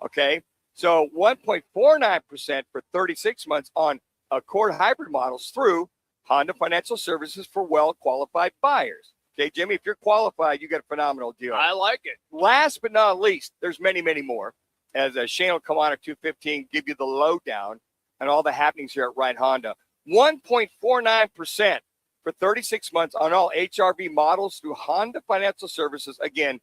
Okay, so 1.49% for 36 months on Accord hybrid models through Honda Financial Services for well-qualified buyers. Okay, Jimmy, if you're qualified, you get a phenomenal deal. I like it. Last but not least, there's many, many more. As Shane will come on at 2:15, give you the lowdown and all the happenings here at Wright Honda. 1.49% for 36 months on all HRV models through Honda Financial Services, again,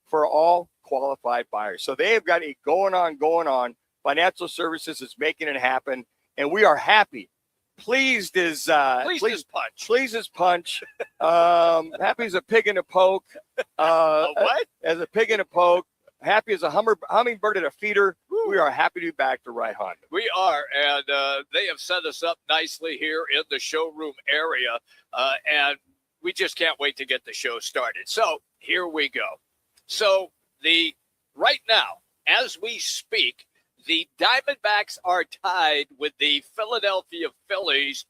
for all qualified buyers. So they have got it going on. Financial Services is making it happen, and we are happy. Pleased as punch. Pleased as punch. Happy as a pig in a poke. What? As a pig in a poke. Happy as a hummingbird at a feeder. Woo. We are happy to be back to Wright Honda. We are, and they have set us up nicely here in the showroom area, and we just can't wait to get the show started. So here we go. So right now, as we speak, the Diamondbacks are tied with the Philadelphia Phillies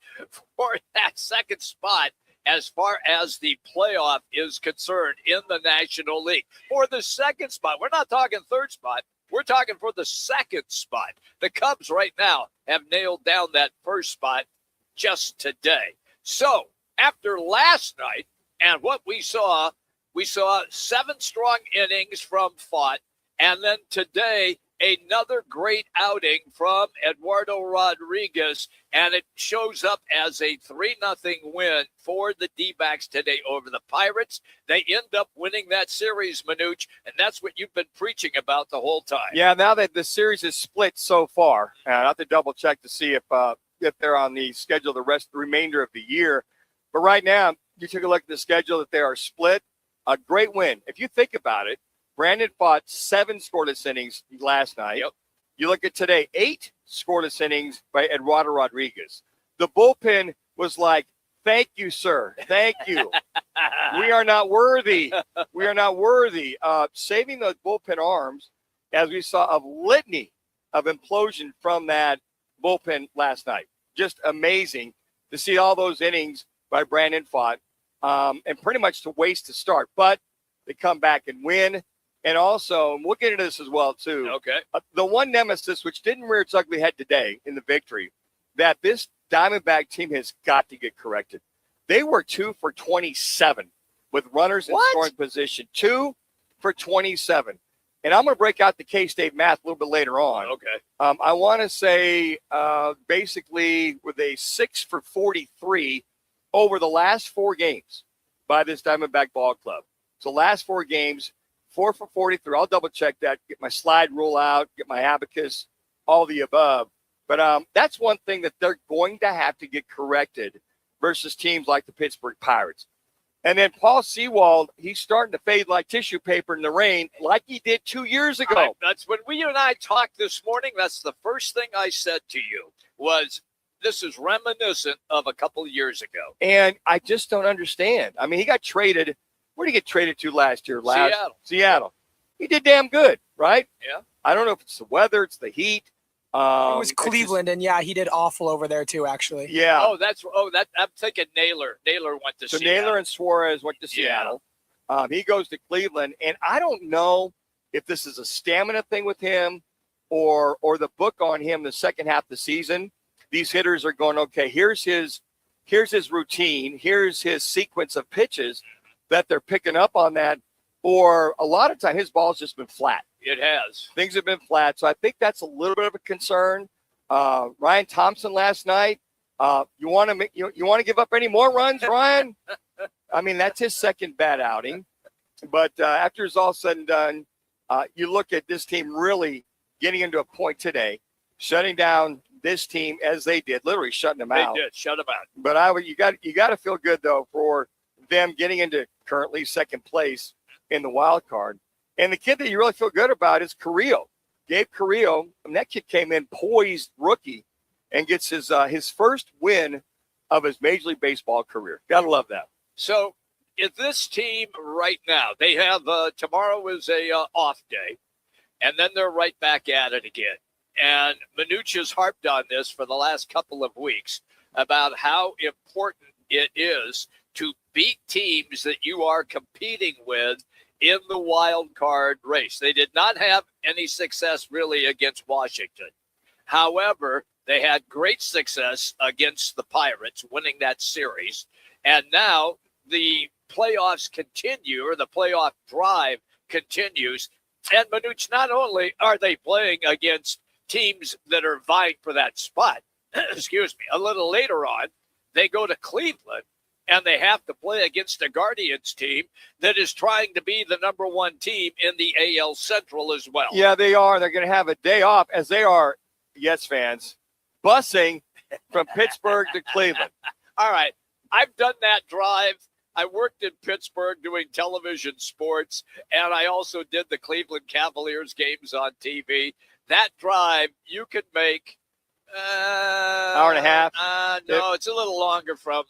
for that second spot as far as the playoff is concerned in the National League. For the second spot, we're not talking third spot. We're talking for the second spot. The Cubs right now have nailed down that first spot just today. So after last night and what we saw 7 strong innings from Fott, and then today another great outing from Eduardo Rodriguez, and it shows up as a 3-0 win for the D-backs today over the Pirates. They end up winning that series, Manuch, and that's what you've been preaching about the whole time. Yeah, now that the series is split so far, I have to double check to see if they're on the schedule the remainder of the year. But right now, you take a look at the schedule that they are split. A great win. If you think about it, Brandon fought 7 scoreless innings last night. Yep. You look at today, 8 scoreless innings by Eduardo Rodriguez. The bullpen was like, thank you, sir. Thank you. We are not worthy. We are not worthy. Saving those bullpen arms, as we saw a litany of implosion from that bullpen last night. Just amazing to see all those innings by Brandon Fott, and pretty much to waste to start. But they come back and win. And also, we'll get into this as well, too. Okay. The one nemesis, which didn't rear its ugly head today in the victory, that this Diamondback team has got to get corrected. They were 2 for 27 with runners in scoring position. 2 for 27. And I'm going to break out the K-State math a little bit later on. Okay. I want to say basically with a 6 for 43 over the last 4 games by this Diamondback ball club. So last 4 games, 4 for 43. I'll double check that, get my slide rule out, get my abacus, all the above. But that's one thing that they're going to have to get corrected versus teams like the Pittsburgh Pirates. And then Paul Sewald, he's starting to fade like tissue paper in the rain like he did 2 years ago. That's when you and I talked this morning. That's the first thing I said to you was this is reminiscent of a couple of years ago. And I just don't understand. I mean, he got traded. Where did he get traded to last year? Seattle. He did damn good, right? Yeah. I don't know if it's the weather, it's the heat. It was Cleveland, and yeah, he did awful over there too, actually. Yeah. I'm thinking Naylor. Naylor went to Seattle. So Naylor and Suarez went to Seattle. He goes to Cleveland, and I don't know if this is a stamina thing with him or the book on him the second half of the season. These hitters are going, okay, here's his routine, here's his sequence of pitches that they're picking up on that, or a lot of time his ball's just been flat. It has. Things have been flat, so I think that's a little bit of a concern. Ryan Thompson last night. You want to give up any more runs, Ryan? I mean, that's his second bad outing. But after it's all said and done, you look at this team really getting into a point today, shutting down this team as they did, literally shutting them out. They did, shut them out. But you got to feel good though for them getting into currently second place in the wild card. And the kid that you really feel good about is Carrillo. Gabe Carrillo. And that kid came in poised rookie and gets his first win of his Major League Baseball career. Gotta love that. So if this team right now, they have tomorrow is a off day, and then they're right back at it again. And Manuch has harped on this for the last couple of weeks about how important it is to beat teams that you are competing with in the wild card race. They did not have any success really against Washington. However, they had great success against the Pirates, winning that series. And now the playoffs continue, or the playoff drive continues. And Manuch, not only are they playing against teams that are vying for that spot, excuse me, a little later on, they go to Cleveland and they have to play against a Guardians team that is trying to be the number one team in the AL Central as well. Yeah, they are. They're going to have a day off, as they are, yes, fans, busing from Pittsburgh to Cleveland. All right. I've done that drive. I worked in Pittsburgh doing television sports, and I also did the Cleveland Cavaliers games on TV. That drive, you could make hour and a half. No, it's a little longer from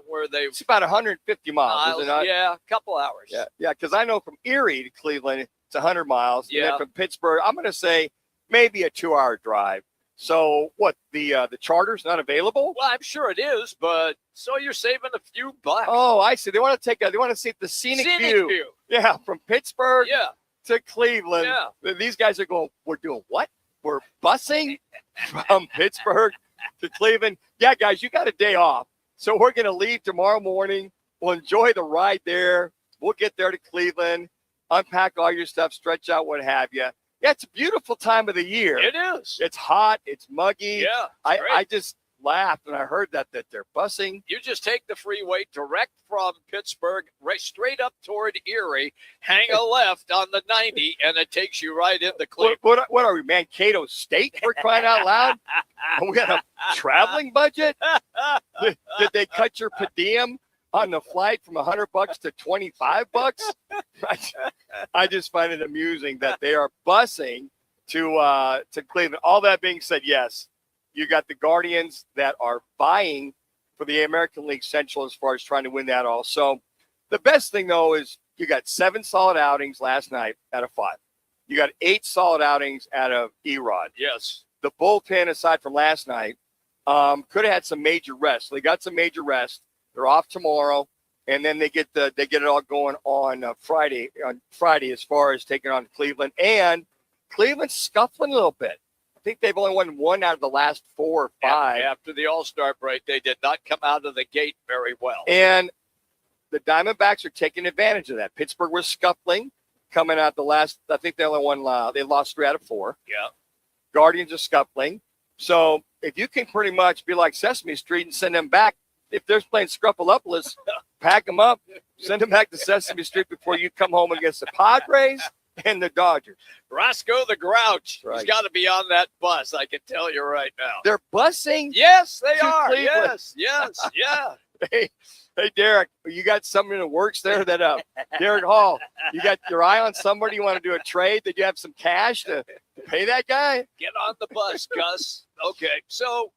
where they. It's about 150 miles, is it not? Yeah, a couple hours. Yeah, because I know from Erie to Cleveland, it's 100 miles. Yeah. And then from Pittsburgh, I'm going to say maybe a 2-hour drive. So what? The charter's not available? Well, I'm sure it is, but so you're saving a few bucks. Oh, I see. They want to see the scenic view. Yeah, from Pittsburgh to Cleveland. Yeah. These guys are going, we're doing what? We're busing from Pittsburgh to Cleveland. Yeah, guys, you got a day off. So we're going to leave tomorrow morning. We'll enjoy the ride there. We'll get there to Cleveland, unpack all your stuff, stretch out, what have you. Yeah, it's a beautiful time of the year. It is. It's hot. It's muggy. Yeah. I just laughed when I heard that they're busing. You just take the freeway direct from Pittsburgh, right straight up toward Erie, hang a left on the 90, and it takes you right into Cleveland. What are we, Mankato State, for crying out loud? We got a traveling budget? Did they cut your per diem on the flight from $100 to $25? I just find it amusing that they are busing to Cleveland. All that being said, yes, you got the Guardians that are vying for the American League Central as far as trying to win that all. So the best thing, though, is you got 7 solid outings last night out of 5. You got 8 solid outings out of Erod. Yes. The bullpen, aside from last night, could have had some major rest. So they got some major rest. They're off tomorrow, and then they get it all going on Friday. On Friday, as far as taking on Cleveland, and Cleveland's scuffling a little bit. I think they've only won 1 out of the last 4 or 5. After the All-Star break, they did not come out of the gate very well. And the Diamondbacks are taking advantage of that. Pittsburgh was scuffling coming out the last. I think they only won. They lost 3 out of 4. Yeah. Guardians are scuffling. So if you can pretty much be like Sesame Street and send them back, if they're playing Scruffalopolis, pack them up, send them back to Sesame Street before you come home against the Padres and the Dodgers. Roscoe the Grouch. Right. He's got to be on that bus, I can tell you right now. They're busing? Yes, they to are. Cleveland. Yes, yeah. Hey, Derek, you got somebody that works there that, Derek Hall, you got your eye on somebody? You want to do a trade? Did you have some cash to pay that guy? Get on the bus, Gus. Okay, so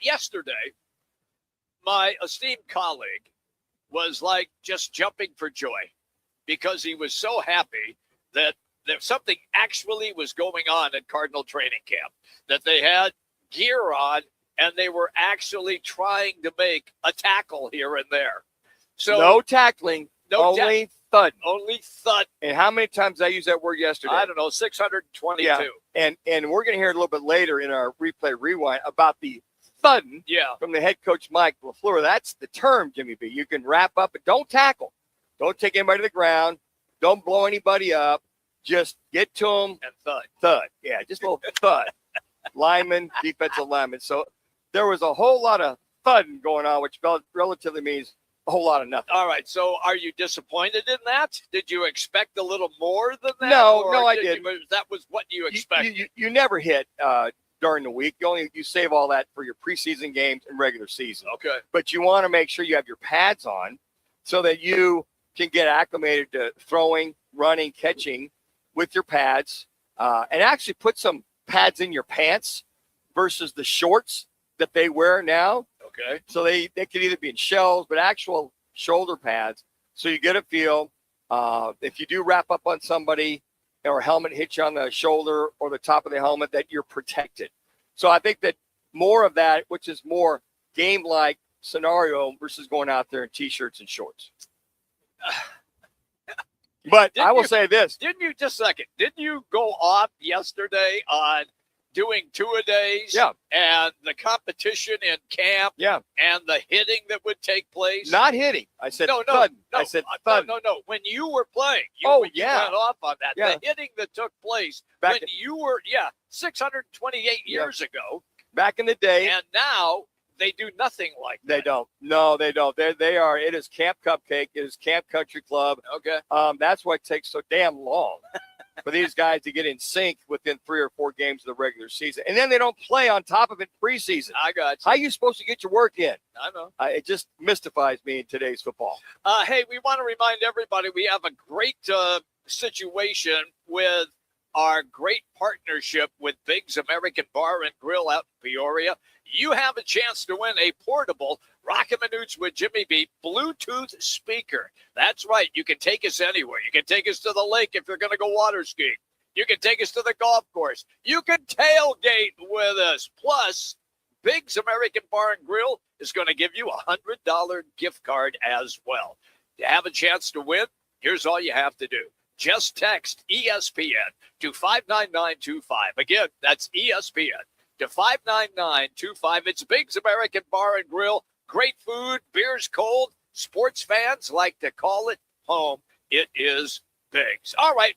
yesterday, my esteemed colleague was like just jumping for joy because he was so happy that something actually was going on at Cardinal training camp, that they had gear on and they were actually trying to make a tackle here and there. So no tackling, only thud. Only thud. And how many times did I use that word yesterday? I don't know, 622. Yeah. And we're going to hear a little bit later in our replay rewind about the thudding from the head coach, Mike LaFleur. That's the term, Jimmy B. You can wrap up, but don't tackle. Don't take anybody to the ground. Don't blow anybody up. Just get to them. And thud. Thud. Yeah, just a little thud. Lineman, defensive lineman. So there was a whole lot of thudding going on, which relatively means a whole lot of nothing. All right. So are you disappointed in that? Did you expect a little more than that? No, I didn't. That was what you expected. You never hit during the week. You save all that for your preseason games and regular season. Okay. But you want to make sure you have your pads on so that you can get acclimated to throwing, running, catching with your pads, and actually put some pads in your pants versus the shorts that they wear now. Okay. So they could either be in shells, but actual shoulder pads. So you get a feel. If you do wrap up on somebody or a helmet hits you on the shoulder or the top of the helmet, that you're protected. So I think that more of that, which is more game-like scenario versus going out there in T-shirts and shorts. But Didn't I will you- say this. Didn't you, just a second, didn't you go off yesterday on doing two-a-days? Yeah. And the competition in camp Yeah. and the hitting that would take place? Not hitting. I said No. thud. I said thud. No. When you were playing, you went off on that. Yeah. The hitting that took place Back when in- you were, 628 years ago. Back in the day, And now they do nothing like they that. don't. No, they don't. They are. It is Camp Cupcake. It is Camp Country Club. Okay. That's why it takes so damn long for these guys to get in sync within 3 or 4 games of the regular season, and then they don't play on top of it preseason. I got you. How are you supposed to get your work in? I know. It just mystifies me in today's football. Hey, we want to remind everybody we have a great situation with our great partnership with Biggs American Bar and Grill out in Peoria. You have a chance to win a portable Roc and Manuch with Jimmy B Bluetooth speaker. That's right. You can take us anywhere. You can take us to the lake if you're going to go water skiing. You can take us to the golf course. You can tailgate with us. Plus, Biggs American Bar and Grill is going to give you a $100 gift card as well. To have a chance to win, here's all you have to do. Just text ESPN to 59925. Again, that's ESPN to 59925. It's Biggs American Bar and Grill. Great food, beer's cold. Sports fans like to call it home. It is Biggs. All right,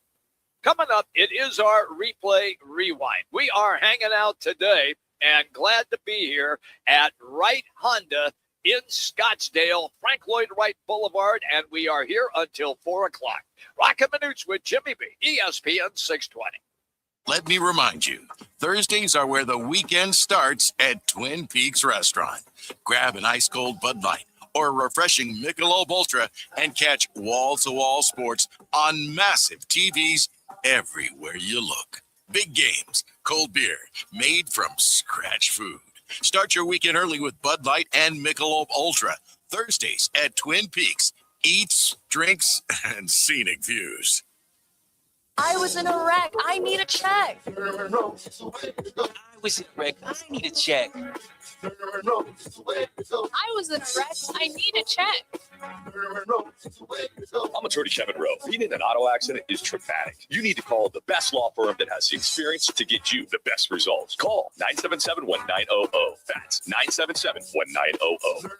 coming up, it is our replay rewind. We are hanging out today and glad to be here at Wright Honda in Scottsdale, Frank Lloyd Wright Boulevard, and we are here until 4 o'clock. Roc and Manuch with Jimmy B, ESPN 620. Let me remind you, Thursdays are where the weekend starts at Twin Peaks Restaurant. Grab an ice-cold Bud Light or a refreshing Michelob Ultra and catch wall-to-wall sports on massive TVs everywhere you look. Big games, cold beer, made from scratch food. Start your weekend early with Bud Light and Michelob Ultra. Thursdays at Twin Peaks. Eats, drinks, and scenic views. I was in a wreck. I need a check. I was in a wreck. I need a check. I was in a wreck. I need a check. I'm attorney Kevin Rowe. Being in an auto accident is traumatic. You need to call the best law firm that has the experience to get you the best results. Call 977-1900. That's 977-1900.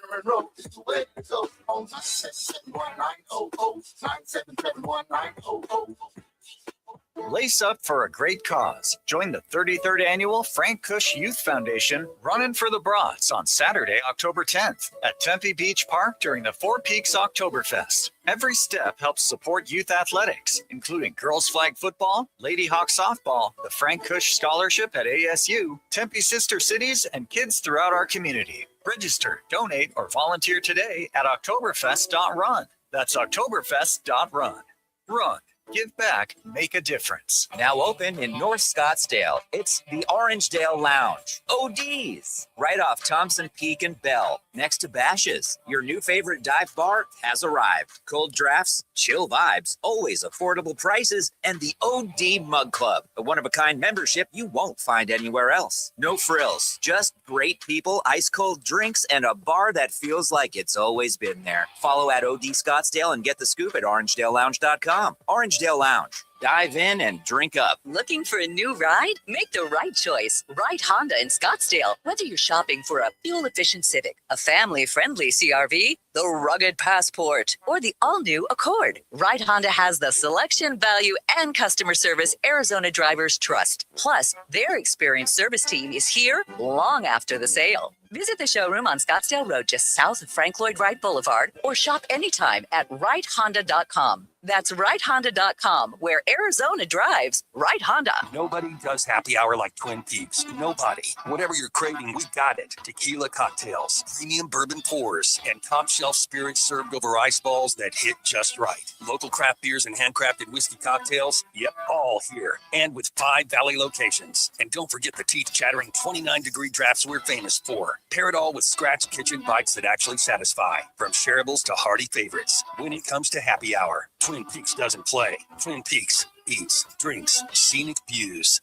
Lace up for a great cause. Join the 33rd annual Frank Cush Youth Foundation Running for the Broads on Saturday, October 10th at Tempe Beach Park during the Four Peaks Oktoberfest. Every step helps support youth athletics, including girls flag football, Lady Hawk softball, the Frank Cush Scholarship at ASU, Tempe Sister Cities, and kids throughout our community. Register, donate, or volunteer today at Oktoberfest.run. That's Oktoberfest.run. Run. Give back, make a difference. Now open in North Scottsdale. It's the Orangedale Lounge. ODs. Right off Thompson Peak and Bell. Next to Bash's. Your new favorite dive bar has arrived. Cold drafts, chill vibes, always affordable prices, and the OD Mug Club. A one-of-a-kind membership you won't find anywhere else. No frills. Just great people, ice-cold drinks, and a bar that feels like it's always been there. Follow at OD Scottsdale and get the scoop at orangedalelounge.com. Orangedale Lounge. Dive in and drink up. Looking for a new ride? Make the right choice. Wright Honda in Scottsdale. Whether you're shopping for a fuel-efficient Civic, a family-friendly CRV, the rugged Passport, or the all-new Accord, Wright Honda has the selection, value, and customer service Arizona drivers trust. Plus, their experienced service team is here long after the sale. Visit the showroom on Scottsdale Road just south of Frank Lloyd Wright Boulevard or shop anytime at WrightHonda.com. That's WrightHonda.com, where Arizona drives Wright Honda. Nobody does happy hour like Twin Peaks. Nobody. Whatever you're craving, we got it. Tequila cocktails, premium bourbon pours, and top shelf spirits served over ice balls that hit just right. Local craft beers and handcrafted whiskey cocktails, yep, all here. And with 5 Valley locations. And don't forget the teeth-chattering 29-degree drafts we're famous for. Pair it all with scratch kitchen bites that actually satisfy. From shareables to hearty favorites. When it comes to happy hour, Twin Peaks doesn't play. Twin Peaks eats, drinks, scenic views.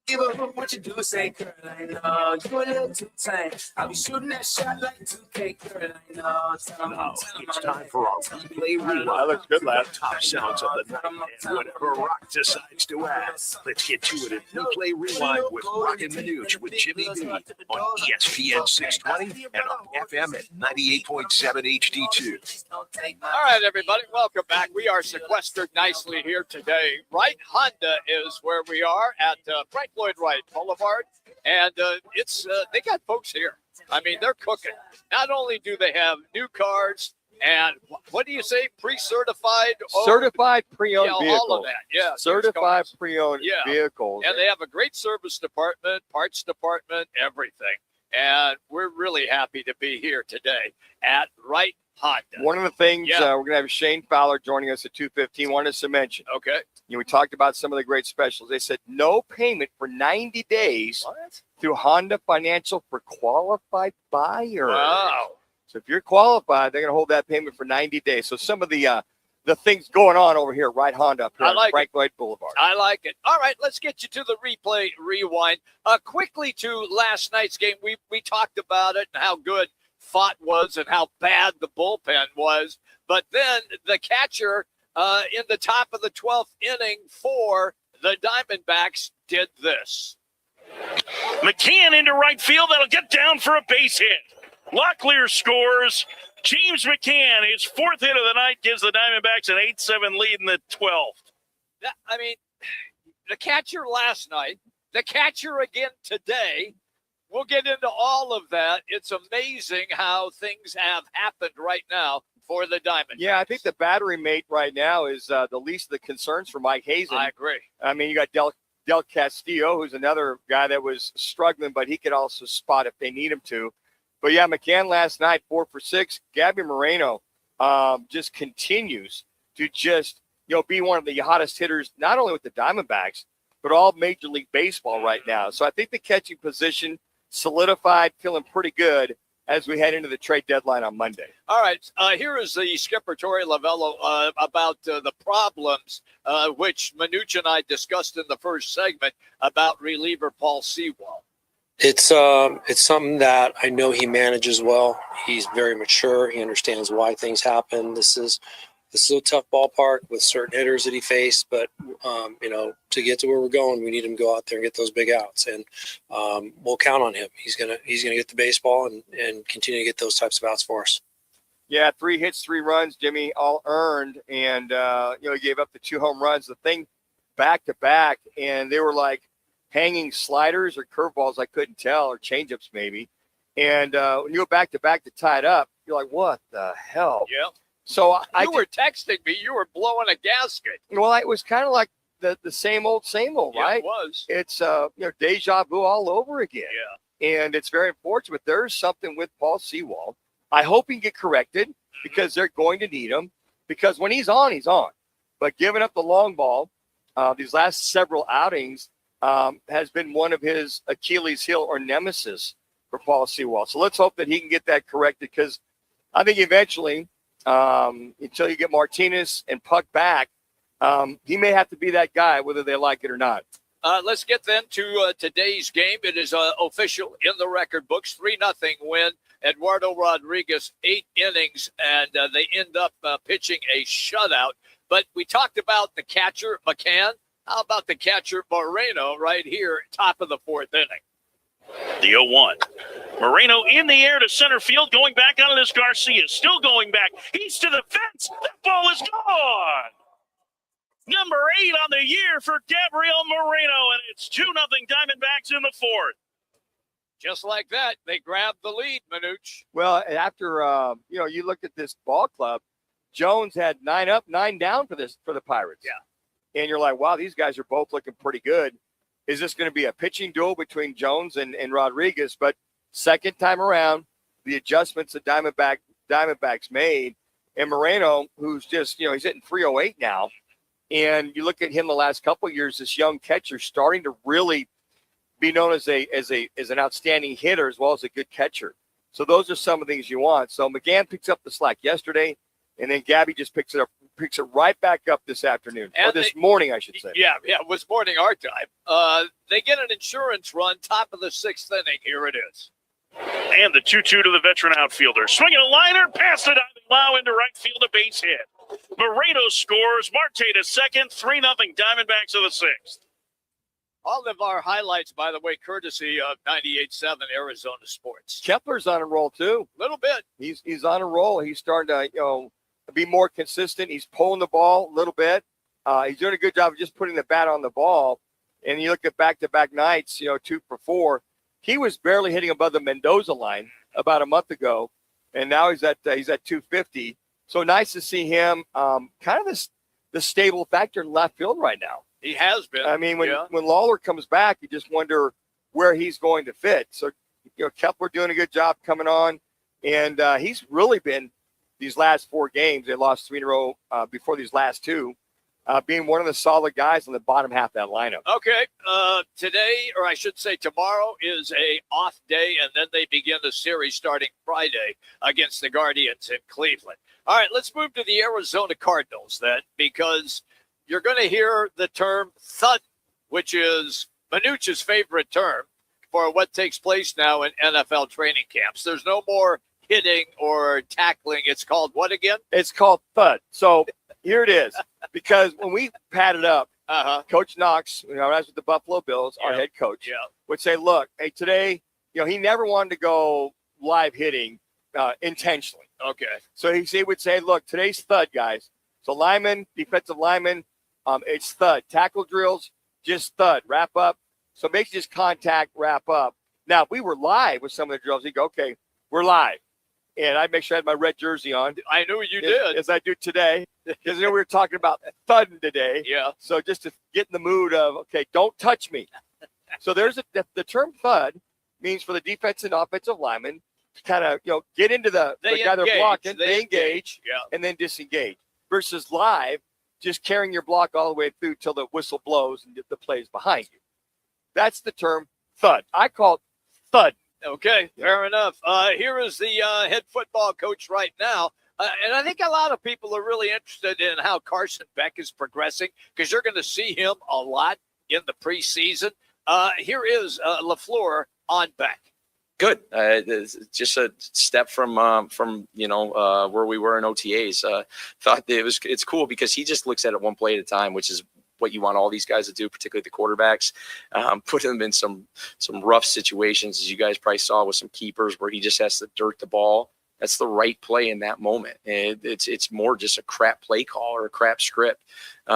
Give up what you do, say, girl, I know you a little too tight. I'll be shooting that shot like 2K, girl, I know. Now it's time for our replay rewind. That looks good, lad. Top sounds of the night and whatever Rock decides to add. Let's get you in a replay rewind with Roc and Manuch with Jimmy B on ESPN 620 and on FM at 98.7 HD2. All right, everybody, welcome back. We are sequestered nicely here today. Wright Honda is where we are at Frank Lloyd Wright Boulevard, and they got folks here. I mean, they're cooking. Not only do they have new cars and what do you say, pre-certified, Certified pre-owned vehicles. all of that, yeah, Certified pre-owned Yeah. vehicles. and they have a great service department, parts department, everything. And we're really happy to be here today at Wright Honda. One of the things Yeah. we're going to have Shane Fowler joining us at 2:15. Wanted us to mention. Okay. We talked about some of the great specials. They said no payment for 90 days What? through Honda Financial for qualified buyers. Wow. So if you're qualified, they're going to hold that payment for 90 days. So some of the things going on over here, right Honda up here I on like Frank Lloyd Boulevard. I like it. All right, let's get you to the replay rewind. Quickly to last night's game. We talked about it and how good Fott was and how bad the bullpen was. But then the catcher in the top of the 12th inning for the Diamondbacks did this. McCann into right field. That'll get down for a base hit. Locklear scores. James McCann, his fourth hit of the night, gives the Diamondbacks an 8-7 lead in the 12th. I mean, the catcher last night, the catcher again today. We'll get into all of that. It's amazing how things have happened right now for the Diamondbacks. Yeah, I think the battery mate right now is the least of the concerns for Mike Hazen. I agree. I mean, you got Del Castillo, who's another guy that was struggling, but he could also spot if they need him to. But yeah, McCann last night, 4 for 6. Gabby Moreno just continues to be one of the hottest hitters, not only with the Diamondbacks, but all Major League Baseball right now. So I think the catching position solidified, feeling pretty good as we head into the trade deadline on Monday. All right, here is the skipper, Torey Lavello, about the problems which Manuch and I discussed in the first segment about reliever Paul Sewald. It's something that I know he manages well. He's very mature. He understands why things happen. This is a tough ballpark with certain hitters that he faced, but to get to where we're going, we need him to go out there and get those big outs, and we'll count on him. He's gonna get the baseball and continue to get those types of outs for us. Yeah, 3 hits, 3 runs, Jimmy, all earned, and he gave up the 2 home runs. The thing back to back, and they were like hanging sliders or curveballs, I couldn't tell, or changeups maybe. And when you go back to back to tie it up, you're like, what the hell? Yeah. So you were texting me. You were blowing a gasket. Well, it was kind of like the same old, Yeah, right? it was. It's deja vu all over again. Yeah. And it's very unfortunate. There's something with Paul Sewald. I hope he can get corrected because they're going to need him. Because when he's on, he's on. But giving up the long ball, these last several outings has been one of his Achilles heel or nemesis for Paul Sewald. So let's hope that he can get that corrected, because I think eventually, until you get Martinez and Puck back, he may have to be that guy, whether they like it or not. Let's get then to today's game. It is official in the record books, 3-0 win. Eduardo Rodriguez, 8 innings, and they end up pitching a shutout. But we talked about the catcher, McCann. How about the catcher, Moreno, right here, top of the 4th inning? The 0-1. Moreno in the air to center field, going back on this. Garcia still going back. He's to the fence. That ball is gone. Number 8 on the year for Gabriel Moreno, and it's 2-0 Diamondbacks in the 4th. Just like that, they grabbed the lead, Manuch. Well, after you look at this ball club, Jones had 9 up, 9 down for the Pirates. Yeah. And you're like, wow, these guys are both looking pretty good. Is this going to be a pitching duel between Jones and Rodriguez? But second time around, the adjustments that Diamondbacks made, and Moreno, who's just, he's hitting 308 now. And you look at him the last couple of years, this young catcher starting to really be known as an outstanding hitter as well as a good catcher. So those are some of the things you want. So McGann picks up the slack yesterday, and then Gabby just picks picks it right back up this afternoon, or And this morning, I should say. Yeah, it was morning our time. They get an insurance run, top of the 6th inning. Here it is. And the 2-2 to the veteran outfielder. Swinging a liner, past the diving Lau into right field, a base hit. Moreno scores. Marte to second, 3-0 Diamondbacks of the 6th. All of our highlights, by the way, courtesy of 98.7 Arizona Sports. Kepler's on a roll, too. A little bit. He's on a roll. He's starting to, be more consistent. He's pulling the ball a little bit. He's doing a good job of just putting the bat on the ball. And you look at back-to-back nights, 2 for 4. He was barely hitting above the Mendoza line about a month ago, and now he's at 250. So nice to see him. Kind of the stable factor in left field right now. He has been. I mean, when Lawler comes back, you just wonder where he's going to fit. So, Kepler doing a good job coming on, and he's really been these last 4 games. They lost 3 in a row before these last 2, being one of the solid guys in the bottom half of that lineup. Okay, today, or I should say tomorrow, is a off day, and then they begin the series starting Friday against the Guardians in Cleveland. All right, let's move to the Arizona Cardinals then, because you're going to hear the term thud, which is Manuch's favorite term for what takes place now in NFL training camps. There's no more hitting or tackling. It's called what again? It's called thud. So here it is. Because when we padded up, Coach Knox, when I was with the Buffalo Bills, our head coach, would say, look, hey, today, he never wanted to go live hitting intentionally. Okay. So he would say, look, today's thud, guys. So linemen, defensive linemen, it's thud. Tackle drills, just thud. Wrap up. So basically just contact, wrap up. Now, if we were live with some of the drills, he'd go, okay, we're live. And I'd make sure I had my red jersey on. I knew you did. As I do today. Because we were talking about thudding today. Yeah. So just to get in the mood of, okay, don't touch me. So there's the term thud means for the defensive and offensive linemen to kind of, get into the guy they're blocking, they engage, and then disengage. Versus live, just carrying your block all the way through till the whistle blows and the play's behind you. That's the term thud. I call it thud. Okay, fair enough. Here is the head football coach right now. And I think a lot of people are really interested in how Carson Beck is progressing because you're going to see him a lot in the preseason. Here is LaFleur on Beck. Good. It's just a step from where we were in OTAs. Thought that it's cool because he just looks at it one play at a time, which is what you want all these guys to do, particularly the quarterbacks. Put them in some rough situations, as you guys probably saw with some keepers, where he just has to dirt the ball. That's the right play in that moment. And it's more just a crap play call or a crap script. He's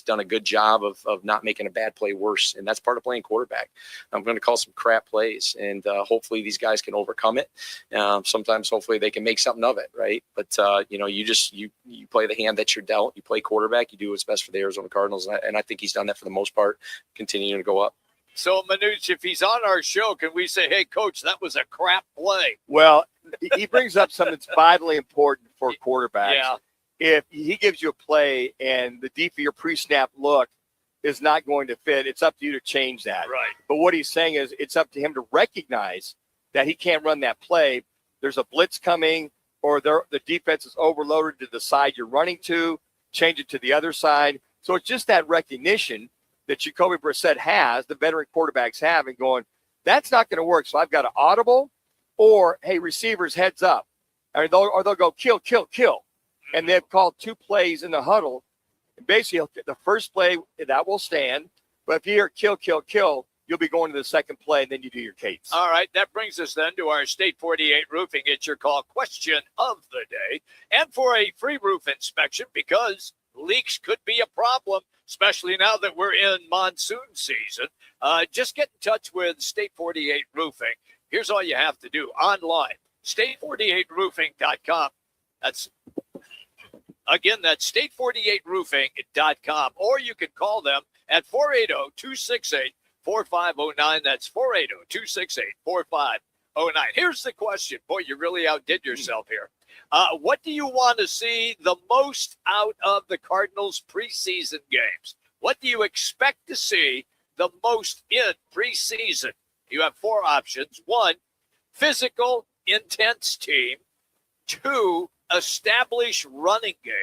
done a good job of not making a bad play worse. And that's part of playing quarterback. I'm going to call some crap plays, and hopefully these guys can overcome it. Sometimes hopefully they can make something of it, right? But, you play the hand that you're dealt. You play quarterback. You do what's best for the Arizona Cardinals. And I think he's done that for the most part, continuing to go up. So, Manuch, if he's on our show, can we say, hey, Coach, that was a crap play? Well, he brings up something that's vitally important for quarterbacks. Yeah. If he gives you a play and the deep of your pre-snap look is not going to fit, it's up to you to change that. Right. But what he's saying is it's up to him to recognize that he can't run that play. There's a blitz coming, or the defense is overloaded to the side you're running to, change it to the other side. So it's just that recognition that Jacoby Brissett has, the veteran quarterbacks have, and going, that's not going to work. So I've got an audible, or, hey, receivers, heads up. Or they'll go, kill. And they've called 2 plays in the huddle. And basically, the first play, that will stand. But if you hear kill, you'll be going to the second play, and then you do your cadence. All right, that brings us then to our State 48 Roofing It's Your Call question of the day. And for a free roof inspection, because leaks could be a problem, especially now that we're in monsoon season. Just get in touch with State 48 Roofing. Here's all you have to do online, state48roofing.com. That's state48roofing.com, or you can call them at 480-268-4509. That's 480-268-4509. Here's the question. Boy, you really outdid yourself here. What do you want to see the most out of the Cardinals preseason games? What do you expect to see the most in preseason? You have 4 options. 1, physical, intense team. 2, established running game.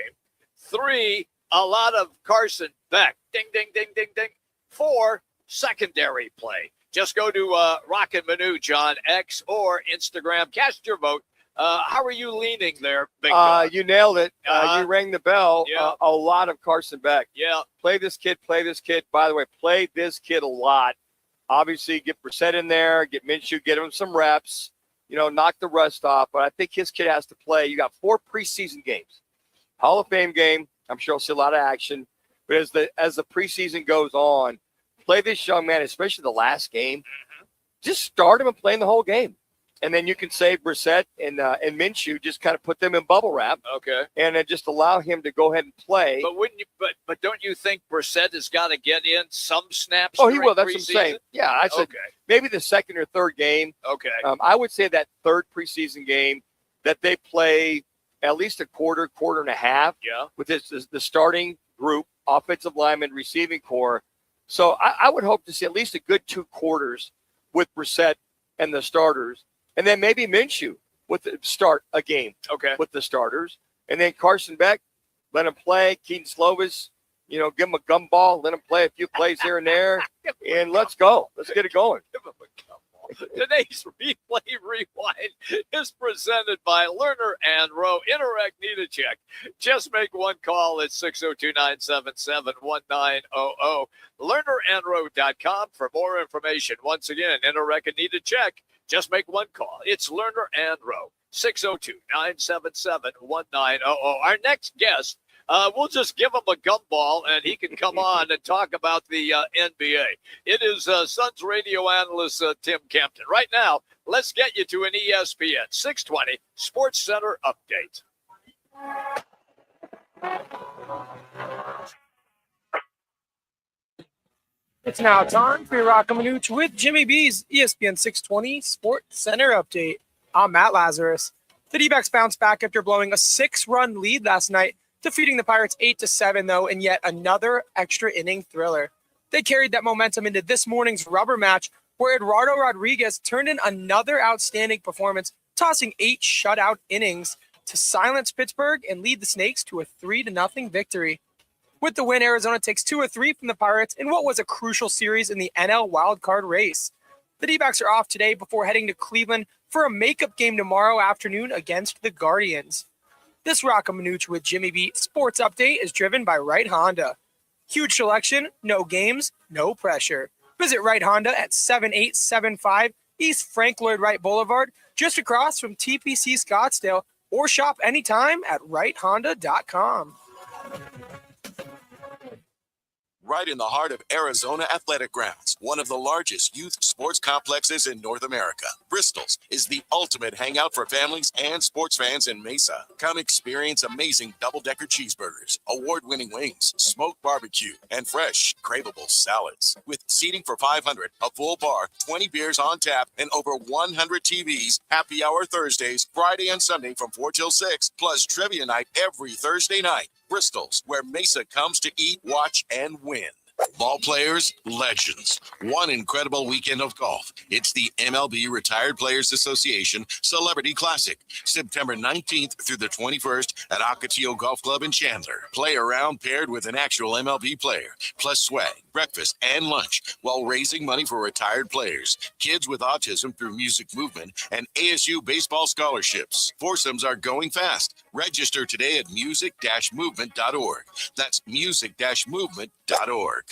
3, a lot of Carson Beck. Ding, ding, ding, ding, ding. 4, secondary play. Just go to Roc and Manuch on X or Instagram. Cast your vote. How are you leaning there, Big Dog? You nailed it. You rang the bell. Yeah. A lot of Carson Beck. Yeah. Play this kid. Play this kid. By the way, play this kid a lot. Obviously, get Brissett in there. Get Minshew. Get him some reps. Knock the rust off. But I think his kid has to play. You got 4 preseason games. Hall of Fame game. I'm sure I'll see a lot of action. But as the preseason goes on, play this young man, especially the last game. Just start him and play him the whole game. And then you can save Brissett and Minshew, just kind of put them in bubble wrap. Okay. And then just allow him to go ahead and play. But wouldn't you? But don't you think Brissett has got to get in some snaps? Oh, he will. during That's what I'm saying. preseason? Yeah, I said maybe the second or third game. Okay. I would say that third preseason game that they play at least a quarter and a half. Yeah. With the starting group, offensive lineman, receiving core. So I would hope to see at least a good 2 quarters with Brissett and the starters. And then maybe Minshew with the start a game with the starters. And then Carson Beck, let him play. Keaton Slovis, give him a gumball. Let him play a few plays here and there. And let's go. Let's get it going. Give him a gumball. Today's Replay Rewind is presented by Lerner and Rowe. Interact, need a check. Just make one call at 602-977-1900. LernerandRowe.com for more information. Once again, Interact and need a check. Just make one call. It's Lerner and Rowe. 602-977-1900. Our next guest, we'll just give him a gumball and he can come on and talk about the NBA. It is Suns radio analyst Tim Kempton. Right now, let's get you to an ESPN 620 Sports Center update. It's now time for your Roc and Manuch with Jimmy B's ESPN 620 Sports Center update. I'm Matt Lazarus. The D-backs bounced back after blowing a 6-run lead last night, defeating the Pirates 8-7, though, in yet another extra inning thriller. They carried that momentum into this morning's rubber match, where Eduardo Rodriguez turned in another outstanding performance, tossing 8 shutout innings to silence Pittsburgh and lead the Snakes to a 3-0 victory. With the win, Arizona takes 2 of 3 from the Pirates in what was a crucial series in the NL wildcard race. The D-backs are off today before heading to Cleveland for a makeup game tomorrow afternoon against the Guardians. This Roc and Manuch with Jimmy B sports update is driven by Wright Honda. Huge selection, no games, no pressure. Visit Wright Honda at 7875 East Frank Lloyd Wright Boulevard, just across from TPC Scottsdale, or shop anytime at wrighthonda.com. Right in the heart of Arizona Athletic Grounds, one of the largest youth sports complexes in North America. Bristol's is the ultimate hangout for families and sports fans in Mesa. Come experience amazing double-decker cheeseburgers, award-winning wings, smoked barbecue, and fresh, craveable salads. With seating for 500, a full bar, 20 beers on tap, and over 100 TVs, happy hour Thursdays, Friday and Sunday from 4 till 6, plus trivia night every Thursday night. Bristol's, where Mesa comes to eat, watch, and win. Ball players, legends. One incredible weekend of golf. It's the MLB Retired Players Association Celebrity Classic, September 19th through the 21st at Ocotillo Golf Club in Chandler. Play around paired with an actual MLB player, plus swag, breakfast, and lunch while raising money for retired players, kids with autism through music movement, and ASU baseball scholarships. Foursomes are going fast. Register today at music-movement.org. That's music-movement.org.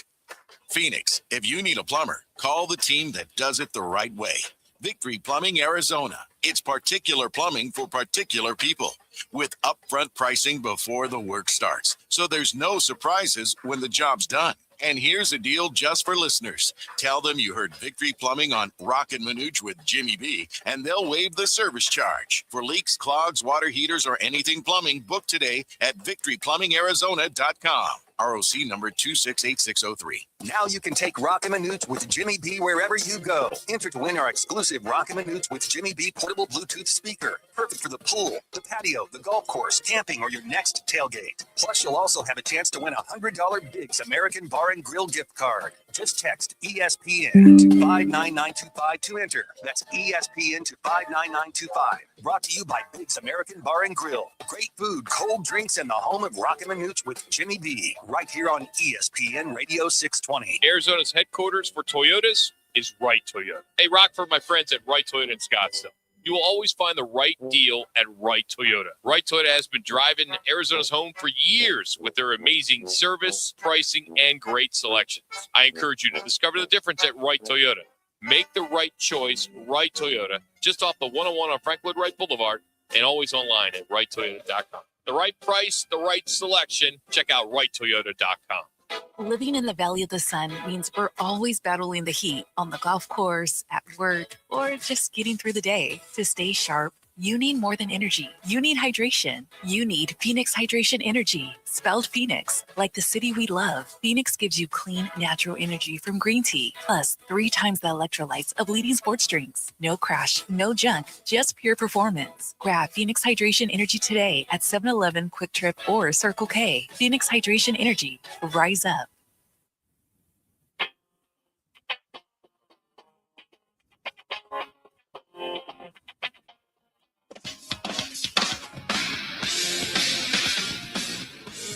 Phoenix, if you need a plumber, call the team that does it the right way. Victory Plumbing Arizona. It's particular plumbing for particular people with upfront pricing before the work starts. So there's no surprises when the job's done. And here's a deal just for listeners. Tell them you heard Victory Plumbing on Roc and Manuch with Jimmy B, and they'll waive the service charge. For leaks, clogs, water heaters, or anything plumbing, book today at victoryplumbingarizona.com. ROC number 268603. Now you can take Roc and Manuch with Jimmy B wherever you go. Enter to win our exclusive Roc and Manuch with Jimmy B portable Bluetooth speaker. Perfect for the pool, the patio, the golf course, camping, or your next tailgate. Plus, you'll also have a chance to win a $100 Biggs American Bar and Grill gift card. Just text ESPN to 59925 to enter. That's ESPN to 59925. Brought to you by Biggs American Bar and Grill. Great food, cold drinks, and the home of Roc and Manuch with Jimmy B. Right here on ESPN Radio 620. Arizona's headquarters for Toyotas is Wright Toyota. Hey, Rock, for my friends at Wright Toyota in Scottsdale. You will always find the right deal at Wright Toyota. Wright Toyota has been driving Arizona's home for years with their amazing service, pricing, and great selections. I encourage you to discover the difference at Wright Toyota. Make the right choice, Wright Toyota, just off the 101 on Franklin Wright Boulevard, and always online at WrightToyota.com. The right price, the right selection. Check out WrightToyota.com. Living in the Valley of the Sun means we're always battling the heat on the golf course, at work, or just getting through the day. To stay sharp, you need more than energy. You need hydration. You need Phoenix Hydration Energy, spelled Phoenix, like the city we love. Phoenix gives you clean, natural energy from green tea, plus 3 times the electrolytes of leading sports drinks. No crash, no junk, just pure performance. Grab Phoenix Hydration Energy today at 7-Eleven, Quick Trip, or Circle K. Phoenix Hydration Energy. Rise up.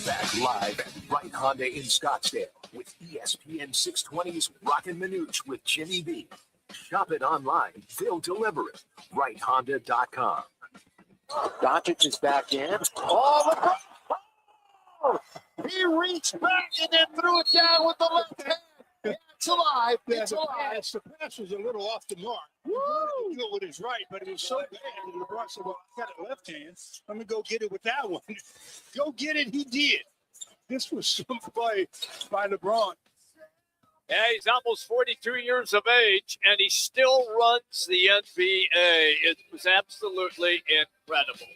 Back live at Wright Honda in Scottsdale with ESPN 620's Roc and Manuch with Jimmy B. Shop it online. They'll deliver it. WrightHonda.com. Doncic is back in. Oh, he reached back and then threw it down with the left hand. It's alive. It's alive. The pass was a little off the mark. Woo! He got with his right, but it was so bad. And LeBron said, well, I got a left hand. I'm going to go get it with that one. Go get it. He did. This was some play by LeBron. Yeah, he's almost 42 years of age, and he still runs the NBA. It was absolutely incredible.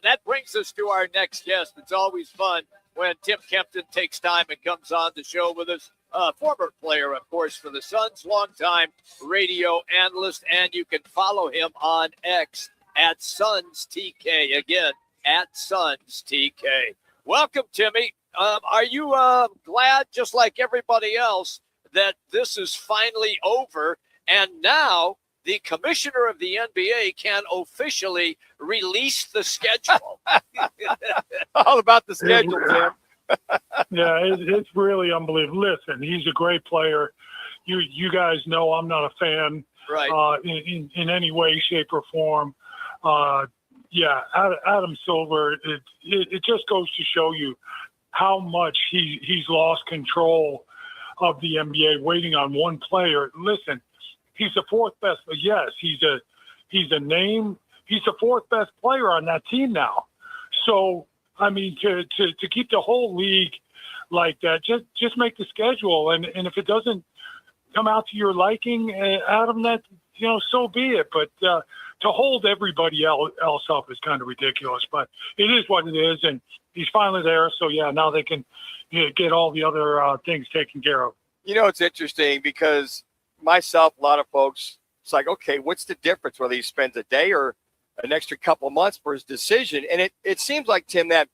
That brings us to our next guest. It's always fun when Tim Kempton takes time and comes on the show with us. Former player, of course, for the Suns, longtime radio analyst, and you can follow him on X at SunsTK. Again, at SunsTK. Welcome, Timmy. Are you glad, just like everybody else, that this is finally over, and now the commissioner of the NBA can officially release the schedule? All about the schedule, Tim. Yeah, it's really unbelievable. Listen, he's a great player. You guys know I'm not a fan, right? In any way, shape, or form. Yeah, Adam Silver. It just goes to show you how much he's lost control of the NBA, waiting on one player. Listen, he's the fourth best. Yes, he's a name. He's the fourth best player on that team now. So, I mean, to keep the whole league like that, just make the schedule. And if it doesn't come out to your liking, Adam, that, so be it. But to hold everybody else up is kind of ridiculous. But it is what it is, and he's finally there. So, yeah, now they can get all the other things taken care of. It's interesting because myself, a lot of folks, it's like, okay, what's the difference whether he spends a day or an extra couple of months for his decision? And it seems like, Tim, that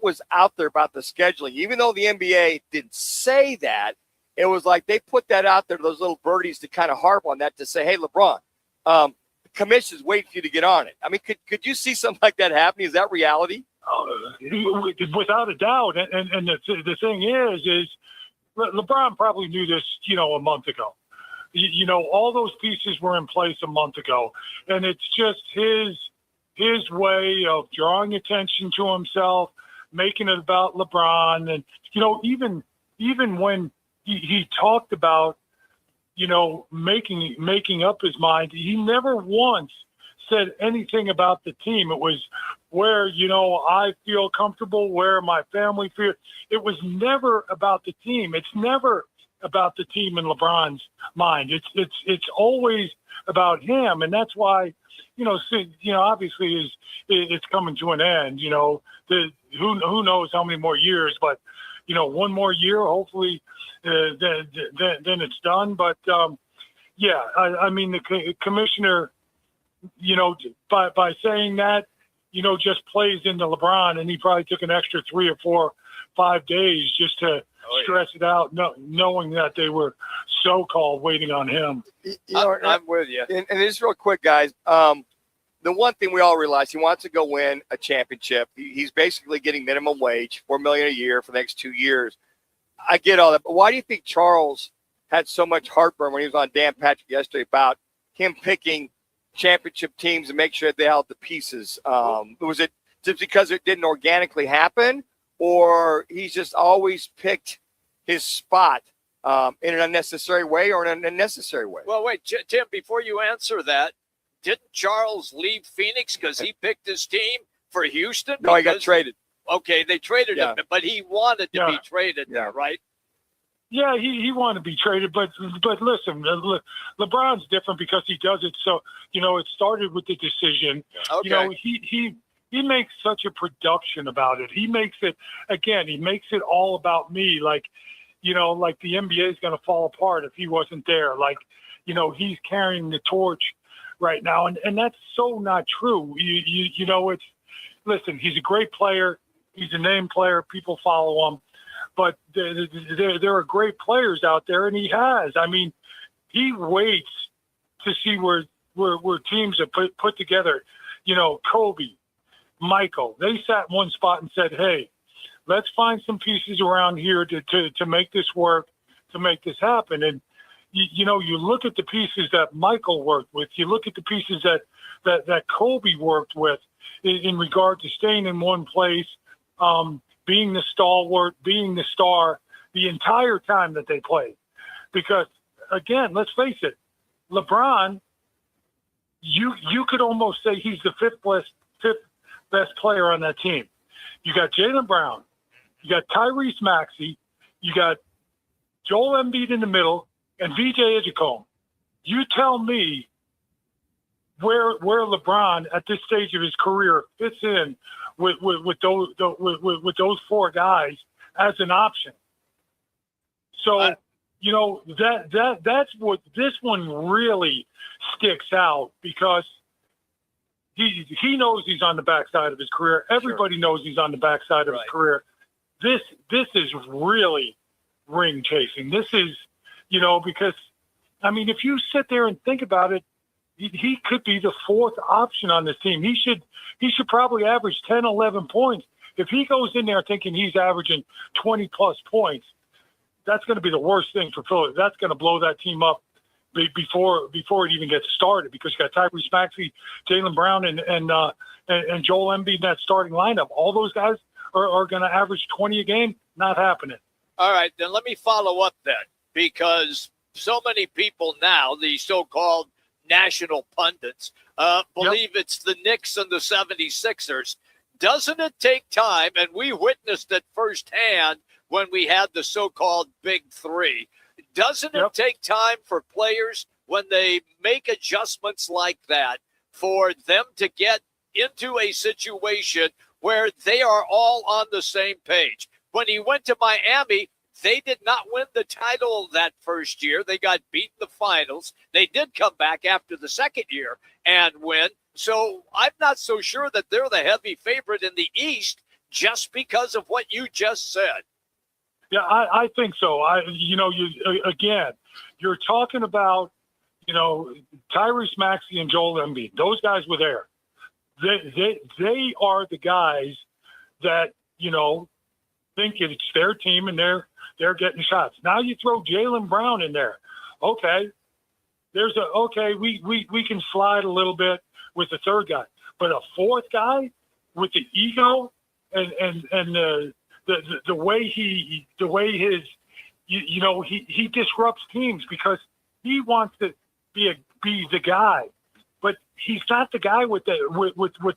was out there about the scheduling. Even though the NBA didn't say that, it was like they put that out there to those little birdies to kind of harp on that, to say, hey, LeBron, the commission's waiting for you to get on it. I mean, could you see something like that happening? Is that reality? Without a doubt. And the thing is LeBron probably knew this, a month ago. All those pieces were in place a month ago, and it's just his way of drawing attention to himself, making it about LeBron. And, even when he talked about, making up his mind, he never once said anything about the team. It was where, I feel comfortable, where my family feels. It was never about the team. It's never about the team in LeBron's mind. It's always about him. And that's why, obviously it's coming to an end, who knows how many more years, but, one more year, hopefully, then it's done. But, I mean, the commissioner, by saying that, just plays into LeBron, and he probably took an extra 3 or 4, 5 days just to stress it out, knowing that they were so-called waiting on him. I'm with you. And just real quick, guys. The one thing we all realize, he wants to go win a championship. He's basically getting minimum wage, $4 million a year for the next 2 years. I get all that, but why do you think Charles had so much heartburn when he was on Dan Patrick yesterday about him picking championship teams and make sure that they held the pieces? Was it just because it didn't organically happen, or he's just always picked his spot in an unnecessary way or in a necessary way? Well, wait, Tim, before you answer that, didn't Charles leave Phoenix because he picked his team for Houston? No, he got traded. Okay, they traded him, but he wanted to be traded there, right? Yeah, he wanted to be traded, but listen, LeBron's different because he does it. So, it started with the decision. Okay. He makes such a production about it. He makes it all about me. Like the NBA is going to fall apart if he wasn't there. Like, he's carrying the torch right now. And that's so not true. Listen, he's a great player. He's a name player. People follow him. But there are great players out there, and he has. I mean, he waits to see where teams are put together. Kobe, Michael, they sat in one spot and said, hey, let's find some pieces around here to make this work, to make this happen. And, you look at the pieces that Michael worked with. You look at the pieces that Kobe worked with in regard to staying in one place, being the stalwart, being the star the entire time that they played. Because, again, let's face it, LeBron, you could almost say he's the fifth best player on that team. You got Jaylen Brown, you got Tyrese Maxey, you got Joel Embiid in the middle, and VJ Edgecombe. You tell me where LeBron at this stage of his career fits in with those four guys as an option. So that's what this one really sticks out, because he knows he's on the backside of his career. Everybody knows he's on the backside of his career. This is really ring chasing. This is, because I mean, if you sit there and think about it, he could be the fourth option on this team. He should probably average 10, 11 points. If he goes in there thinking he's averaging 20 plus points, that's going to be the worst thing for Philly. That's going to blow that team up before it even gets started, because you got Tyrese Maxey, Jaylen Brown, and Joel Embiid in that starting lineup. All those guys are going to average 20 a game. Not happening. All right, then let me follow up then, because so many people now, the so-called national pundits, believe it's the Knicks and the 76ers. Doesn't it take time, and we witnessed it firsthand when we had the so-called Big Three, doesn't it take time for players, when they make adjustments like that, for them to get into a situation where they are all on the same page? When he went to Miami, they did not win the title that first year. They got beat in the finals. They did come back after the second year and win. So I'm not so sure that they're the heavy favorite in the East just because of what you just said. Yeah, I think so. You're talking about, Tyrese Maxey and Joel Embiid. Those guys were there. They are the guys that, think it's their team and they're getting shots. Now you throw Jaylen Brown in there. Okay. We can slide a little bit with the third guy, but a fourth guy with the ego and the way he disrupts teams because he wants to be the guy, but he's not the guy with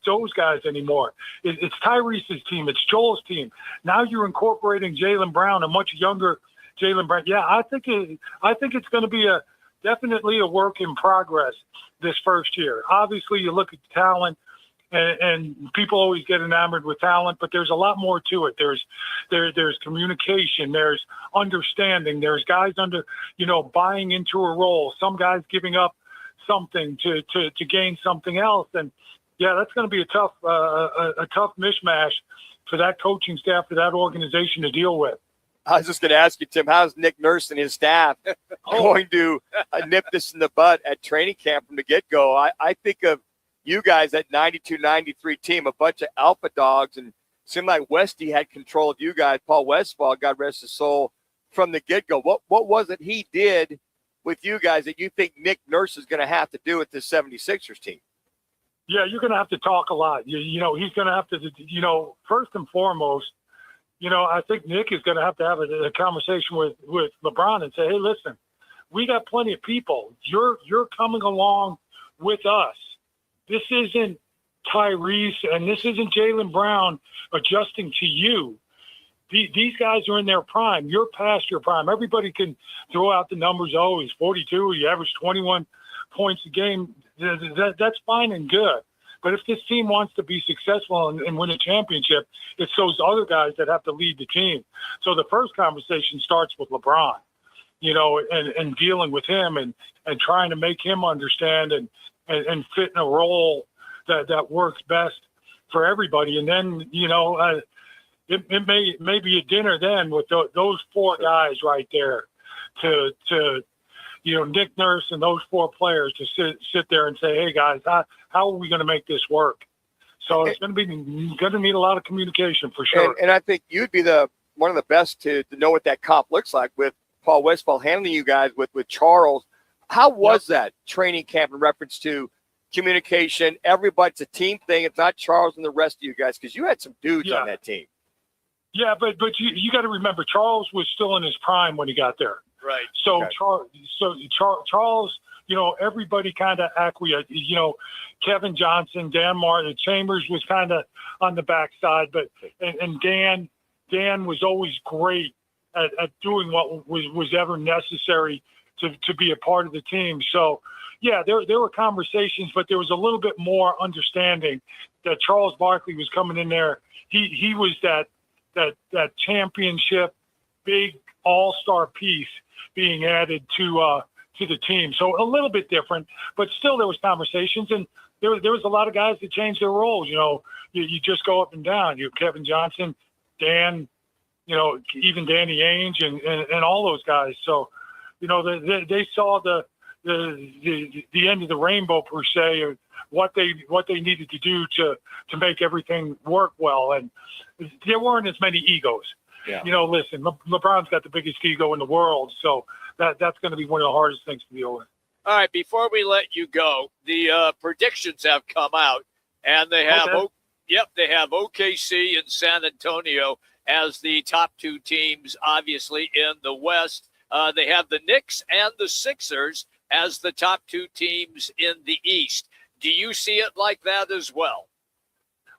those guys anymore. It's Tyrese's team. It's Joel's team. Now you're incorporating Jaylen Brown, a much younger Jaylen Brown. Yeah, I think it's going to be definitely a work in progress this first year. Obviously, you look at the talent, and people always get enamored with talent, but there's a lot more to it. There's communication, there's understanding, there's guys buying into a role, some guys giving up something to gain something else. And yeah, that's going to be a tough mishmash for that coaching staff, for that organization to deal with. I was just going to ask you, Tim, how's Nick Nurse and his staff going to nip this in the bud at training camp from the get-go? I think of you guys, that 92-93 team, a bunch of alpha dogs, and seemed like Westy had control of you guys. Paul Westfall, God rest his soul, from the get-go. What was it he did with you guys that you think Nick Nurse is going to have to do with this 76ers team? Yeah, you're going to have to talk a lot. You know, he's going to have to, first and foremost, I think Nick is going to have a conversation with LeBron and say, hey, listen, we got plenty of people. You're coming along with us. This isn't Tyrese and this isn't Jaylen Brown adjusting to you. These guys are in their prime. You're past your prime. Everybody can throw out the numbers. Oh, he's 42. He averaged 21 points a game. That's fine and good. But if this team wants to be successful and win a championship, it's those other guys that have to lead the team. So the first conversation starts with LeBron, and dealing with him and trying to make him understand and fit in a role that works best for everybody. And then, it may be a dinner then with those four guys right there to Nick Nurse and those four players to sit there and say, hey, guys, how are we going to make this work? So it's going to need a lot of communication for sure. And I think you'd be one of the best to know what that comp looks like with Paul Westfall handling you guys with Charles. How was that training camp in reference to communication? Everybody's a team thing. It's not Charles and the rest of you guys, because you had some dudes on that team. Yeah, but you got to remember, Charles was still in his prime when he got there. Right. So Charles, everybody kind of acquiesced. Kevin Johnson, Dan Martin, Chambers was kind of on the backside, but and Dan was always great at doing what was ever necessary to be a part of the team. So yeah, there were conversations, but there was a little bit more understanding that Charles Barkley was coming in there. He was that championship big all-star piece being added to the team. So a little bit different, but still there was conversations, and there was a lot of guys that changed their roles. You just go up and down. You have Kevin Johnson, Dan, even Danny Ainge and all those guys. So, they saw the end of the rainbow per se, of what they needed to do to make everything work well. And there weren't as many egos. Yeah. Listen, LeBron's got the biggest ego in the world, so that's going to be one of the hardest things to deal with. All right, before we let you go, the predictions have come out, and they have they have OKC and San Antonio as the top two teams, obviously, in the West. They have the Knicks and the Sixers as the top two teams in the East. Do you see it like that as well?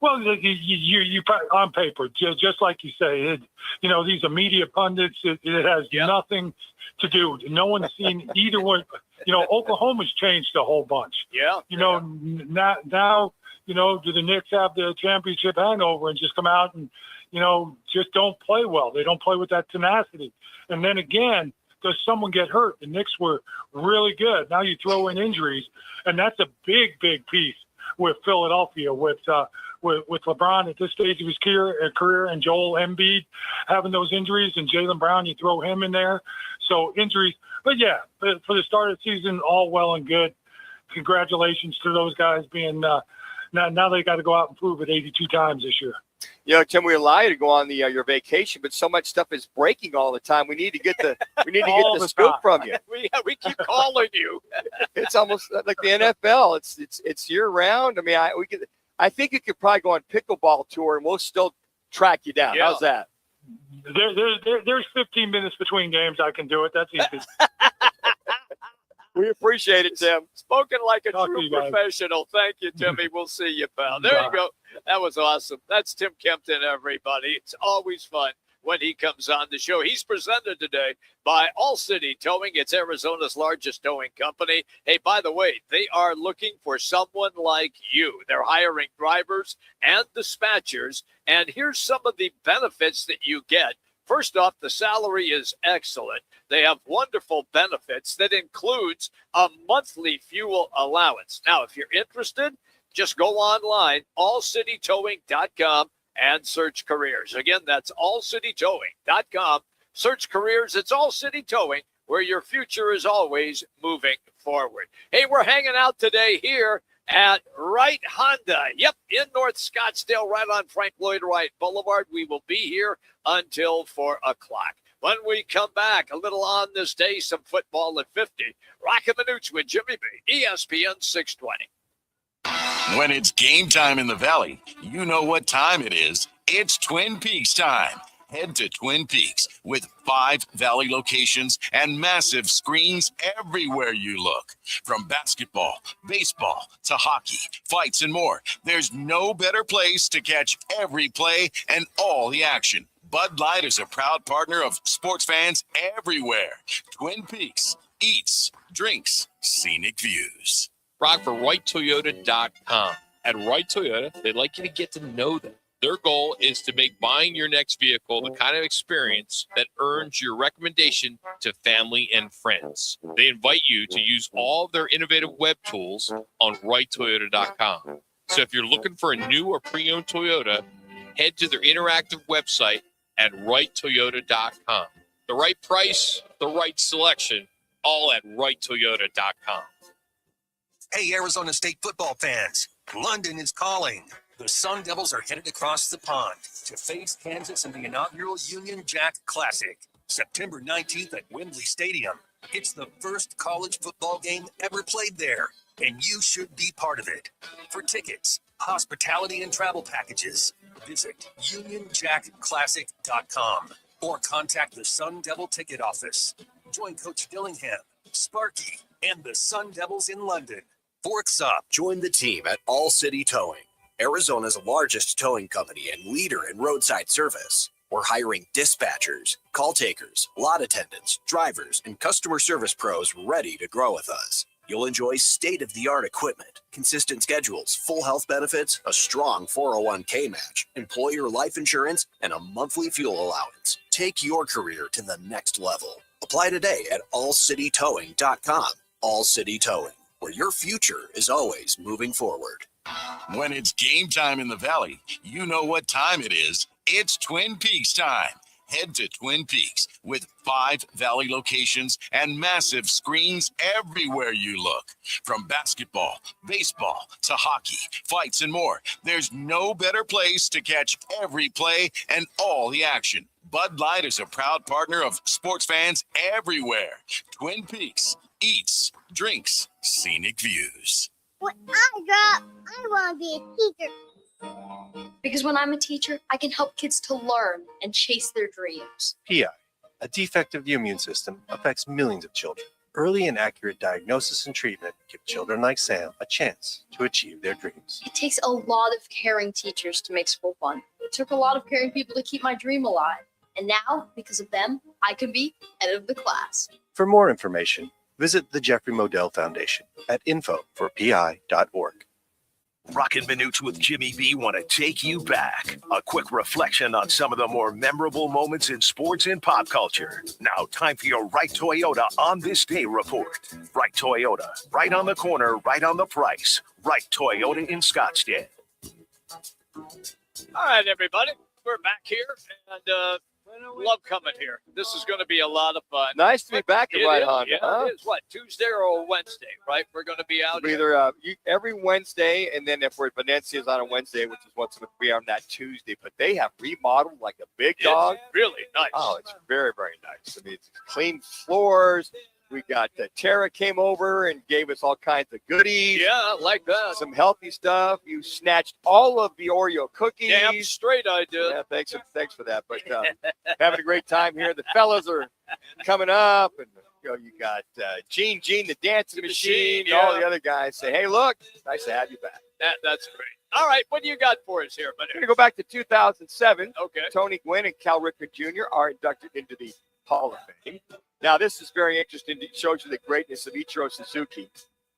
Well, you on paper, just like you say, these are media pundits. It has nothing to do. No one's seen either one. Oklahoma's changed a whole bunch. Yeah. Now, do the Knicks have the championship hangover and just come out and, just don't play well? They don't play with that tenacity. And then again, does someone get hurt? The Knicks were really good. Now you throw in injuries, and that's a big, big piece with Philadelphia, with LeBron at this stage of his career, and Joel Embiid having those injuries, and Jaylen Brown, you throw him in there. So injuries. But yeah, for the start of the season, all well and good. Congratulations to those guys being now they got to go out and prove it 82 times this year. Tim, we allow you to go on your vacation, but so much stuff is breaking all the time. We need to get the scoop from you. We keep calling you. It's almost like the NFL. It's year round. I mean, I think you could probably go on pickleball tour and we'll still track you down. Yeah. How's that? There's 15 minutes between games. I can do it. That's easy. We appreciate it, Tim. Spoken like a true professional. Thank you, Timmy. We'll see you, pal. There you go. That was awesome. That's Tim Kempton, everybody. It's always fun when he comes on the show. He's presented today by All City Towing. It's Arizona's largest towing company. Hey, by the way, they are looking for someone like you. They're hiring drivers and dispatchers. And here's some of the benefits that you get. First off, the salary is excellent. They have wonderful benefits that includes a monthly fuel allowance. Now, if you're interested, just go online, allcitytowing.com, and search careers. Again, that's allcitytowing.com. Search careers. It's All City Towing, where your future is always moving forward. Hey, we're hanging out today here at Wright Honda. Yep, in North Scottsdale, right on Frank Lloyd Wright Boulevard. We will be here until 4 o'clock. When we come back, a little on this day, some football at 50. Roc and Manuch with Jimmy B, ESPN 620. When it's game time in the Valley, you know what time it is. It's Twin Peaks time. Head to Twin Peaks with 5 Valley locations and massive screens everywhere you look. From basketball, baseball, to hockey, fights, and more, there's no better place to catch every play and all the action. Bud Light is a proud partner of sports fans everywhere. Twin Peaks, eats, drinks, scenic views. Rock for WrightToyota.com. At Wright Toyota, they'd like you to get to know them. Their goal is to make buying your next vehicle the kind of experience that earns your recommendation to family and friends. They invite you to use all of their innovative web tools on WrightToyota.com. So if you're looking for a new or pre-owned Toyota, head to their interactive website at WrightToyota.com. The right price, the right selection, all at WrightToyota.com. Hey, Arizona State football fans, London is calling. The Sun Devils are headed across the pond to face Kansas in the inaugural Union Jack Classic, September 19th at Wembley Stadium. It's the first college football game ever played there, and you should be part of it. For tickets, hospitality, and travel packages, visit UnionJackClassic.com or contact the Sun Devil ticket office. Join Coach Dillingham, Sparky, and the Sun Devils in London. Forks up. Join the team at All City Towing, Arizona's largest towing company and leader in roadside service. We're hiring dispatchers, call takers, lot attendants, drivers, and customer service pros ready to grow with us. You'll enjoy state-of-the-art equipment, consistent schedules, full health benefits, a strong 401k match, employer life insurance, and a monthly fuel allowance. Take your career to the next level. Apply today at allcitytowing.com. All City Towing, where your future is always moving forward. When it's game time in the Valley, you know what time it is. It's Twin Peaks time. Head to Twin Peaks with 5 Valley locations and massive screens everywhere you look. From basketball, baseball, to hockey, fights, and more, there's no better place to catch every play and all the action. Bud Light is a proud partner of sports fans everywhere. Twin Peaks, eats, drinks, scenic views. When I grow up, I want to be a teacher. Because when I'm a teacher, I can help kids to learn and chase their dreams. PI, a defect of the immune system, affects millions of children. Early and accurate diagnosis and treatment give children like Sam a chance to achieve their dreams. It takes a lot of caring teachers to make school fun. It took a lot of caring people to keep my dream alive. And now, because of them, I can be head of the class. For more information, visit the Jeffrey Modell Foundation at info4pi.org. Roc and Manuch with Jimmy B want to take you back. A quick reflection on some of the more memorable moments in sports and pop culture. Now, time for your Wright Toyota On This Day report. Wright Toyota, right on the corner, right on the price. Wright Toyota in Scottsdale. All right, everybody. We're back here, and love coming here. This is going to be a lot of fun. Nice to be back at Wright Honda. Yeah, huh? it is. What, Tuesday or Wednesday, right? We're going to be out here. Either every Wednesday, and then if we're at Venezia's on a Wednesday, which is what's going to be on that Tuesday. But they have remodeled like a big dog. Really nice. Oh, it's very, very nice. I mean, it's clean floors. We got Tara came over and gave us all kinds of goodies. Yeah, I like that. Some healthy stuff. You snatched all of the Oreo cookies. Damn straight I did. Yeah, thanks for that. But having a great time here. The fellas are coming up, and you got Gene, the dancing machine, and all the other guys say, "Hey, look, nice to have you back." That's great. All right, what do you got for us here, buddy? We're going to go back to 2007. Okay. Tony Gwynn and Cal Ripken Jr. are inducted into the Hall of Fame. Now, this is very interesting. It shows you the greatness of Ichiro Suzuki.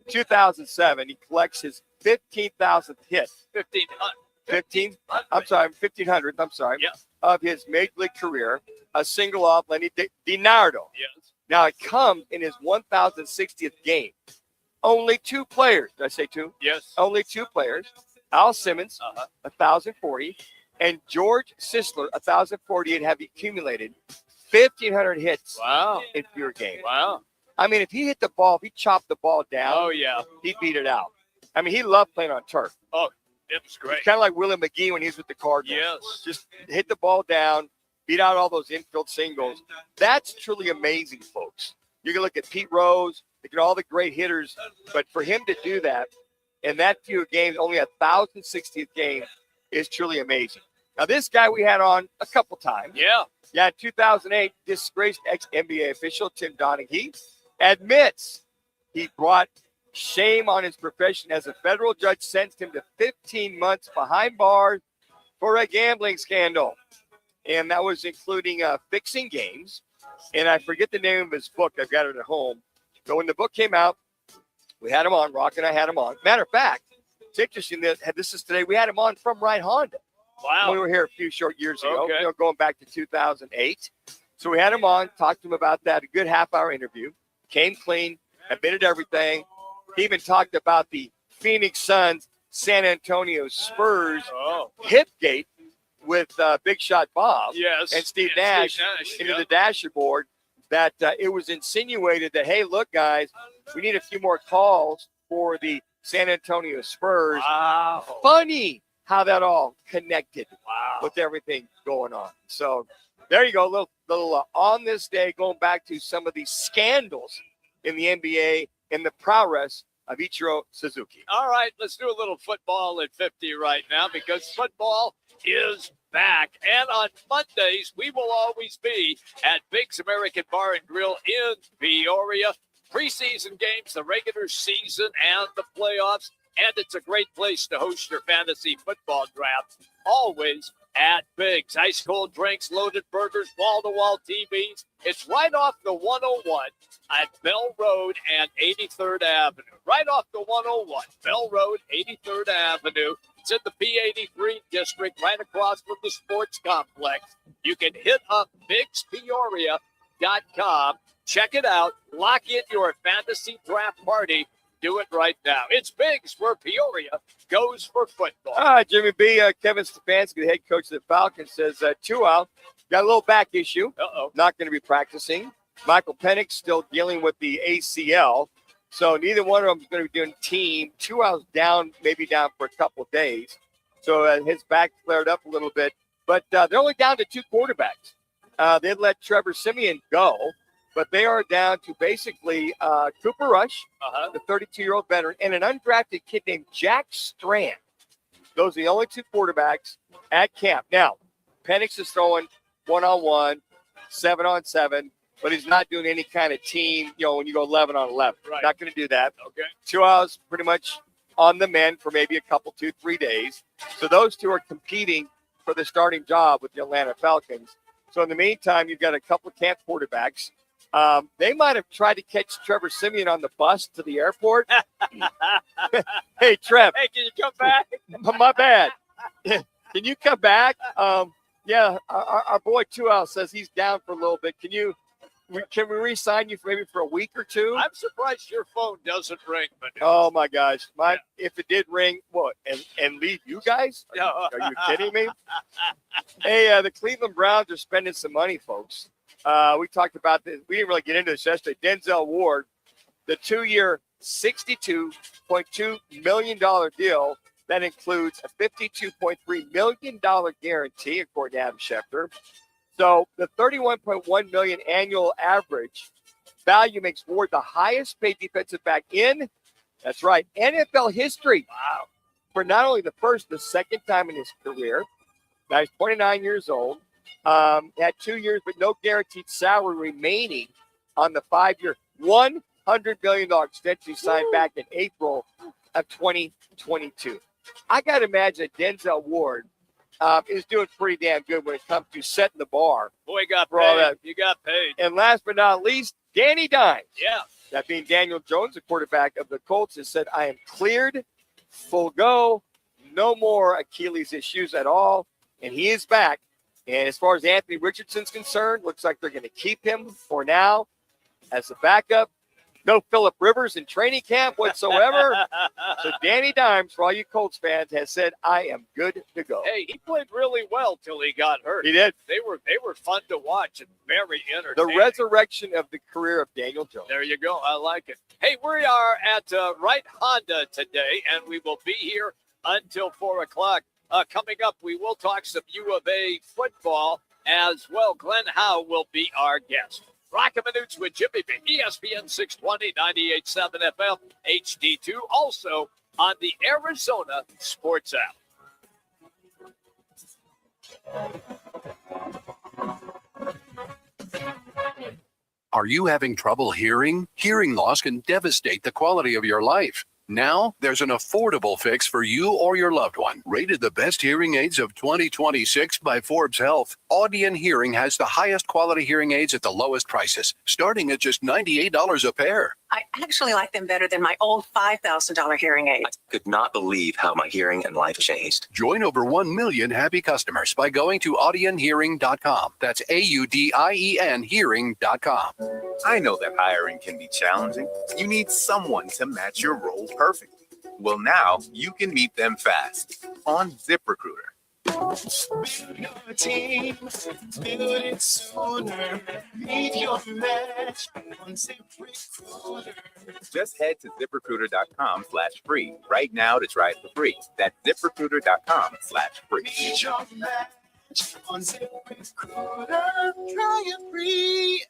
In 2007, he collects his 15,000th hit. 1,500th, of his major league career, a single off Lenny DiNardo. Yes. Now, it comes in his 1,060th game. Only 2 players. Did I say 2? Yes. Only 2 players. Al Simmons, 1,040, and George Sisler, 1,048, have accumulated 1,500 hits Wow. in fewer games. Wow. I mean, if he hit the ball, if he chopped the ball down, Oh, yeah. he beat it out. I mean, he loved playing on turf. Oh, it was great. Kind of like Willie McGee when he was with the Cardinals. Yes. Just hit the ball down, beat out all those infield singles. That's truly amazing, folks. You can look at Pete Rose, look at all the great hitters, but for him to do that in that few games, only 1,060th game, is truly amazing. Now, this guy we had on a couple times. Yeah. Yeah, in 2008, disgraced ex-NBA official Tim Donaghy admits he brought shame on his profession as a federal judge sentenced him to 15 months behind bars for a gambling scandal. And that was including fixing games. And I forget the name of his book. I've got it at home. So when the book came out, we had him on. Rock and I had him on. Matter of fact, it's interesting that this is today. We had him on from Right Honda. Wow. When we were here a few short years ago, Okay. going back to 2008. So we had him on, talked to him about that, a good half-hour interview. Came clean, admitted everything. He even talked about the Phoenix Suns, San Antonio Spurs hipgate with Big Shot Bob Yes. and Steve And Nash, Steve Nash, into yeah. the Dasher board, that it was insinuated that, hey, look, guys, we need a few more calls for the San Antonio Spurs. Wow. Funny how that all connected Wow. with everything going on. So there you go, little on this day, going back to some of these scandals in the NBA and the prowess of Ichiro Suzuki. All right, let's do a little football at 50 right now because football is back. And on Mondays, we will always be at Big's American Bar and Grill in Peoria. Preseason games, the regular season, and the playoffs. And it's a great place to host your fantasy football draft. Always at Big's. Ice cold drinks, loaded burgers, wall-to-wall TVs. It's right off the 101 at Bell Road and 83rd Avenue. Right off the 101, Bell Road, 83rd Avenue. It's in the P83 district, right across from the sports complex. You can hit up BigsPeoria.com. Check it out. Lock in your fantasy draft party. Do it right now. It's Biggs where Peoria goes for football. Jimmy B, Kevin Stefanski, the head coach of the Falcons, says Tua got a little back issue. Not going to be practicing. Michael Penix still dealing with the ACL. So neither one of them is going to be doing team. Tua's maybe down for a couple of days. So his back flared up a little bit. But they're only down to two quarterbacks. They let Trevor Siemian go. But they are down to basically Cooper Rush, the 32-year-old veteran, and an undrafted kid named Jack Strand. Those are the only two quarterbacks at camp. Now, Penix is throwing 1-on-1, 7-on-7, but he's not doing any kind of team, when you go 11-on-11. Right. Not going to do that. Okay. Tua's pretty much on the mend for maybe a couple, 2-3 days. So those two are competing for the starting job with the Atlanta Falcons. So in the meantime, you've got a couple of camp quarterbacks. They might have tried to catch Trevor Siemian on the bus to the airport. Hey, Trev. Hey, can you come back? My bad. Can you come back? Yeah, our boy Tua says he's down for a little bit. Can we re-sign you for a week or two? I'm surprised your phone doesn't ring. But Oh my gosh! If it did ring, what and leave you guys? Are you kidding me? Hey, the Cleveland Browns are spending some money, folks. We talked about this. We didn't really get into this yesterday. Denzel Ward, the 2-year, $62.2 million deal that includes a $52.3 million guarantee, according to Adam Schefter. So the $31.1 million annual average value makes Ward the highest paid defensive back in, that's right, NFL history. Wow. For not only the first, the second time in his career. Now he's 29 years old. Had 2 years, but no guaranteed salary remaining on the 5-year, $100 million extension he signed back in April of 2022. I got to imagine that Denzel Ward is doing pretty damn good when it comes to setting the bar. Boy, got for all paid. that. You got paid. And last but not least, Danny Dimes. Yeah. That being Daniel Jones, the quarterback of the Colts, has said, I am cleared, full go, no more Achilles issues at all, and he is back. And as far as Anthony Richardson's concerned, looks like they're going to keep him for now as a backup. No Phillip Rivers in training camp whatsoever. So Danny Dimes, for all you Colts fans, has said, I am good to go. Hey, he played really well till he got hurt. He did. They were were fun to watch and very The entertaining. resurrection of the career of Daniel Jones. There you go. I like it. Hey, we are at Wright Honda today, and we will be here until 4 o'clock. Coming up, we will talk some U of A football as well. Glenn Howell will be our guest. Roc and Manuch with Jimmy B. ESPN 620, 98.7 FM, HD-2. Also on the Arizona Sports app. Are you having trouble hearing? Hearing loss can devastate the quality of your life. Now, there's an affordable fix for you or your loved one. Rated the best hearing aids of 2026 by Forbes Health, Audion Hearing has the highest quality hearing aids at the lowest prices, starting at just $98 a pair. I actually like them better than my old $5,000 hearing aid. Could not believe how my hearing and life changed. Join over 1 million happy customers by going to audionhearing.com. That's AUDIEN hearing.com. I know that hiring can be challenging. You need someone to match your role perfectly. Well, now you can meet them fast on ZipRecruiter. Build your team, build it sooner. Meet your match on ZipRecruiter. Just head to ZipRecruiter.com/free right now to try it for free. That's ZipRecruiter.com/free. Meet your match on ZipRecruiter. Try it free.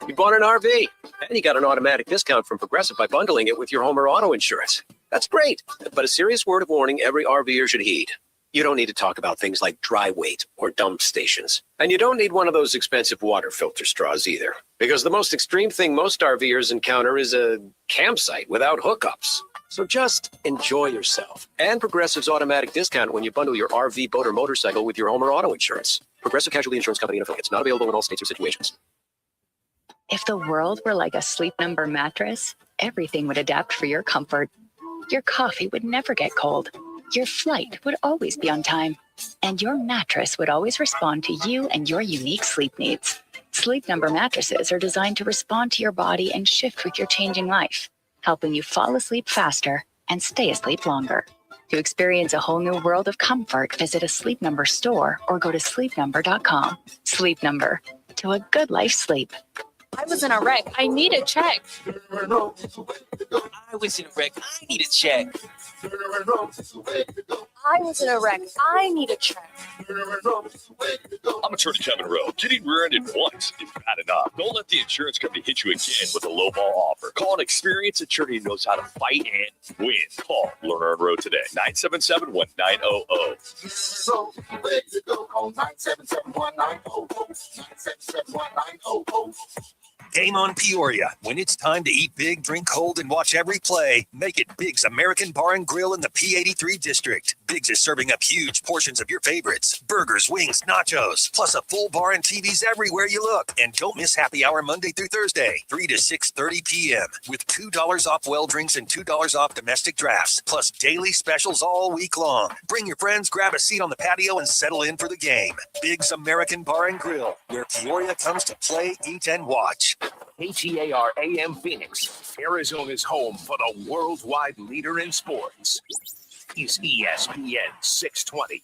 You bought an RV, and you got an automatic discount from Progressive by bundling it with your home or auto insurance. That's great, but a serious word of warning every RVer should heed. You don't need to talk about things like dry weight or dump stations. And you don't need one of those expensive water filter straws either, because the most extreme thing most RVers encounter is a campsite without hookups. So just enjoy yourself. And Progressive's automatic discount when you bundle your RV, boat, or motorcycle with your home or auto insurance. Progressive Casualty Insurance Company and affiliates. Not available in all states or situations. If the world were like a Sleep Number mattress, everything would adapt for your comfort. Your coffee would never get cold. Your flight would always be on time. And your mattress would always respond to you and your unique sleep needs. Sleep Number mattresses are designed to respond to your body and shift with your changing life, helping you fall asleep faster and stay asleep longer. To experience a whole new world of comfort, visit a Sleep Number store or go to sleepnumber.com. Sleep Number. To a good life sleep. I was in a wreck. I need a check. I was in a wreck. I need a check. I was in a wreck. I need a check. I'm Attorney Kevin Rowe. Getting rear-ended once is bad enough. Don't let the insurance company hit you again with a lowball offer. Call an experienced attorney who knows how to fight and win. Call Lerner and Rowe today. 977-1900. Call 977-1900. Game on Peoria. When it's time to eat big, drink cold, and watch every play, make it Big's American Bar and Grill in the P83 district. Big's is serving up huge portions of your favorites. Burgers, wings, nachos, plus a full bar and TVs everywhere you look. And don't miss happy hour Monday through Thursday, 3 to 6:30 p.m. with $2 off well drinks and $2 off domestic drafts, plus daily specials all week long. Bring your friends, grab a seat on the patio, and settle in for the game. Big's American Bar and Grill, where Peoria comes to play, eat, and watch. KTAR AM Phoenix, Arizona's home for the worldwide leader in sports, is ESPN 620.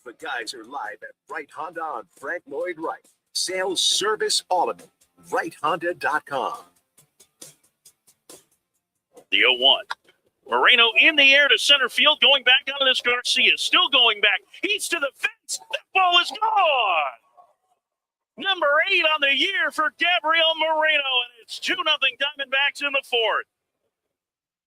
The guys are live at Wright Honda on Frank Lloyd Wright. Sales, service, all of it. WrightHonda.com. The 0-1. Moreno in the air to center field, going back on this Garcia. Still going back. He's to the fence. That ball is gone. Number 8 on the year for Gabriel Moreno, and it's 2-0 Diamondbacks in the fourth.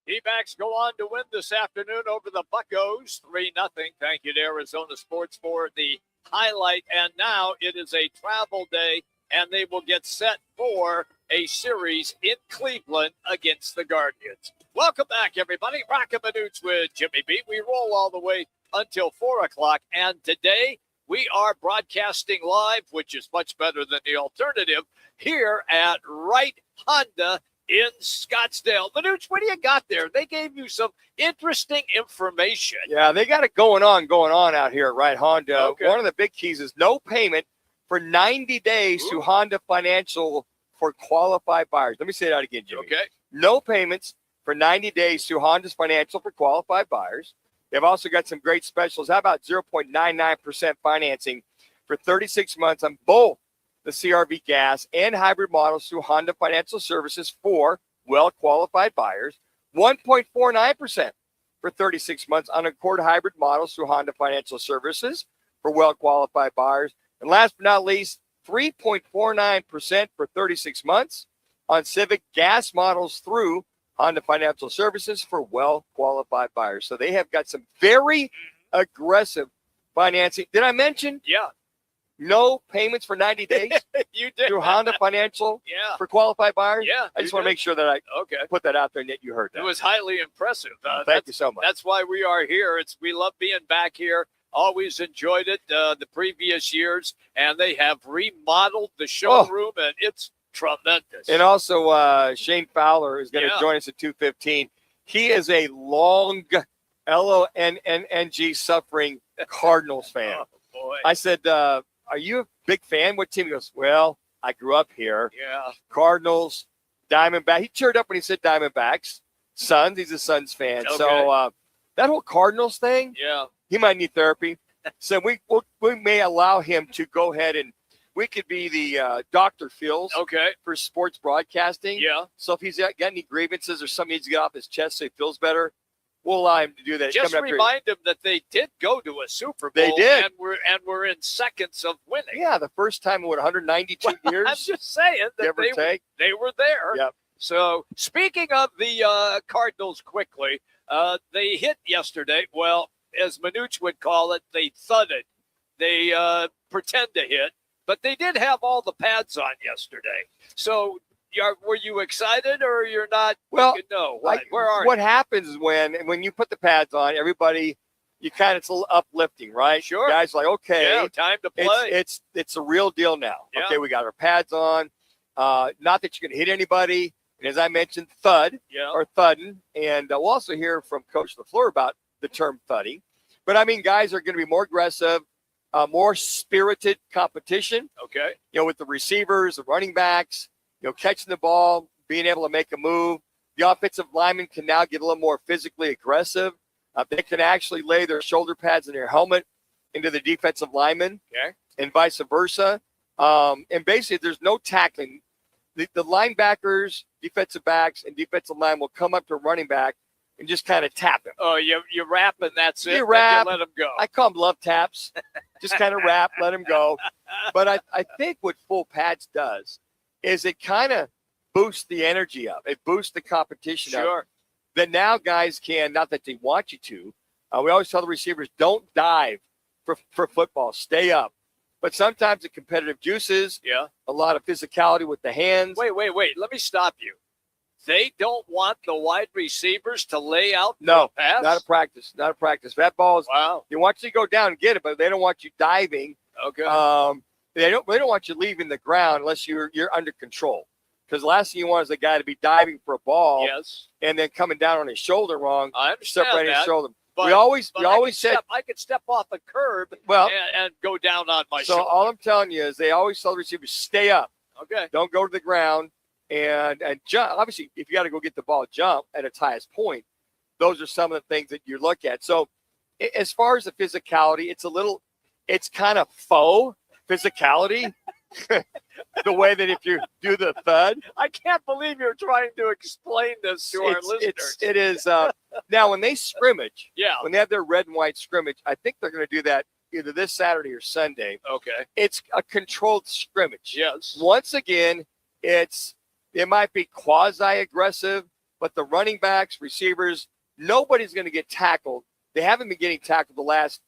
D-backs go on to win this afternoon over the Buccos, 3-0. Thank you to Arizona Sports for the highlight. And now it is a travel day, and they will get set for a series in Cleveland against the Guardians. Welcome back, everybody. Roc and Manuch with Jimmy B. We roll all the way until 4 o'clock, and today we are broadcasting live, which is much better than the alternative, here at Wright Honda in Scottsdale. Manuch, what do you got there? They gave you some interesting information. Yeah, they got it going on out here at Wright Honda. Okay. One of the big keys is no payment for 90 days to Honda Financial for qualified buyers. Let me say that again, Jimmy. Okay. No payments for 90 days through Honda's Financial for qualified buyers. They've also got some great specials. How about 0.99% financing for 36 months on both the CRV gas and hybrid models through Honda Financial Services for well-qualified buyers. 1.49% for 36 months on Accord hybrid models through Honda Financial Services for well-qualified buyers. And last but not least, 3.49% for 36 months on Civic gas models through Honda Financial Services for well-qualified buyers. So they have got some very aggressive financing. Did I mention? Yeah. No payments for 90 days You did. through Honda Financial Yeah. for qualified buyers? Yeah, I just you want to did. make sure that I Okay. put that out there and that you heard that. It was highly impressive. Thank you so much. That's why we are here. We love being back here. Always enjoyed it the previous years, and they have remodeled the showroom, and it's tremendous. And also, Shane Fowler is going to Yeah. join us at 2:15. He is a long LONNNG suffering Cardinals fan. Oh, boy. I said, are you a big fan? What team? He goes, well, I grew up here. Yeah. Cardinals, Diamondback. He cheered up when he said Diamondbacks. Suns. He's a Suns fan. Okay. So that whole Cardinals thing, Yeah. he might need therapy. So we may allow him to go ahead and we could be the Dr. Phil's for sports broadcasting. Yeah. So if he's got any grievances or something he needs to get off his chest so he feels better, we'll allow him to do that. Just coming up here. remind him that they did go to a Super Bowl. They did. And we're in seconds of winning. Yeah, the first time in 192 years. I'm just saying that Give or take. they were there. Yep. So speaking of the Cardinals quickly, they hit yesterday. Well, as Manuch would call it, they thudded. They pretend to hit, but they did have all the pads on yesterday. So were you excited or you're not? Well, no. What What happens when you put the pads on, everybody, it's a little uplifting, right? Sure. Guys are like, okay, Yeah, time to play. It's a real deal now. Yeah. Okay, we got our pads on. Not that you're going to hit anybody. And as I mentioned, thud or thudding. And we'll also hear from Coach LaFleur about the term thudding. But, I mean, guys are going to be more aggressive, more spirited competition. Okay. With the receivers, the running backs, catching the ball, being able to make a move. The offensive linemen can now get a little more physically aggressive. They can actually lay their shoulder pads and their helmet into the defensive lineman and vice versa. And basically, there's no tackling. The linebackers, defensive backs, and defensive line will come up to a running back and just kind of tap him. Oh, you rap and that's it. You rap. You let him go. I call them love taps. Just kind of rap, let him go. But I think what full pads does is it kind of boosts the energy up. It boosts the competition up. Sure. That now guys can, not that they want you to, we always tell the receivers, don't dive for football. Stay up. But sometimes the competitive juices, a lot of physicality with the hands. Wait. Let me stop you. They don't want the wide receivers to lay out No, the pass? not a practice. Not a practice. That ball is, wow. They want you to go down and get it, but they don't want you diving. Okay. They don't want you leaving the ground unless you're under control. Because the last thing you want is a guy to be diving for a ball and then coming down on his shoulder wrong. I understand separating that. his shoulder. But, we always said said I could step off a curb Well, and go down on my so shoulder. all I'm telling you is they always tell the receivers, stay up. Okay. Don't go to the ground and jump. Obviously, if you got to go get the ball, jump at its highest point. Those are some of the things that you look at. So as far as the physicality, it's kind of faux physicality. The way that if you do the thud. I can't believe you're trying to explain this to our listeners. It is. Now, when they scrimmage, Yeah. when they have their red and white scrimmage, I think they're going to do that either this Saturday or Sunday. Okay. It's a controlled scrimmage. Yes. Once again, it might be quasi-aggressive, but the running backs, receivers, nobody's going to get tackled. They haven't been getting tackled the last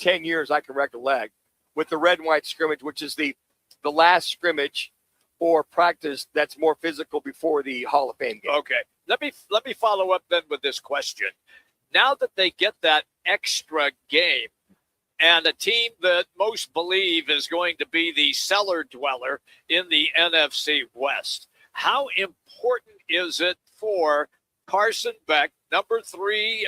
10 years I can recollect with the red and white scrimmage, which is the last scrimmage or practice that's more physical before the Hall of Fame game. Okay. Let me follow up then with this question. Now that they get that extra game and a team that most believe is going to be the cellar dweller in the NFC West, how important is it for Carson Beck, number 3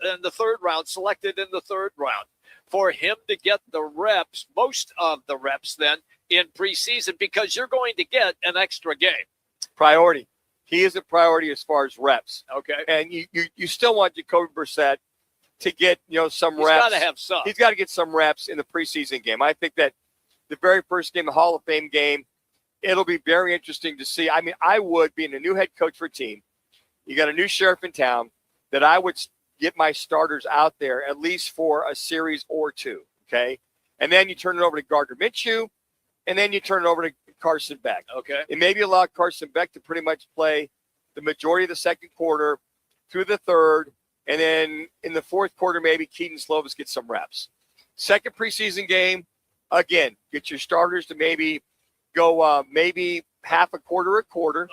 in the third round, selected in the third round, for him to get the reps, most of the reps then, in preseason because you're going to get an extra game. Priority. He is a priority as far as reps. Okay. And you still want Jacoby Brissett to get, some He's reps. got to have some. He's got to get some reps in the preseason game. I think that the very first game, the Hall of Fame game, it'll be very interesting to see. I mean, I would, being a new head coach for a team, you got a new sheriff in town, that I would get my starters out there at least for a series or two, okay? And then you turn it over to Gardner Minshew, and then you turn it over to Carson Beck. Okay. And maybe allow Carson Beck to pretty much play the majority of the second quarter through the third, and then in the fourth quarter, maybe Keaton Slovis gets some reps. Second preseason game, again, get your starters to maybe go maybe half a quarter,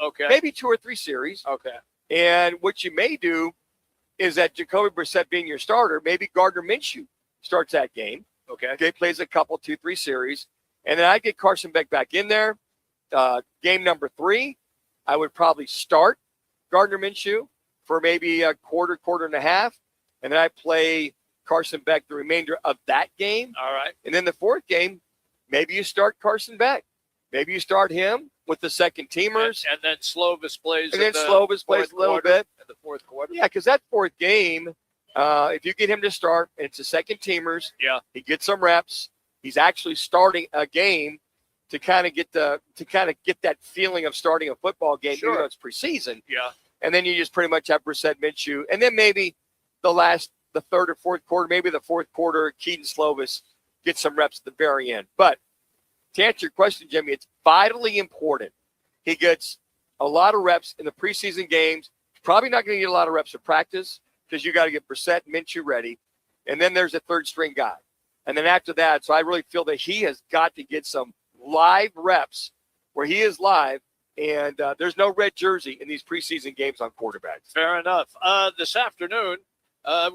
Okay. maybe 2 or 3 series. Okay. And what you may do is that Jacoby Brissett being your starter, maybe Gardner Minshew starts that game. Okay. Plays a couple, 2, 3 series. And then I get Carson Beck back in there. Game number 3, I would probably start Gardner Minshew for maybe a quarter and a half. And then I play Carson Beck the remainder of that game. All right. And then the fourth game, maybe you start Carson Beck. Maybe you start him with the second teamers. And then Slovis plays. And then Slovis plays a little bit. In the fourth quarter. Yeah, because that fourth game, if you get him to start, and it's the second teamers. Yeah. He gets some reps. He's actually starting a game to kind of get that feeling of starting a football game, Sure. even though it's preseason. Yeah. And then you just pretty much have Brissett, Minshew, and then maybe the third or fourth quarter, maybe the fourth quarter, Keaton Slovis gets some reps at the very end. But to answer your question, Jimmy, it's vitally important he gets a lot of reps in the preseason games. Probably not going to get a lot of reps at practice because you got to get Brissett and Minshew ready. And then there's a third string guy. And then after that, so I really feel that he has got to get some live reps where he is live. And there's no red jersey in these preseason games on quarterbacks. Fair enough. This afternoon,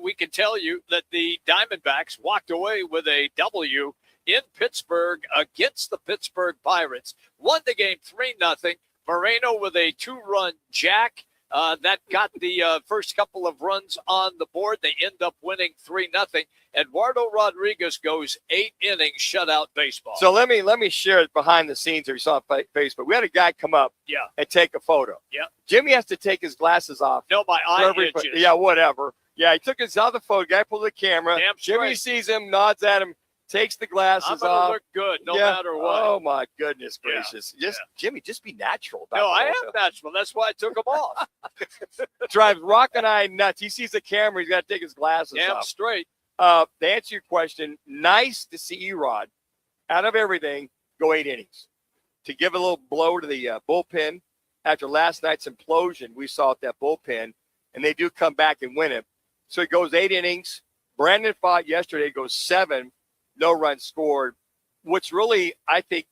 we can tell you that the Diamondbacks walked away with a W in Pittsburgh against the Pittsburgh Pirates. Won the game 3-0. Moreno with a 2-run jack. That got the first couple of runs on the board. They end up winning 3-0. Eduardo Rodriguez goes 8 innings shutout baseball. So let me share it behind the scenes that we saw on Facebook. We had a guy come up and take a photo. Yeah. Jimmy has to take his glasses off. No, my eye itches. Yeah, whatever. Yeah, he took his other photo. Guy pulled the camera. Damn Jimmy straight. sees him, nods at him, takes the glasses I'm gonna off. look good no matter what. Oh my goodness gracious! Jimmy, just be natural. About No, I it. am natural. That's why I took them off. Drives Roc and I nuts. He sees the camera. He's got to take his glasses Damn off. straight. To answer your question, nice to see Erod, out of everything, go 8 innings. To give a little blow to the bullpen after last night's implosion we saw at that bullpen, and they do come back and win it. So he goes 8 innings. Brandon Pfaadt yesterday goes 7, no runs scored. What's really, I think,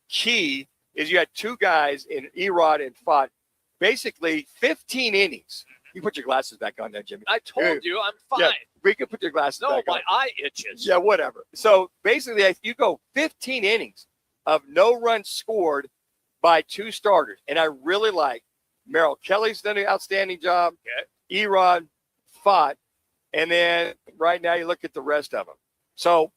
key is you had 2 guys in Erod and Pfaadt, basically 15 innings. You put your glasses back on there, Jimmy. I told you I'm fine. Yeah, we can put your glasses No, back on. my eye itches. Yeah, whatever. So basically, if you go 15 innings of no runs scored by 2 starters, and I really like Merrill Kelly's done an outstanding job. Okay. Erod, Pfaadt, and then right now you look at the rest of them. So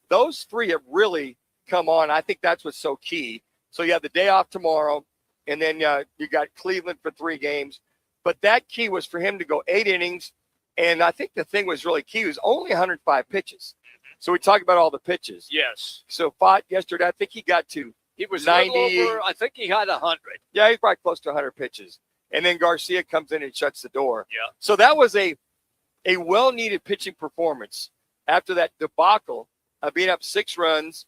those 3 have really come on. I think that's what's so key. So you have the day off tomorrow, and then you got Cleveland for 3 games. But that key was for him to go 8 innings. And I think the thing was really key was only 105 pitches. So we talk about all the pitches. Yes. So Pfaadt yesterday, I think he got to He was 90. a little over, I think he had 100. Yeah, he's probably close to 100 pitches. And then Garcia comes in and shuts the door. Yeah. So that was a well-needed pitching performance after that debacle of being up 6 runs,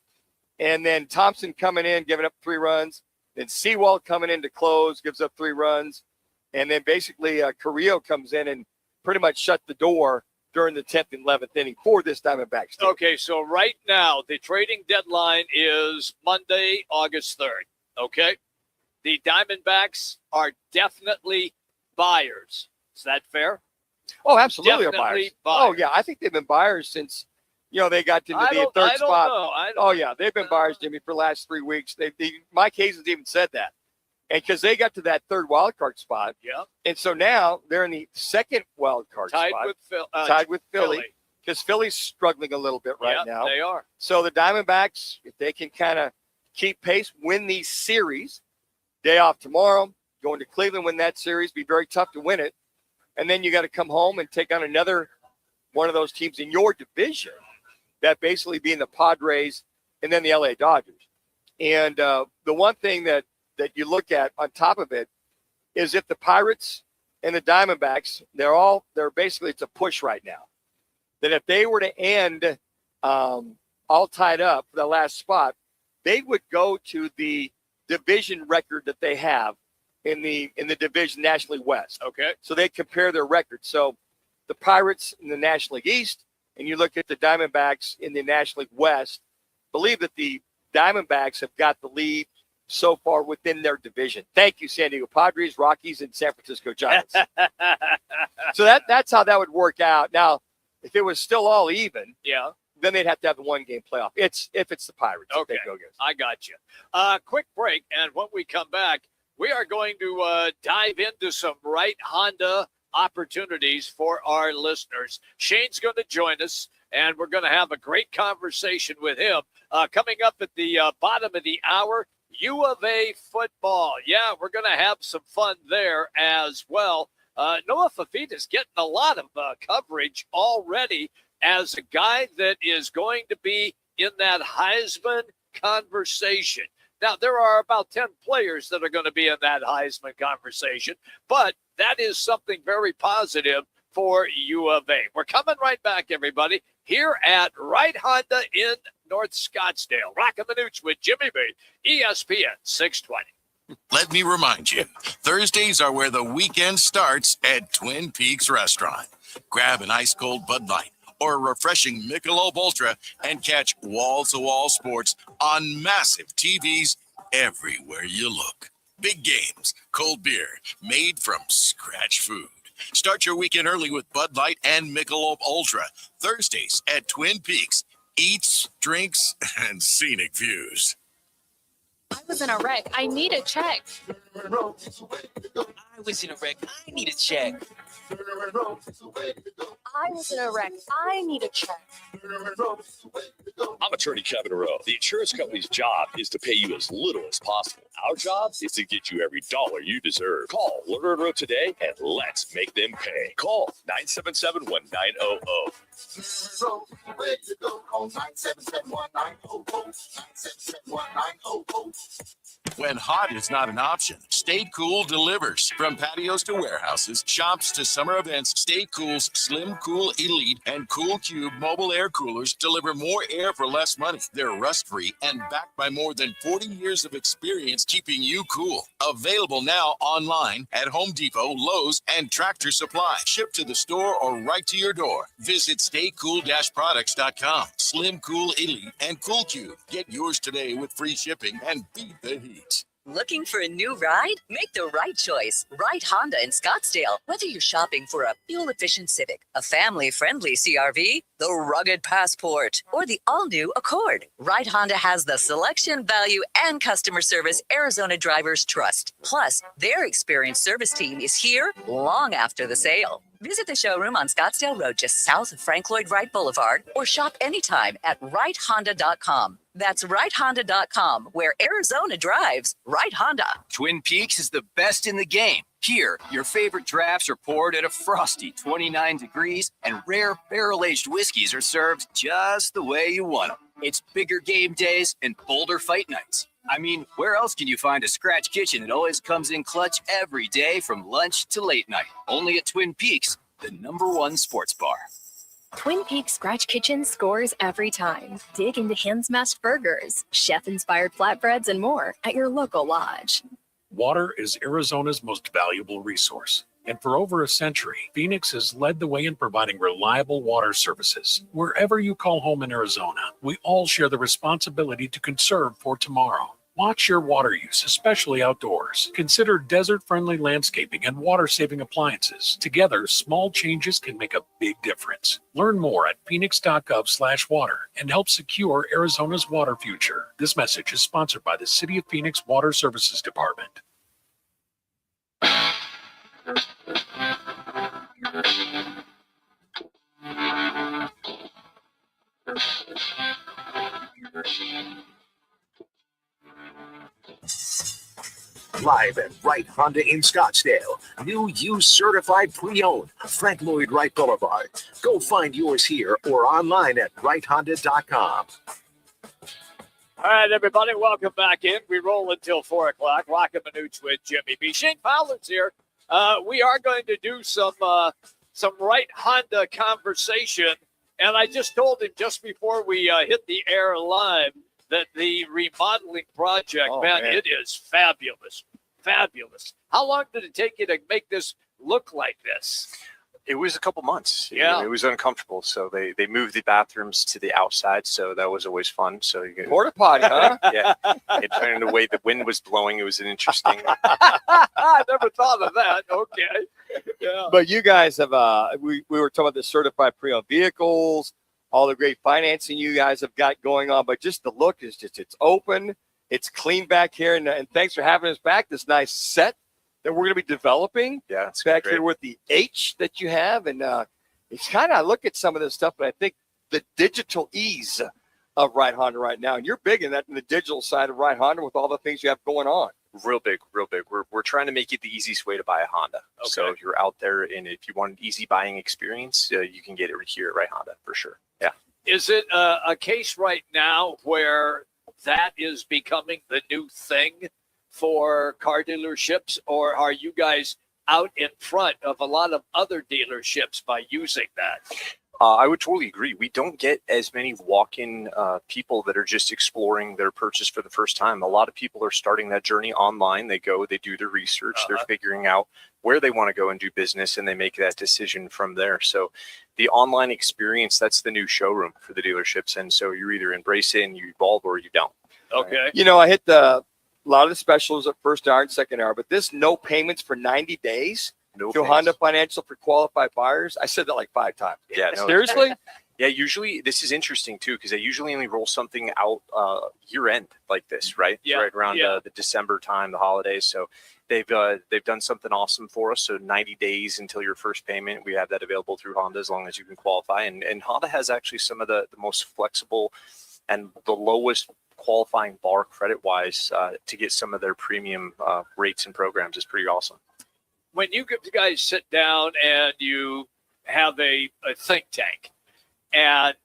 and then Thompson coming in, giving up 3 runs. Then Sewald coming in to close, gives up 3 runs. And then basically Carrillo comes in and pretty much shut the door during the 10th and 11th inning for this Diamondbacks team. Okay, so right now the trading deadline is Monday, August 3rd. Okay? The Diamondbacks are definitely buyers. Is that fair? Oh, absolutely are Definitely buyers. Oh, yeah. I think they've been buyers since, they got into the third spot. Oh, yeah. They've been buyers, Jimmy, for the last 3 weeks. Mike Hazen's even said that. And because they got to that third wild card spot. Yeah. And so now they're in the second wild card spot. Tied with Philly. Because Philly's struggling a little bit right now. They are. So the Diamondbacks, if they can kind of keep pace, win these series. Day off tomorrow, going to Cleveland, win that series, be very tough to win it. And then you got to come home and take on another one of those teams in your division, that basically being the Padres and then the LA Dodgers. And the one thing that you look at on top of it is if the Pirates and the Diamondbacks, they're basically, it's a push right now. That if they were to end all tied up for the last spot, they would go to the division record that they have in the division National League West. Okay. So they compare their records. So the Pirates in the National League East, and you look at the Diamondbacks in the National League West, believe that the Diamondbacks have got the lead so far within their division. Thank you, San Diego Padres, Rockies, and San Francisco Giants. So that's how that would work out. Now, if it was still all even, yeah, then they'd have to have a one-game playoff. If it's the Pirates. Okay, if they go against. I got you. Quick break, and when we come back, we are going to dive into some right Honda opportunities for our listeners. Shane's going to join us, and we're going to have a great conversation with him. Coming up at the bottom of the hour, U of A football. Yeah, we're going to have some fun there as well. Noah Fafita's getting a lot of coverage already as a guy that is going to be in that Heisman conversation. Now, there are about 10 players that are going to be in that Heisman conversation, but that is something very positive for U of A. We're coming right back, everybody, here at Right Honda in North Scottsdale. Roc and Manuch with Jimmy B, ESPN 620. Let me remind you, Thursdays are where the weekend starts at Twin Peaks Restaurant. Grab an ice-cold Bud Light or a refreshing Michelob Ultra and catch wall-to-wall sports on massive TVs everywhere you look. Big games, cold beer, made from scratch food. Start your weekend early with Bud Light and Michelob Ultra. Thursdays at Twin Peaks. Eats, drinks, and scenic views. I was in a wreck. I need a check. I was in a wreck. I need a check. I was in a wreck. I need a check. I'm attorney Kevin Rowe. The insurance company's job is to pay you as little as possible. Our job is to get you every dollar you deserve. Call Lerner and Rowe today and let's make them pay. Call 977-1900. When hot is not an option, Stay Cool delivers. From patios to warehouses, shops to summer events, Stay Cool's Slim Cool Elite and Cool Cube mobile air coolers deliver more air for less money. They're rust-free and backed by more than 40 years of experience keeping you cool. Available now online at Home Depot, Lowe's, and Tractor Supply. Shipped to the store or right to your door. Visit staycool-products.com. Slim Cool Elite and Cool Cube. Get yours today with free shipping and beat the heat. Looking for a new ride? Make the right choice. Right Honda in Scottsdale. Whether you're shopping for a fuel-efficient Civic, a family-friendly CRV, the rugged Passport, or the all-new Accord, Right Honda has the selection, value, and customer service Arizona drivers trust. Plus, their experienced service team is here long after the sale. Visit the showroom on Scottsdale Road just south of Frank Lloyd Wright Boulevard or shop anytime at righthonda.com. That's righthonda.com, where Arizona drives Right Honda. Twin Peaks is the best in the game. Here, your favorite drafts are poured at a frosty 29 degrees, and rare barrel-aged whiskeys are served just the way you want them. It's bigger game days and bolder fight nights. I mean, where else can you find a scratch kitchen that always comes in clutch every day from lunch to late night? Only at Twin Peaks, the #1 sports bar. Twin Peaks Scratch Kitchen scores every time. Dig into hand-smashed burgers, chef-inspired flatbreads, and more at your local lodge. Water is Arizona's most valuable resource. And for over a century, Phoenix has led the way in providing reliable water services. Wherever you call home in Arizona, we all share the responsibility to conserve for tomorrow. Watch your water use, especially outdoors. Consider desert-friendly landscaping and water-saving appliances. Together, small changes can make a big difference. Learn more at phoenix.gov/water and help secure Arizona's water future. This message is sponsored by the City of Phoenix Water Services Department. Live at Wright Honda in Scottsdale. New used certified pre-owned. Frank Lloyd Wright Boulevard. Go find yours here or online at wrighthonda.com. All right, everybody, welcome back in. We roll until 4 o'clock. Roc and Manuch with Jimmy B. Shane Fowler's here. We are going to do some Wright Honda conversation. And I just told him just before we hit the air live that the remodeling project, man, it is fabulous. Fabulous. How long did it take you to make this look like this? It was a couple months. Yeah. It was uncomfortable. So they moved the bathrooms to the outside. So that was always fun. So you get porta potty, huh? Yeah. It turned the way the wind was blowing. It was an interesting. I never thought of that. Okay. Yeah. But you guys have, we were talking about the certified pre-owned vehicles, all the great financing you guys have got going on. But just the look is just, it's open. It's clean back here. And thanks for having us back. This nice set that we're going to be developing. Yeah, it's back great. here with the H that you have. And it's kind of, I look at some of this stuff, but I think the digital ease of Wright Honda right now. And you're big in that, in the digital side of Wright Honda with all the things you have going on. Real big, real big. We're trying to make it the easiest way to buy a Honda. Okay. So if you're out there and if you want an easy buying experience, you can get it here at Wright Honda for sure. Yeah. Is it a case right now where that is becoming the new thing for car dealerships, or are you guys out in front of a lot of other dealerships by using that? I would totally agree. We don't get as many walk-in people that are just exploring their purchase for the first time. A lot of people are starting that journey online. They go, they do their research, they're figuring out where they want to go and do business, and they make that decision from there. So the online experience, that's the new showroom for the dealerships. And so you either embrace it and you evolve or you don't. Okay. You know, I hit a lot of the specials at first hour and second hour, but this no payments for 90 days No to payments. Honda Financial for qualified buyers. I said that like 5 times. Yeah. No, Seriously? Yeah, usually this is interesting too, because they usually only roll something out year end like this, right? Yeah, Right around yeah. the December time, the holidays. So they've done something awesome for us. So 90 days until your first payment. We have that available through Honda as long as you can qualify. And Honda has actually some of the most flexible and the lowest qualifying bar credit wise to get some of their premium rates and programs is pretty awesome. When you guys sit down and you have a think tank, and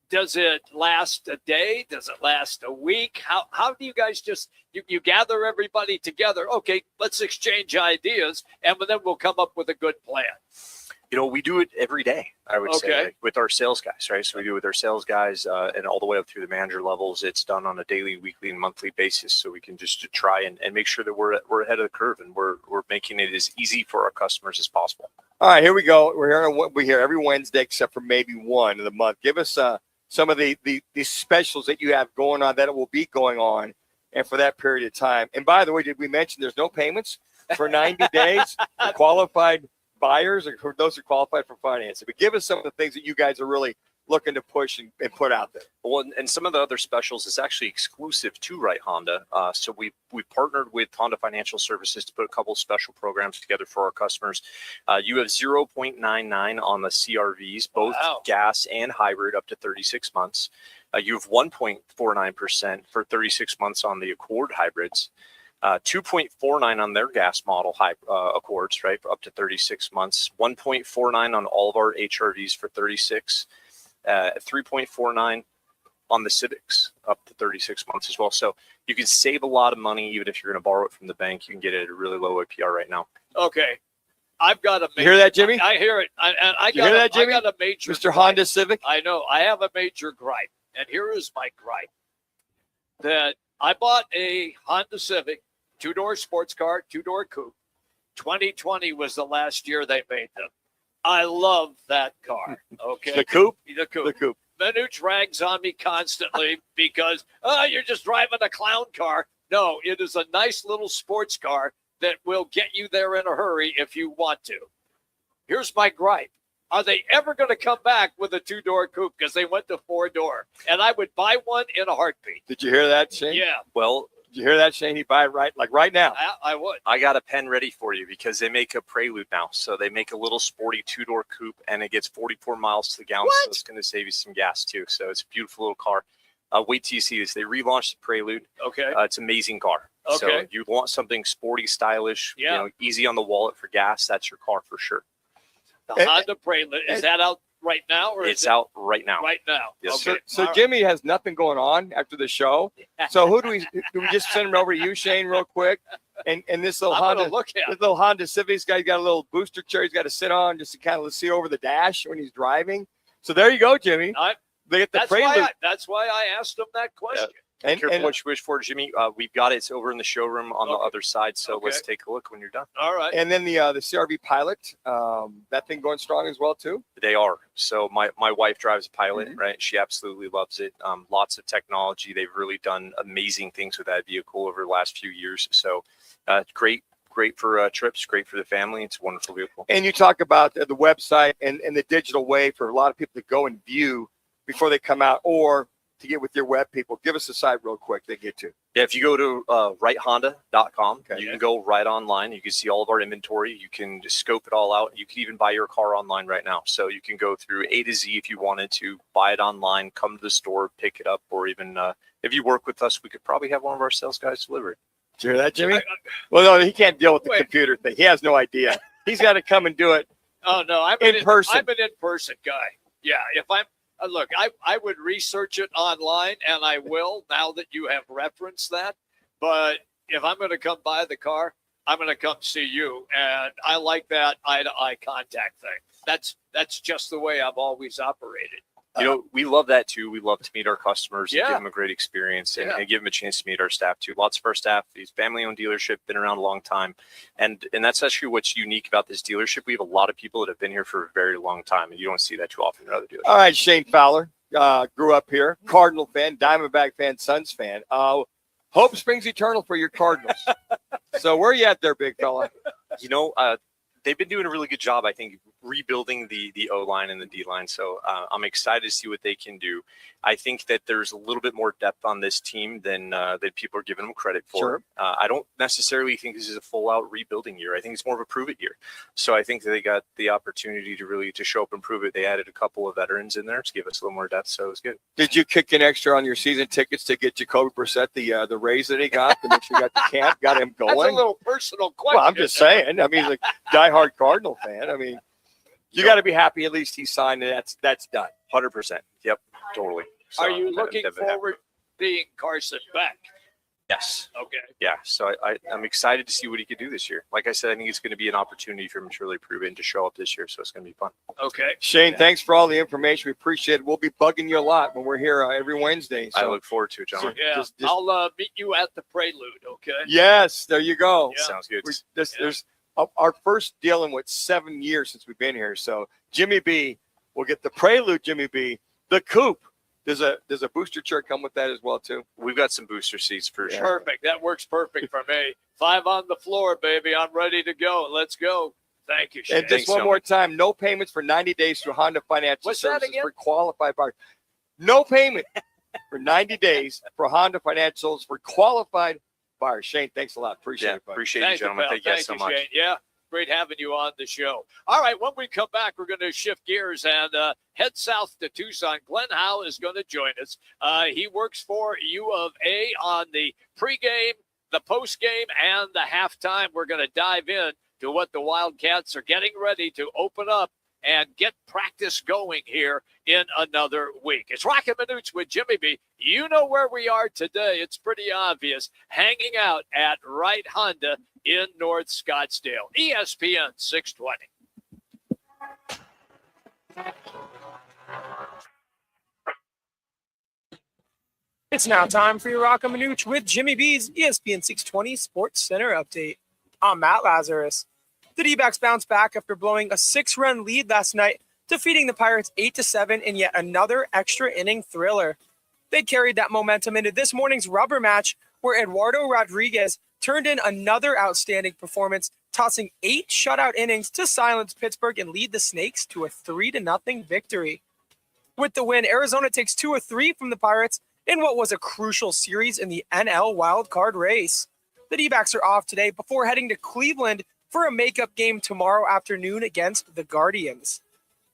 does it last a day? Does it last a week? How do you guys just, you gather everybody together? Okay, let's exchange ideas, and then we'll come up with a good plan. You know, we do it every day, I would say, like, with our sales guys, right? So we do it with our sales guys and all the way up through the manager levels. It's done on a daily, weekly, and monthly basis. So we can just try and make sure that we're ahead of the curve and we're making it as easy for our customers as possible. All right, here we go. We're here every Wednesday except for maybe one of the month. Give us some of the specials that you have going on, that it will be going on, and for that period of time. And by the way, did we mention there's no payments for 90 days for qualified buyers or for those who qualified for financing? But give us some of the things that you guys are really looking to push and put out there. Well, and some of the other specials is actually exclusive to Wright Honda. So we partnered with Honda Financial Services to put a couple of special programs together for our customers. You have 0.99 on the CRVs, both gas and hybrid, up to 36 months. You have 1.49% for 36 months on the Accord hybrids. 2.49 on their gas model Accords, right, for up to 36 months. 1.49 on all of our HRVs for 36. 3.49 on the Civics up to 36 months as well. So you can save a lot of money even if you're going to borrow it from the bank. You can get it at a really low APR right now. Okay. I've got a major, You hear that, Jimmy? I hear it. I You hear that, Jimmy? I got a major Mr. gripe. Honda Civic? I know. I have a major gripe. And here is my gripe. That I bought a Honda Civic, 2-door sports car, 2-door coupe. 2020 was the last year they made them. I love that car. Okay. The coupe? The coupe. The coupe. Manuch rags on me constantly because, you're just driving a clown car. No, it is a nice little sports car that will get you there in a hurry if you want to. Here's my gripe. Are they ever going to come back with a 2-door coupe? Because they went to 4-door. And I would buy one in a heartbeat. Did you hear that, Shane? Yeah. Well, did you hear that, Shane? He buy it right now. I would. I got a pen ready for you because they make a Prelude now. So they make a little sporty 2-door coupe and it gets 44 miles to the gallon. What? So it's going to save you some gas too. So it's a beautiful little car. Wait till you see this. They relaunched the Prelude. Okay. It's an amazing car. Okay. So you want something sporty, stylish, easy on the wallet for gas. That's your car for sure. The Honda Prelude. Is that out right now? Or It's out right now. Right now. Yes, Okay. sir. So Jimmy has nothing going on after the show. So who do we just send him over to you, Shane, real quick? And this little I'm gonna Honda, look at this little Honda Civic's got a little booster chair he's got to sit on just to kind of see over the dash when he's driving. So there you go, Jimmy. They get the Prelude. That's why I asked him that question. And what you wish for, Jimmy. We've got it. It's over in the showroom on the other side. So let's take a look when you're done. All right. And then the CRV Pilot, that thing going strong as well too. They are. So my wife drives a Pilot, right? She absolutely loves it. Lots of technology. They've really done amazing things with that vehicle over the last few years. So great for trips, great for the family. It's a wonderful vehicle. And you talk about the website and the digital way for a lot of people to go and view before they come out, or to get with your web people. Give us a site real quick they get to. Yeah, if you go to righthonda.com, you can go right online. You can see all of our inventory. You can just scope it all out. You can even buy your car online right now. So you can go through A to Z if you wanted to, buy it online, come to the store, pick it up, or even if you work with us, we could probably have one of our sales guys deliver it. Did you hear that, Jimmy? Well, no, he can't deal with the computer thing. He has no idea. He's got to come and do it. Oh, no, I'm in person. I'm an in-person guy. Yeah, if I'm look, I would research it online, and I will now that you have referenced that. But if I'm going to come buy the car, I'm going to come see you, and I like that eye-to-eye contact thing. That's just the way I've always operated. You know, we love that too. We love to meet our customers and Yeah. give them a great experience and give them a chance to meet our staff too. Lots of our staff, these family-owned dealership, been around a long time. And that's actually what's unique about this dealership. We have a lot of people that have been here for a very long time, and you don't see that too often in other dealerships. All right, Shane Fowler, grew up here, Cardinal fan, Diamondback fan, Suns fan. Hope springs eternal for your Cardinals. So where are you at there, big fella? You know, they've been doing a really good job, I think, rebuilding the O-line and the D-line. So I'm excited to see what they can do. I think that there's a little bit more depth on this team than people are giving them credit for. Sure. I don't necessarily think this is a full-out rebuilding year. I think it's more of a prove-it year. So I think that they got the opportunity to show up and prove it. They added a couple of veterans in there to give us a little more depth, so it was good. Did you kick in extra on your season tickets to get Jacoby Brissett the raise that he got to make sure you got the camp, got him going? That's a little personal question. Well, I'm just saying. I mean, he's a diehard Cardinal fan. I mean, you got to be happy at least he signed and that's done. 100%. Yep, totally. So, Are you looking I've been happy. forward to seeing Carson back? Yes. Okay. Yeah, so I'm excited to see what he could do this year. Like I said, I think it's going to be an opportunity for him to really prove it and to show up this year, so it's going to be fun. Okay. Shane, thanks for all the information. We appreciate it. We'll be bugging you a lot when we're here every Wednesday. I So look forward to it, John. Yeah, Just- I'll meet you at the Prelude, okay? yes, there you go. Yeah. Sounds good. There's our first deal in 7 years since we've been here. So Jimmy B will get the Prelude. Jimmy B, the coupe. Does a booster chair come with that as well too? We've got some booster seats for sure. Perfect. That works perfect for me. 5 on the floor, baby. I'm ready to go. Let's go. Thank you, Shane. And just one more time, no payments for 90 days through Honda Financial What's that Services again? for qualified buyers. No payment for 90 days for Honda Financials for qualified buyers. Shane, thanks a lot. Appreciate Yeah, it, buddy. appreciate you, Thank gentlemen. pal. Thank you guys so much. Shane. Yeah, great having you on the show. All right, when we come back, we're going to shift gears and head south to Tucson. Glenn Howell is going to join us. He works for U of A on the pregame, the postgame, and the halftime. We're going to dive in to what the Wildcats are getting ready to open up and get practice going here in another week. It's Roc and Manuch with Jimmy B. You know where we are today. It's pretty obvious. Hanging out at Wright Honda in North Scottsdale. ESPN 620. It's now time for your Roc and Manuch with Jimmy B's ESPN 620 Sports Center update. I'm Matt Lazarus. The D-backs bounced back after blowing a 6-run lead last night, defeating the Pirates 8-7 in yet another extra inning thriller. They carried that momentum into this morning's rubber match, where Eduardo Rodriguez turned in another outstanding performance, tossing 8 shutout innings to silence Pittsburgh and lead the Snakes to a 3-0 victory. With the win, Arizona takes 2 of 3 from the Pirates in what was a crucial series in the NL wildcard race. The D-backs are off today before heading to Cleveland for a makeup game tomorrow afternoon against the Guardians.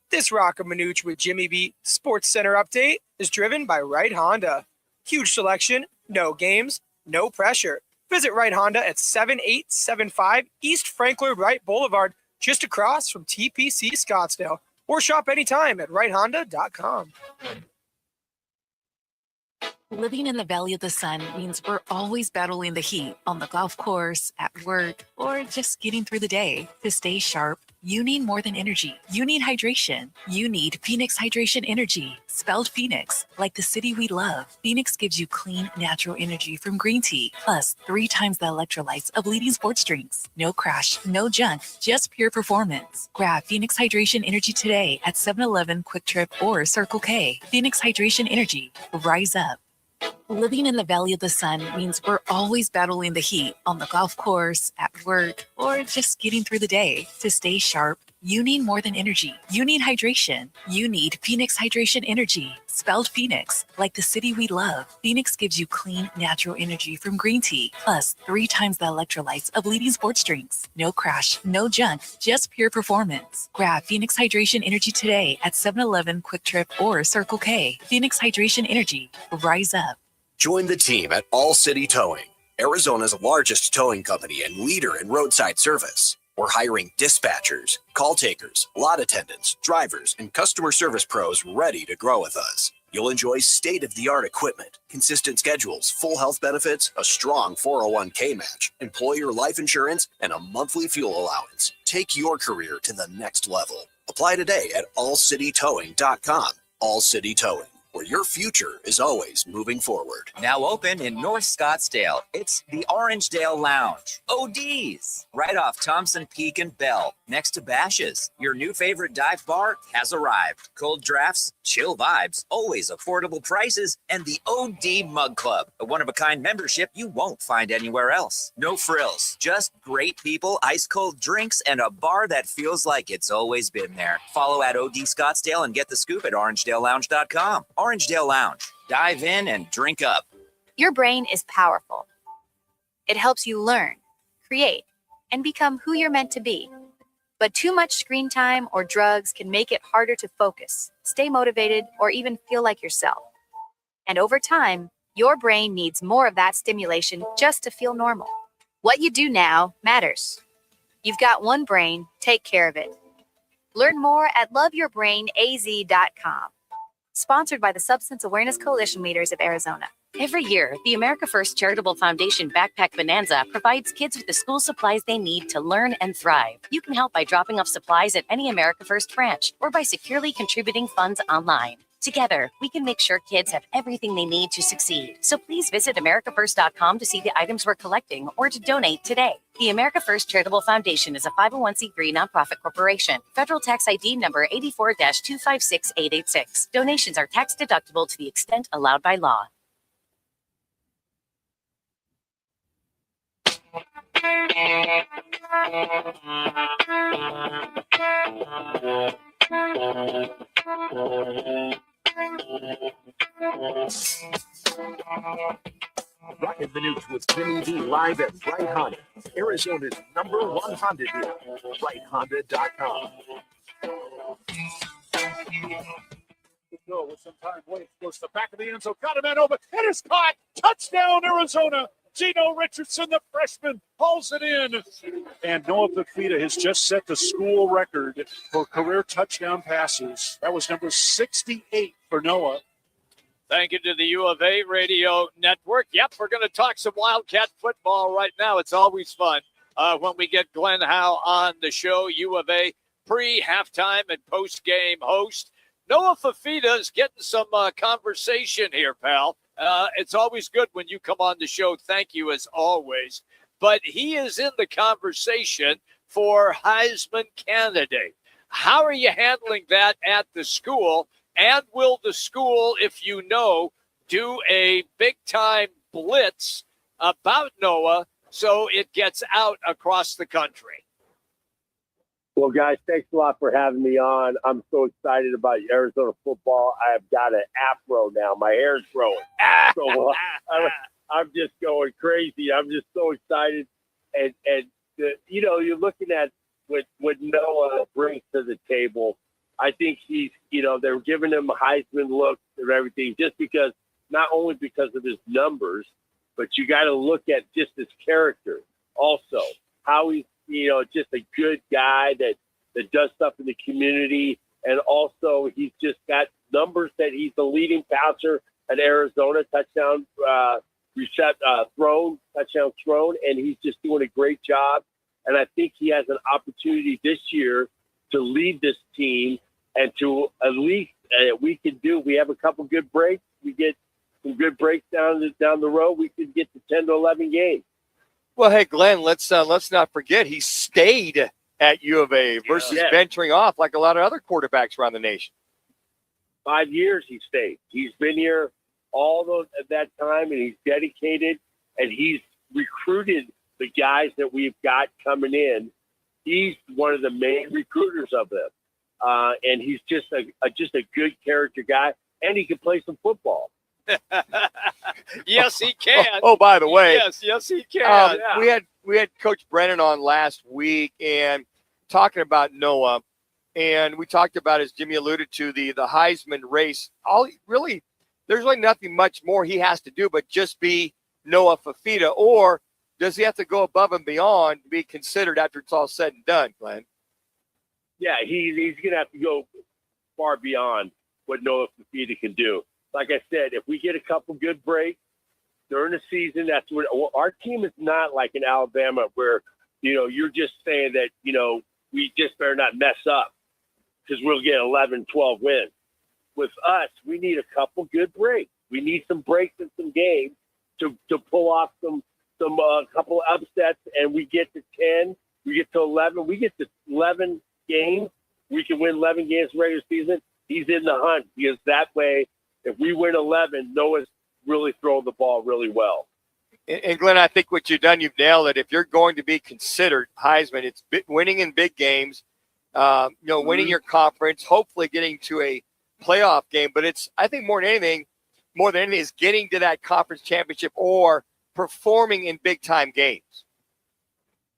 This Roc and Manuch with Jimmy B Sports Center update is driven by Wright Honda. Huge selection, no games, no pressure. Visit Wright Honda at 7875 East Franklin Wright Boulevard, just across from TPC Scottsdale, or shop anytime at wrighthonda.com. Living in the Valley of the Sun means we're always battling the heat on the golf course, at work, or just getting through the day. To stay sharp, you need more than energy. You need hydration. You need Phoenix Hydration Energy, spelled Phoenix, like the city we love. Phoenix gives you clean, natural energy from green tea, plus 3 times the electrolytes of leading sports drinks. No crash, no junk, just pure performance. Grab Phoenix Hydration Energy today at 7-Eleven, Quick Trip, or Circle K. Phoenix Hydration Energy. Rise up. Living in the Valley of the Sun means we're always battling the heat on the golf course, at work, or just getting through the day. To stay sharp, you need more than energy. You need hydration. You need Phoenix Hydration Energy, spelled Phoenix, like the city we love. Phoenix gives you clean, natural energy from green tea, plus 3 times the electrolytes of leading sports drinks. No crash, no junk, just pure performance. Grab Phoenix Hydration Energy today at 7-Eleven, Quick Trip, or Circle K. Phoenix Hydration Energy. Rise up. Join the team at All City Towing, Arizona's largest towing company and leader in roadside service. We're hiring dispatchers, call takers, lot attendants, drivers, and customer service pros ready to grow with us. You'll enjoy state-of-the-art equipment, consistent schedules, full health benefits, a strong 401k match, employer life insurance, and a monthly fuel allowance. Take your career to the next level. Apply today at allcitytowing.com. All City Towing, where your future is always moving forward. Now open in North Scottsdale, it's the Orangedale Lounge. ODs, right off Thompson Peak and Bell, next to Bash's. Your new favorite dive bar has arrived. Cold drafts, chill vibes, always affordable prices, and the OD Mug Club, a one-of-a-kind membership you won't find anywhere else. No frills, just great people, ice-cold drinks, and a bar that feels like it's always been there. Follow at OD Scottsdale and get the scoop at orangedalelounge.com. Orangedale Lounge. Dive in and drink up. Your brain is powerful. It helps you learn, create, and become who you're meant to be. But too much screen time or drugs can make it harder to focus, stay motivated, or even feel like yourself. And over time, your brain needs more of that stimulation just to feel normal. What you do now matters. You've got one brain, take care of it. Learn more at loveyourbrainaz.com. Sponsored by the Substance Awareness Coalition Leaders of Arizona. Every year, the America First Charitable Foundation Backpack Bonanza provides kids with the school supplies they need to learn and thrive. You can help by dropping off supplies at any America First branch or by securely contributing funds online. Together, we can make sure kids have everything they need to succeed. So please visit AmericaFirst.com to see the items we're collecting or to donate today. The America First Charitable Foundation is a 501c3 nonprofit corporation. Federal tax ID number 84-256886. Donations are tax deductible to the extent allowed by law. Roc and Manuch with Jimmy B live at Wright Honda, Arizona's #1 Honda dealer. WrightHonda.com. Go with some time waits, goes to the back of the end zone, got a man over, it is caught, touchdown Arizona. Gino Richardson, the freshman, hauls it in. And Noah Fafita has just set the school record for career touchdown passes. That was number 68 for Noah. Thank you to the U of A Radio Network. Yep, we're going to talk some Wildcat football right now. It's always fun when we get Glenn Howe on the show. U of A pre-halftime and post-game host. Noah Fafita is getting some conversation here, pal. It's always good when you come on the show. Thank you as always. But he is in the conversation for Heisman candidate. How are you handling that at the school? And will the school, if you know, do a big-time blitz about Noah so it gets out across the country? Well, guys, thanks a lot for having me on. I'm so excited about Arizona football. I've got an afro now. My hair's growing. So I'm just going crazy. I'm just so excited. And you're looking at what Noah brings to the table. I think he's, they're giving him a Heisman look and everything just because, not only because of his numbers, but you got to look at just his character also, how he's, just a good guy that does stuff in the community. And also he's just got numbers that he's the leading passer at Arizona, touchdown thrown, and he's just doing a great job. And I think he has an opportunity this year to lead this team and to at least we have a couple good breaks. We get some good breaks down the road. We could get to 10 to 11 games. Well, hey, Glenn, let's not forget he stayed at U of A versus venturing off like a lot of other quarterbacks around the nation. 5 years he stayed. He's been here all that time, and he's dedicated, and he's recruited the guys that we've got coming in. He's one of the main recruiters of them, and he's just a good character guy, and he can play some football. Yes, he can. Oh, by the way, yes, he can. We had Coach Brennan on last week and talking about Noah, and we talked about, as Jimmy alluded to, the Heisman race. There's really nothing much more he has to do but just be Noah Fafita, or does he have to go above and beyond to be considered after it's all said and done, Glenn? Yeah, he's going to have to go far beyond what Noah Fafita can do. Like I said, if we get a couple good breaks during the season, that's what our team is not like in Alabama where, you're just saying that, we just better not mess up because we'll get 11, 12 wins. With us, we need a couple good breaks. We need some breaks in some games to pull off some couple upsets, and we get to 10, we get to 11, we get to 11 games. We can win 11 games in regular season. He's in the hunt because that way, if we win 11, Noah's really throwing the ball really well. And Glenn, I think what you've done, you've nailed it. If you're going to be considered Heisman, it's winning in big games, winning your conference, hopefully getting to a playoff game. But I think more than anything is getting to that conference championship or performing in big time games.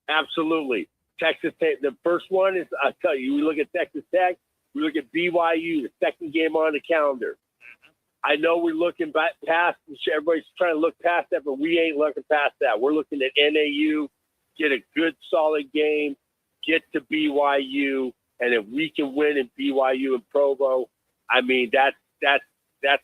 Absolutely. Texas Tech, the first one is, I'll tell you, we look at Texas Tech, we look at BYU, the second game on the calendar. I know we're looking past, everybody's trying to look past that, but we ain't looking past that. We're looking at NAU, get a good, solid game, get to BYU, and if we can win in BYU and Provo, I mean, that's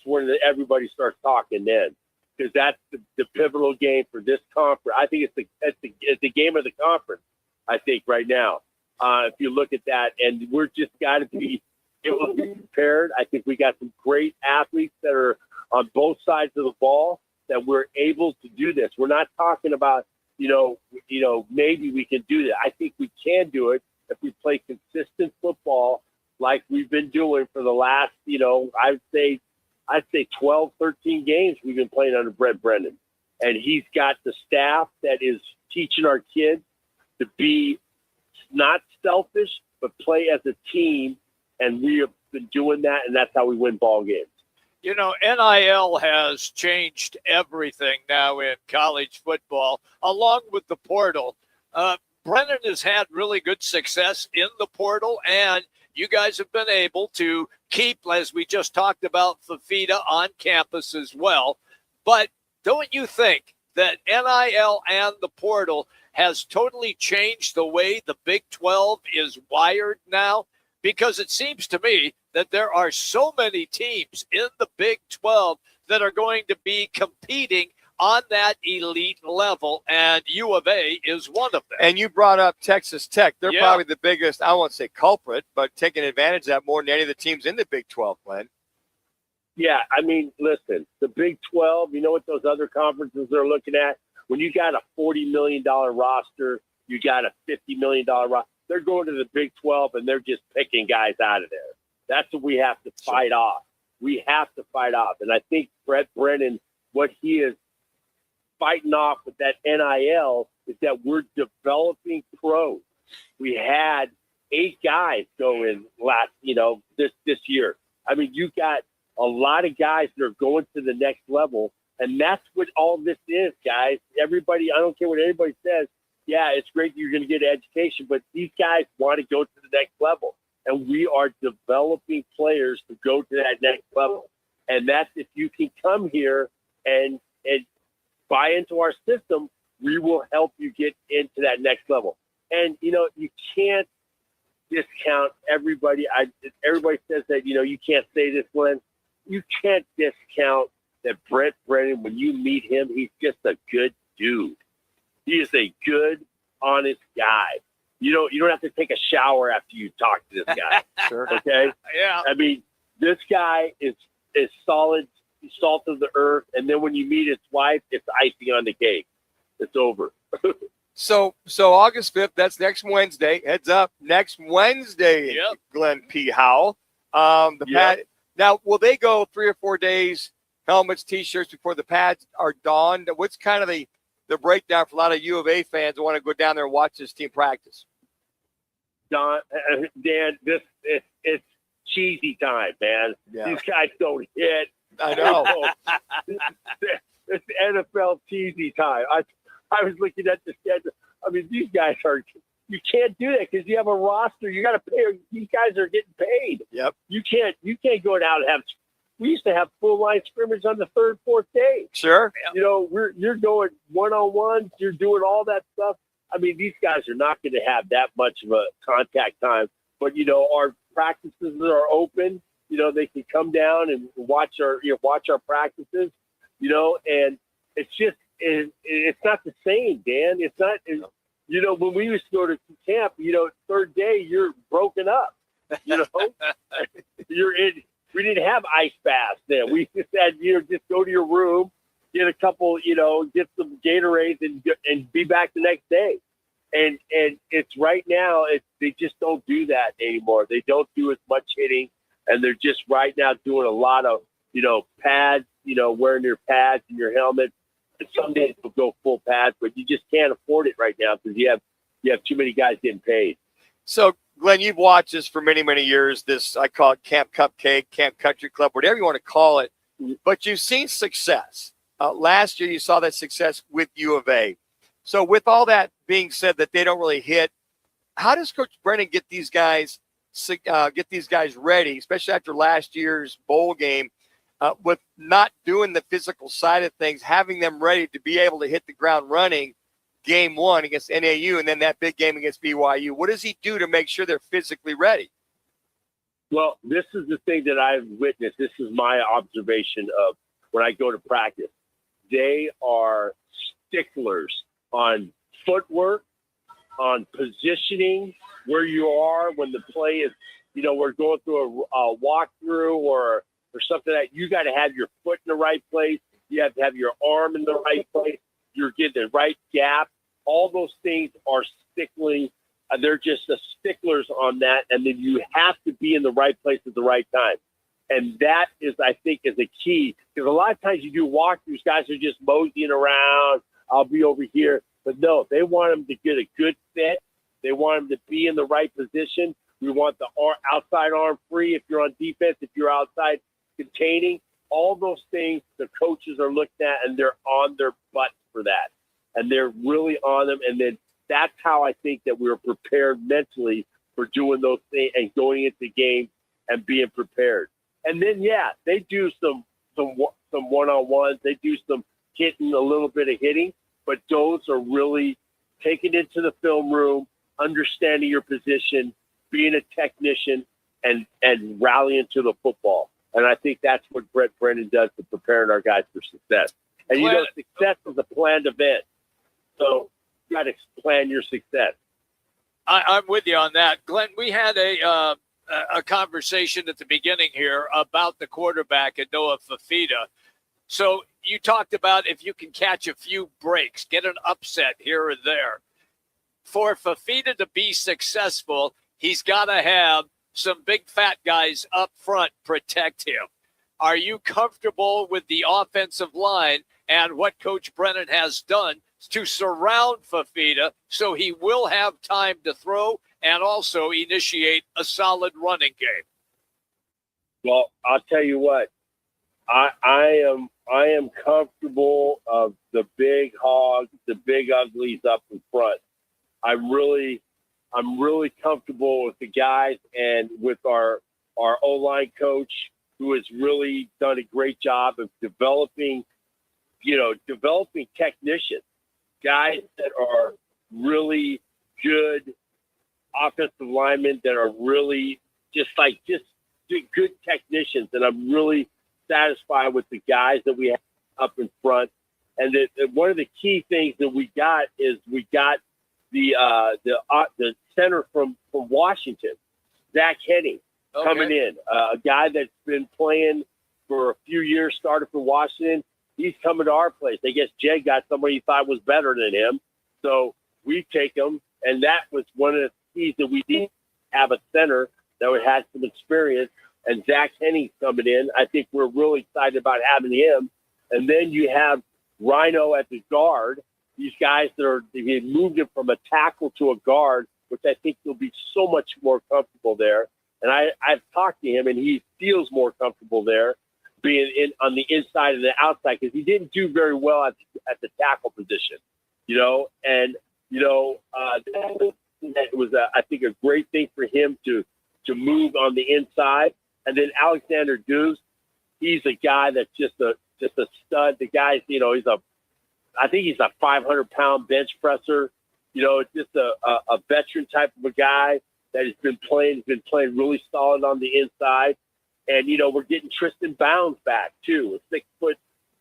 when everybody starts talking then, because that's the pivotal game for this conference. I think it's the game of the conference, I think, right now, if you look at that. And we're just got to be prepared. I think we got some great athletes that are on both sides of the ball that we're able to do this. We're not talking about, maybe we can do that. I think we can do it if we play consistent football like we've been doing for the last, I'd say 12, 13 games we've been playing under Brett Brennan. And he's got the staff that is teaching our kids to be not selfish, but play as a team. And we have been doing that, and that's how we win ball games. NIL has changed everything now in college football, along with the portal. Brennan has had really good success in the portal, and you guys have been able to keep, as we just talked about, Fafita on campus as well. But don't you think that NIL and the portal has totally changed the way the Big 12 is wired now? Because it seems to me that there are so many teams in the Big 12 that are going to be competing on that elite level, and U of A is one of them. And you brought up Texas Tech. They're probably the biggest, I won't say culprit, but taking advantage of that more than any of the teams in the Big 12, Glenn. Yeah, I mean, listen, the Big 12, you know what those other conferences are looking at? When you got a $40 million roster, you got a $50 million roster, they're going to the Big 12 and they're just picking guys out of there. That's what we have to fight off. We have to fight off. And I think Brett Brennan, what he is fighting off with that NIL is that we're developing pros. We had 8 guys go in this year. I mean, you got a lot of guys that are going to the next level, and that's what all this is, guys. Everybody, I don't care what anybody says. Yeah, it's great that you're going to get an education, but these guys want to go to the next level, and we are developing players to go to that next level. And that's if you can come here and buy into our system, we will help you get into that next level. And, you can't discount everybody. Everybody says that, you can't say this, Glenn. You can't discount that Brent Brennan, when you meet him, he's just a good dude. He is a good, honest guy. You don't have to take a shower after you talk to this guy. Sure. Okay? Yeah. I mean, this guy is solid, salt of the earth, and then when you meet his wife, it's icing on the cake. It's over. So August 5th, that's next Wednesday. Heads up, next Wednesday, Yep. Glenn P. Howell. Now, will they go 3 or 4 days, helmets, T-shirts before the pads are donned? What's kind of the breakdown for a lot of U of A fans who want to go down there and watch this team practice? Dan, it's cheesy time, man. Yeah. These guys don't hit. I know. It's NFL cheesy time. I was looking at the schedule. I mean, these guys you can't do that because you have a roster. You got to pay. These guys are getting paid. Yep. You can't go out and have. We used to have full line scrimmage on the third, fourth day. Sure. You're going one-on-ones. You're doing all that stuff. I mean, these guys are not going to have that much of a contact time. But our practices are open. They can come down and watch our practices. And it's just it's not the same, Dan. It's not. When we used to go to camp, third day you're broken up. You're in. We didn't have ice baths then. We just had just go to your room, get a couple, get some Gatorades and be back the next day. And it's right now. They just don't do that anymore. They don't do as much hitting, and they're just right now doing a lot of pads. Wearing your pads and your helmet. And some days will go full pads, but you just can't afford it right now because you have too many guys getting paid. So, Glenn, you've watched this for many, many years. This, I call it Camp Cupcake, Camp Country Club, whatever you want to call it. But you've seen success. Last year, you saw that success with U of A. So with all that being said that they don't really hit, how does Coach Brennan get these guys ready, especially after last year's bowl game, with not doing the physical side of things, having them ready to be able to hit the ground running game one against NAU and then that big game against BYU? What does he do to make sure they're physically ready? Well, this is the thing that I've witnessed. This is my observation of when I go to practice. They are sticklers on footwork, on positioning, where you are when the play is, we're going through a walkthrough or something that you got to have your foot in the right place. You have to have your arm in the right place. You're getting the right gap. All those things are stickling. They're just the sticklers on that. And then you have to be in the right place at the right time. And that is, I think, is a key. Because a lot of times you do walkthroughs, guys are just moseying around. I'll be over here. But no, they want them to get a good fit. They want them to be in the right position. We want the outside arm free if you're on defense, if you're outside containing. All those things the coaches are looking at, and they're on their butts for that. And they're really on them. And then that's how I think that we're prepared mentally for doing those things and going into the game and being prepared. And then, yeah, they do some one-on-ones. They do some hitting, a little bit of hitting. But those are really taking it to the film room, understanding your position, being a technician, and rallying to the football. And I think that's what Brent Brennan does to preparing our guys for success. And, success is a planned event. So you got to plan your success. I'm with you on that. Glenn, we had a conversation at the beginning here about the quarterback and Noah Fafita. So you talked about if you can catch a few breaks, get an upset here or there. For Fafita to be successful, he's got to have some big fat guys up front protect him. Are you comfortable with the offensive line and what Coach Brennan has done to surround Fafita so he will have time to throw and also initiate a solid running game? Well, I'll tell you what, I am comfortable of the big hogs, the big uglies up in front. I'm really comfortable with the guys and with our O-line coach, who has really done a great job of developing developing technicians, guys that are really good offensive linemen that are really just good technicians. And I'm really satisfied with the guys that we have up in front. And one of the key things that we got is we got the center from Washington, Zach Henning, coming in, a guy that's been playing for a few years, started for Washington. He's coming to our place. I guess Jay got somebody he thought was better than him. So we take him, and that was one of the keys that we didn't have a center that had some experience, and Zach Henning's coming in. I think we're really excited about having him. And then you have Rhino at the guard. These guys they moved him from a tackle to a guard, which I think he'll be so much more comfortable there. And I've talked to him, and he feels more comfortable there, being on the inside and the outside, because he didn't do very well at the tackle position, And that was I think a great thing for him to move on the inside. And then Alexander Deuce, he's a guy that's just a stud. The guy's I think he's a 500-pound bench presser. It's just a veteran type of a guy that has been playing really solid on the inside. And, we're getting Tristan Bounds back too, a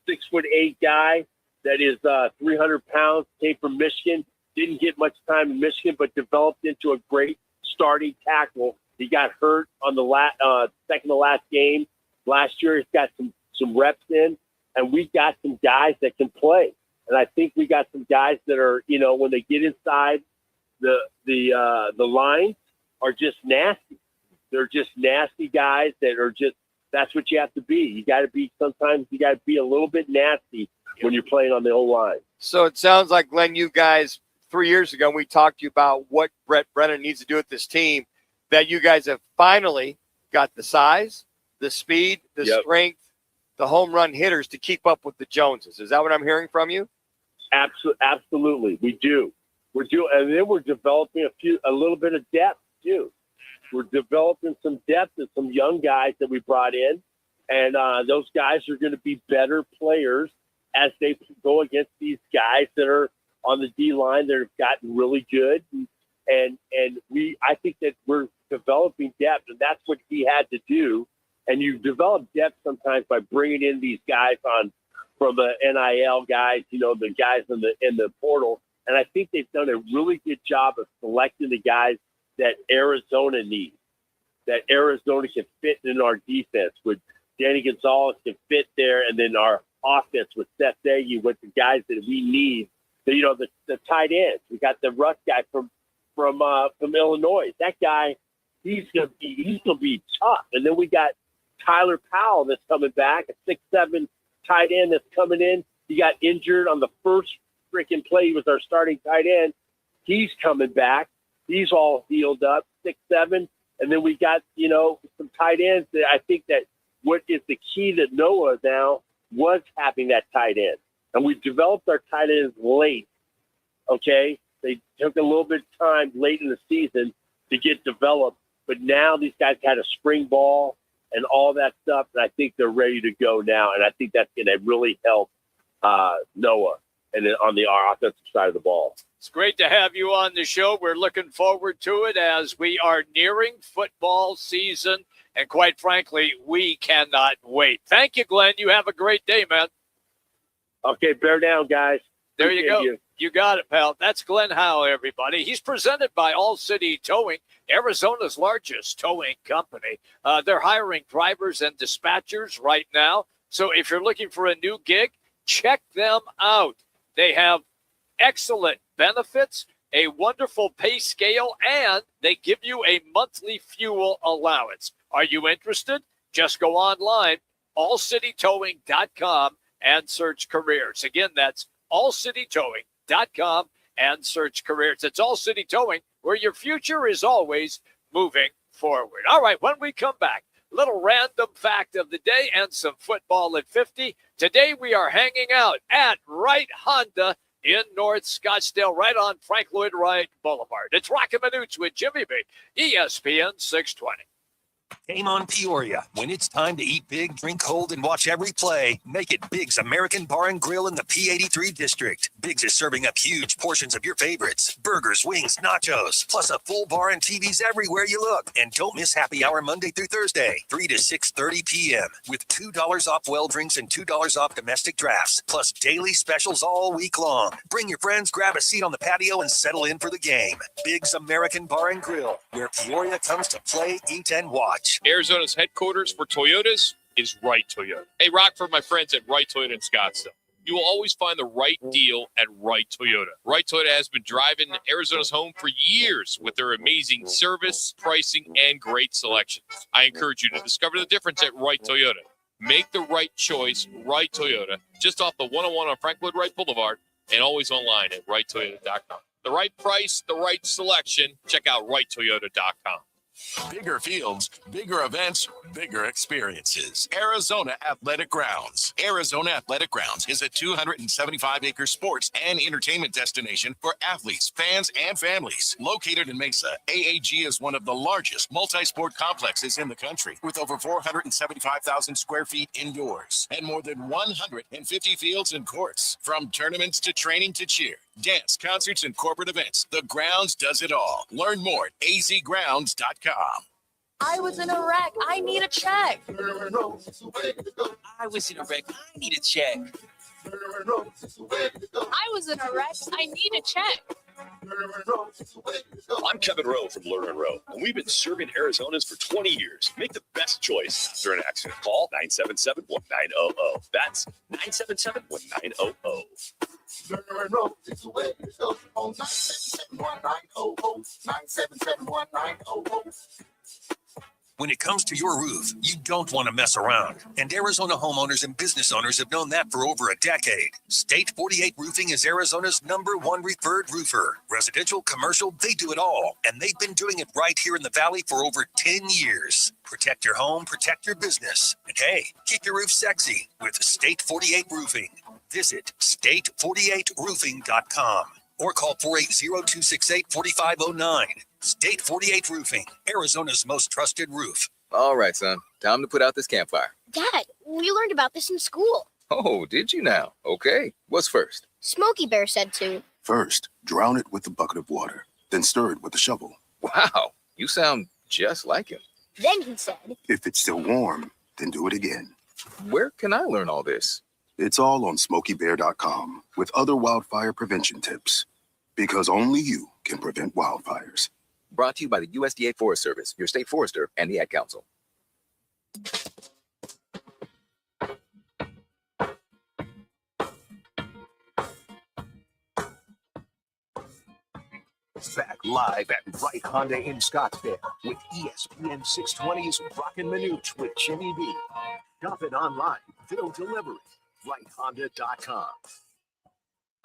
6'8" guy that is 300 pounds, came from Michigan, didn't get much time in Michigan, but developed into a great starting tackle. He got hurt on the second to last game last year. He's got some reps in, and we got some guys that can play. And I think we got some guys that are, when they get inside the lines, are just nasty. They're just nasty guys that are that's what you have to be. Sometimes you got to be a little bit nasty when you're playing on the O-line. So it sounds like, Glenn, you guys, 3 years ago, we talked to you about what Brett Brennan needs to do with this team, that you guys have finally got the size, the speed, the strength, the home run hitters to keep up with the Joneses. Is that what I'm hearing from you? Absolutely. We do. And then we're developing a little bit of depth too. We're developing some depth and some young guys that we brought in, and those guys are going to be better players as they go against these guys that are on the D line that have gotten really good. And I think that we're developing depth, and that's what he had to do. And you develop depth sometimes by bringing in these guys from the NIL guys, the guys in the portal. And I think they've done a really good job of selecting the guys that Arizona needs, that Arizona can fit in our defense. With Danny Gonzalez can fit there, and then our offense with Seth Nagy, with the guys that we need. The tight ends. We got the Russ guy from Illinois. That guy, he's gonna be tough. And then we got Tyler Powell that's coming back, a 6'7" tight end that's coming in. He got injured on the first freaking play. He was our starting tight end. He's coming back. He's all healed up, 6'7". And then we got, some tight ends that I think that what is the key to Noah now was having that tight end. And we developed our tight ends late, okay? They took a little bit of time late in the season to get developed. But now these guys had a spring ball and all that stuff, and I think they're ready to go now. And I think that's going to really help Noah and then on our offensive side of the ball. It's great to have you on the show. We're looking forward to it as we are nearing football season. And quite frankly, we cannot wait. Thank you, Glenn. You have a great day, man. Okay, bear down, guys. There you go. You got it, pal. That's Glenn Howell, everybody. He's presented by All City Towing, Arizona's largest towing company. They're hiring drivers and dispatchers right now. So if you're looking for a new gig, check them out. They have excellent benefits, a wonderful pay scale, and they give you a monthly fuel allowance. Are you interested? Just go online, allcitytowing.com, and search careers. Again, that's allcitytowing.com and search careers. It's All City Towing, where your future is always moving forward. All right, when we come back, little random fact of the day and some football at 50. Today we are hanging out at Wright Honda in North Scottsdale, right on Frank Lloyd Wright Boulevard. It's Roc and Manuch with Jimmy B, ESPN 620. Game on Peoria. When it's time to eat big, drink cold, and watch every play, make it Big's American Bar and Grill in the P83 district. Big's is serving up huge portions of your favorites. Burgers, wings, nachos, plus a full bar and TVs everywhere you look. And don't miss happy hour Monday through Thursday, 3 to 6:30 p.m. with $2 off well drinks and $2 off domestic drafts, plus daily specials all week long. Bring your friends, grab a seat on the patio, and settle in for the game. Big's American Bar and Grill, where Peoria comes to play, eat, and watch. Arizona's headquarters for Toyotas is Wright Toyota. Hey, Rock, for my friends at Wright Toyota in Scottsdale. You will always find the right deal at Wright Toyota. Wright Toyota has been driving Arizona's home for years with their amazing service, pricing, and great selections. I encourage you to discover the difference at Wright Toyota. Make the right choice, Wright Toyota, just off the 101 on Frank Lloyd Wright Boulevard, and always online at WrightToyota.com. The right price, the right selection. Check out WrightToyota.com. Bigger fields, bigger events, bigger experiences. Arizona Athletic Grounds. Arizona Athletic Grounds is a 275-acre sports and entertainment destination for athletes, fans, and families. Located in Mesa, AAG is one of the largest multi-sport complexes in the country, with over 475,000 square feet indoors and more than 150 fields and courts. From tournaments to training to cheer, dance, concerts, and corporate events, the Grounds does it all. Learn more at azgrounds.com. I was in a wreck. I need a check. I was in a wreck. I need a check. I was in a wreck. I need a check. I'm Kevin Rowe from Lerner and Rowe, and we've been serving Arizona's for 20 years. Make the best choice after an accident. Call 977-1900. That's 977-1900. Lerner and Rowe, it's the way it goes on 977-1900. 977-1900. When it comes to your roof, you don't want to mess around. And Arizona homeowners and business owners have known that for over a decade. State 48 Roofing is Arizona's #1 referred roofer. Residential, commercial, they do it all. And they've been doing it right here in the Valley for over 10 years. Protect your home, protect your business. And hey, keep your roof sexy with State 48 Roofing. Visit state48roofing.com or call 480-268-4509. State 48 Roofing, Arizona's most trusted roof. All right, son. Time to put out this campfire. Dad, we learned about this in school. Oh, did you now? Okay. What's first? Smokey Bear said to. First, drown it with a bucket of water, then stir it with a shovel. Wow, you sound just like him. Then he said. If it's still warm, then do it again. Where can I learn all this? It's all on SmokeyBear.com with other wildfire prevention tips. Because only you can prevent wildfires. Brought to you by the USDA Forest Service, your state forester, and the Ad Council. Back live at Wright Honda in Scottsdale with ESPN 620's Roc and Manuch with Jimmy B. Shop it online. They'll deliver it. WrightHonda.com.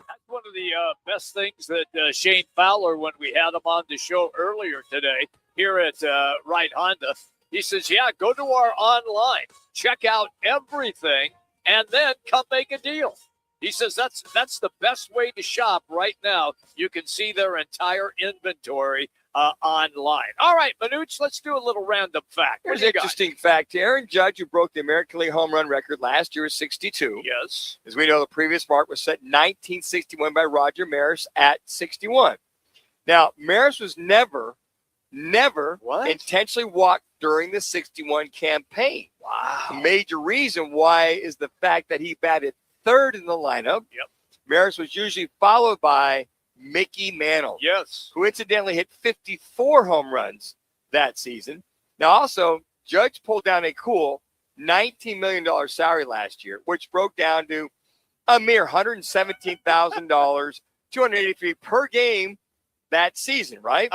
That's one of the best things that Shane Fowler, when we had him on the show earlier today here at Wright Honda, he says, yeah, go to our online, check out everything, and then come make a deal. He says that's the best way to shop right now. You can see their entire inventory online. All right, Manuch, let's do a little random fact. Here's an interesting fact. Aaron Judge, who broke the American League home run record last year, is 62. Yes. As we know, the previous mark was set in 1961 by Roger Maris at 61. Now, Maris was never intentionally walked during the 61 campaign. Wow. A major reason why is the fact that he batted third in the lineup. Yep. Maris was usually followed by Mickey Mantle. Yes. Who incidentally hit 54 home runs that season. Now, also, Judge pulled down a cool $19 million salary last year, which broke down to a mere $117,000, $283 per game that season, right?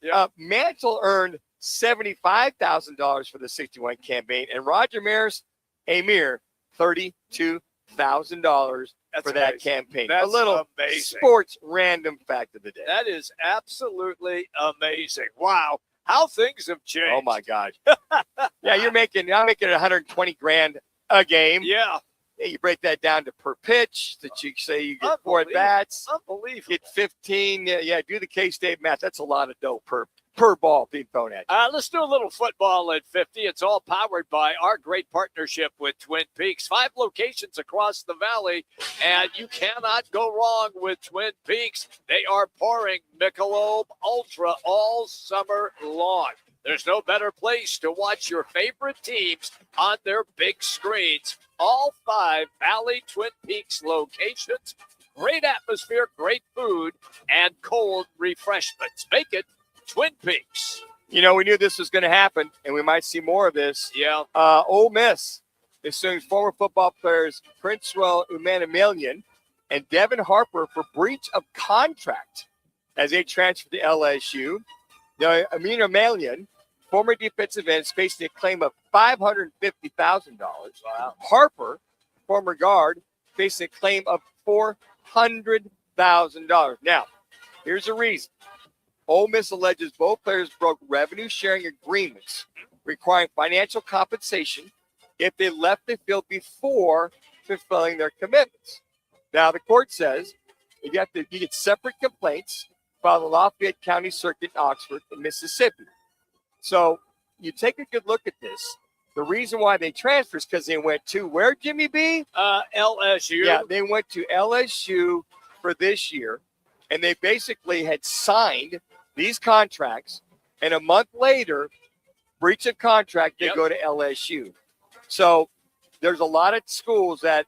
Yeah. Mantle earned $75,000 for the 61 campaign, and Roger Maris a mere $32,000 for that campaign. That's a little amazing. Sports random fact of the day. That is absolutely amazing. Wow. How things have changed. Oh my gosh. Yeah, I'm making $120,000 a game. Yeah. Yeah, you break that down to per pitch that you say you get 4 at bats. Unbelievable. Get 15. Yeah, do the K-State math. That's a lot of dough per per ball being thrown at you. Let's do a little football at 50. It's all powered by our great partnership with Twin Peaks. 5 locations across the valley, and you cannot go wrong with Twin Peaks. They are pouring Michelob Ultra all summer long. There's no better place to watch your favorite teams on their big screens. All 5 Valley Twin Peaks locations. Great atmosphere, great food, and cold refreshments. Make it Twin Peaks. You know, we knew this was going to happen, and we might see more of this. Yeah. Ole Miss is suing former football players Princewell Umanamilian and Devin Harper for breach of contract as they transfer to LSU. Now, Umanamilian, former defensive end, is facing a claim of $550,000. Wow. Harper, former guard, facing a claim of $400,000. Now, here's the reason. Ole Miss alleges both players broke revenue-sharing agreements requiring financial compensation if they left the field before fulfilling their commitments. Now, the court says you get separate complaints filed in Lafayette County Circuit in Oxford in Mississippi. So you take a good look at this. The reason why they transferred is because they went to where, Jimmy B? LSU. Yeah, they went to LSU for this year, and they basically had signed these contracts, and a month later, breach of contract, they go to LSU. So there's a lot of schools that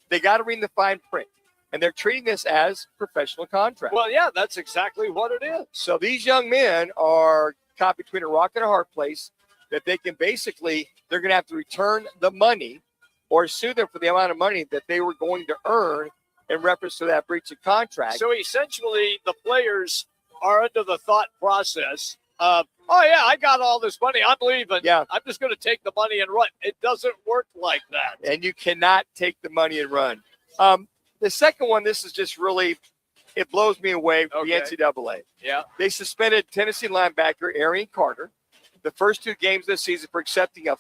they got to read the fine print, and they're treating this as professional contract. Well, yeah, that's exactly what it is. So these young men are caught between a rock and a hard place that they can basically, they're going to have to return the money or sue them for the amount of money that they were going to earn in reference to that breach of contract. So essentially, the players are under the thought process of, oh, yeah, I got all this money. I'm leaving. Yeah. I'm just going to take the money and run. It doesn't work like that. And you cannot take the money and run. The second one, this is just really, it blows me away for the NCAA. Yeah. They suspended Tennessee linebacker Arian Carter the first 2 games this season for accepting a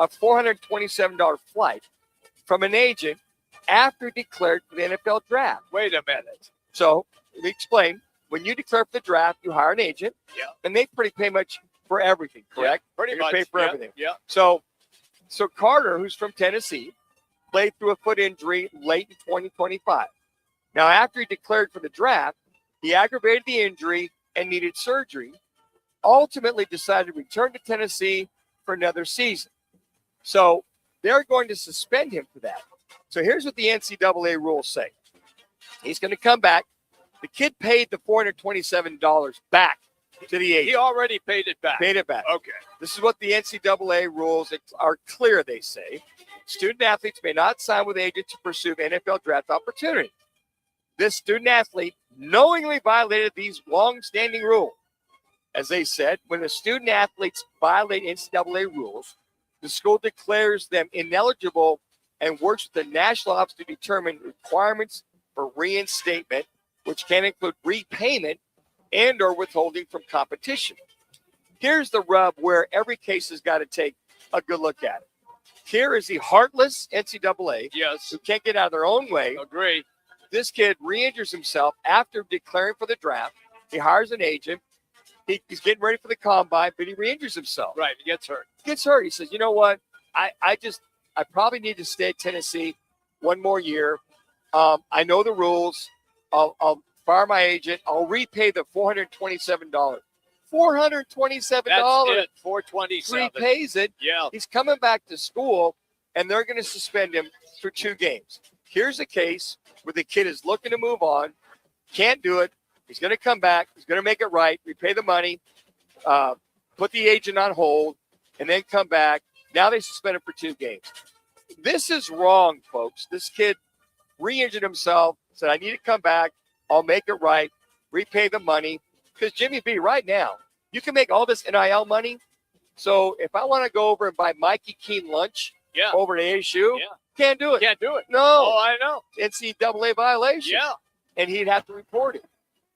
$427 flight from an agent after declared for the NFL draft. Wait a minute. So let me explain. When you declare for the draft, you hire an agent, and they pay much for everything, correct? Yeah, pretty They're much. gonna pay for everything. Yeah. So Carter, who's from Tennessee, played through a foot injury late in 2025. Now, after he declared for the draft, he aggravated the injury and needed surgery. Ultimately decided to return to Tennessee for another season. So they're going to suspend him for that. So here's what the NCAA rules say. He's going to come back. The kid paid the $427 back to the agent. He already paid it back. Paid it back. Okay. This is what the NCAA rules are clear, they say. Student athletes may not sign with agents to pursue NFL draft opportunity. This student athlete knowingly violated these long-standing rules. As they said, when the student athletes violate NCAA rules, the school declares them ineligible and works with the national office to determine requirements for reinstatement, which can include repayment and or withholding from competition. Here's the rub where every case has got to take a good look at it. Here is the heartless NCAA who can't get out of their own way. Agree. This kid re-injures himself after declaring for the draft. He hires an agent. He's getting ready for the combine, but he re-injures himself. Right, he gets hurt. He says, you know what? I probably need to stay at Tennessee one more year. I know the rules. I'll fire my agent. I'll repay the $427. $427. That's it, $427. Repays it. Yeah. He's coming back to school, and they're going to suspend him for 2 games. Here's a case where the kid is looking to move on, can't do it. He's going to come back. He's going to make it right, repay the money, put the agent on hold, and then come back. Now they suspend him for 2 games. This is wrong, folks. This kid re-injured himself, said, I need to come back. I'll make it right, repay the money. Because Jimmy B, right now, you can make all this NIL money. So if I want to go over and buy Mikey Keene lunch over to ASU, can't do it. Can't do it. No. Oh, I know. NCAA violation. Yeah. And he'd have to report it.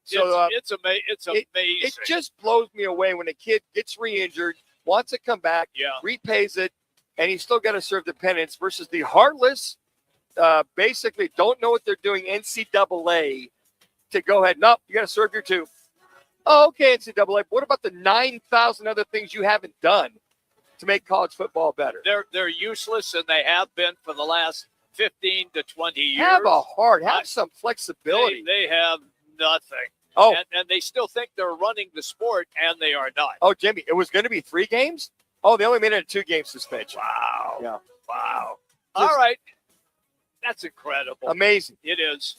So it's amazing. It just blows me away when a kid gets re-injured, wants to come back, repays it, and he's still got to serve the penance versus the heartless, basically don't know what they're doing, NCAA, to go ahead. Nope, you got to serve your 2. Oh, okay, NCAA. What about the 9,000 other things you haven't done to make college football better? They're useless, and they have been for the last 15 to 20 years. Have a heart. Have some flexibility. They have nothing. Oh. And they still think they're running the sport, and they are not. Oh, Jimmy, it was going to be 3 games? Oh, they only made it a 2-game suspension. Wow. Yeah. Wow. All right. That's incredible. Amazing. It is.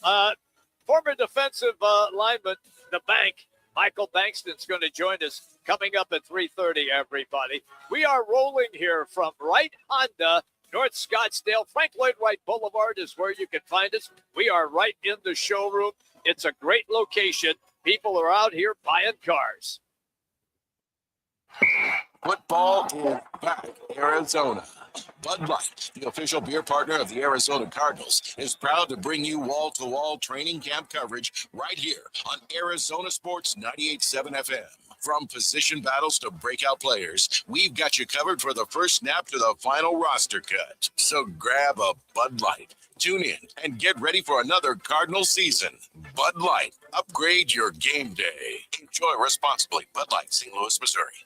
Former defensive lineman, the Bank, Michael Bankston's going to join us coming up at 3:30, everybody. We are rolling here from Wright Honda, North Scottsdale. Frank Lloyd Wright Boulevard is where you can find us. We are right in the showroom. It's a great location. People are out here buying cars. Football is back, Arizona. Bud Light, the official beer partner of the Arizona Cardinals, is proud to bring you wall-to-wall training camp coverage right here on Arizona Sports 98.7 FM. From position battles to breakout players, we've got you covered for the first snap to the final roster cut. So grab a Bud Light, tune in, and get ready for another Cardinal season. Bud Light, upgrade your game day. Enjoy responsibly. Bud Light, St. Louis, Missouri.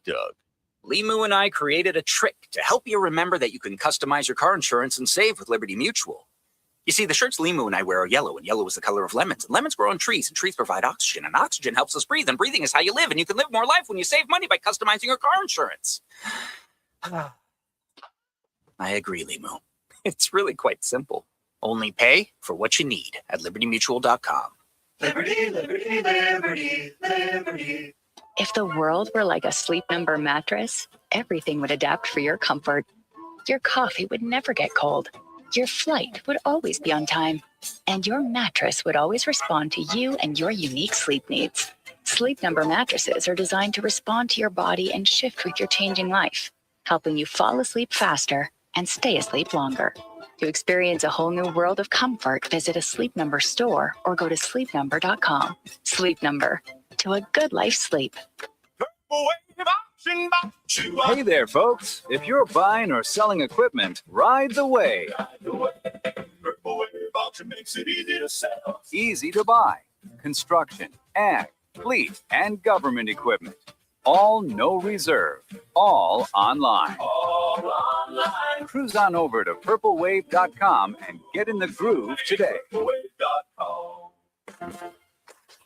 Doug. Limu and I created a trick to help you remember that you can customize your car insurance and save with Liberty Mutual. You see, the shirts Limu and I wear are yellow, and yellow is the color of lemons. And lemons grow on trees, and trees provide oxygen, and oxygen helps us breathe, and breathing is how you live, and you can live more life when you save money by customizing your car insurance. I agree, Limu. It's really quite simple. Only pay for what you need at libertymutual.com. Liberty, liberty, liberty, liberty. If the world were like a Sleep Number mattress, everything would adapt for your comfort. Your coffee would never get cold. Your flight would always be on time. And your mattress would always respond to you and your unique sleep needs. Sleep Number mattresses are designed to respond to your body and shift with your changing life, helping you fall asleep faster and stay asleep longer. To experience a whole new world of comfort, visit a Sleep Number store or go to sleepnumber.com. Sleep Number. To a good life sleep. Hey there, folks. If you're buying or selling equipment, ride the way. Easy to buy. Construction, ag, fleet, and government equipment. All no reserve. All online. Cruise on over to purplewave.com and get in the groove today.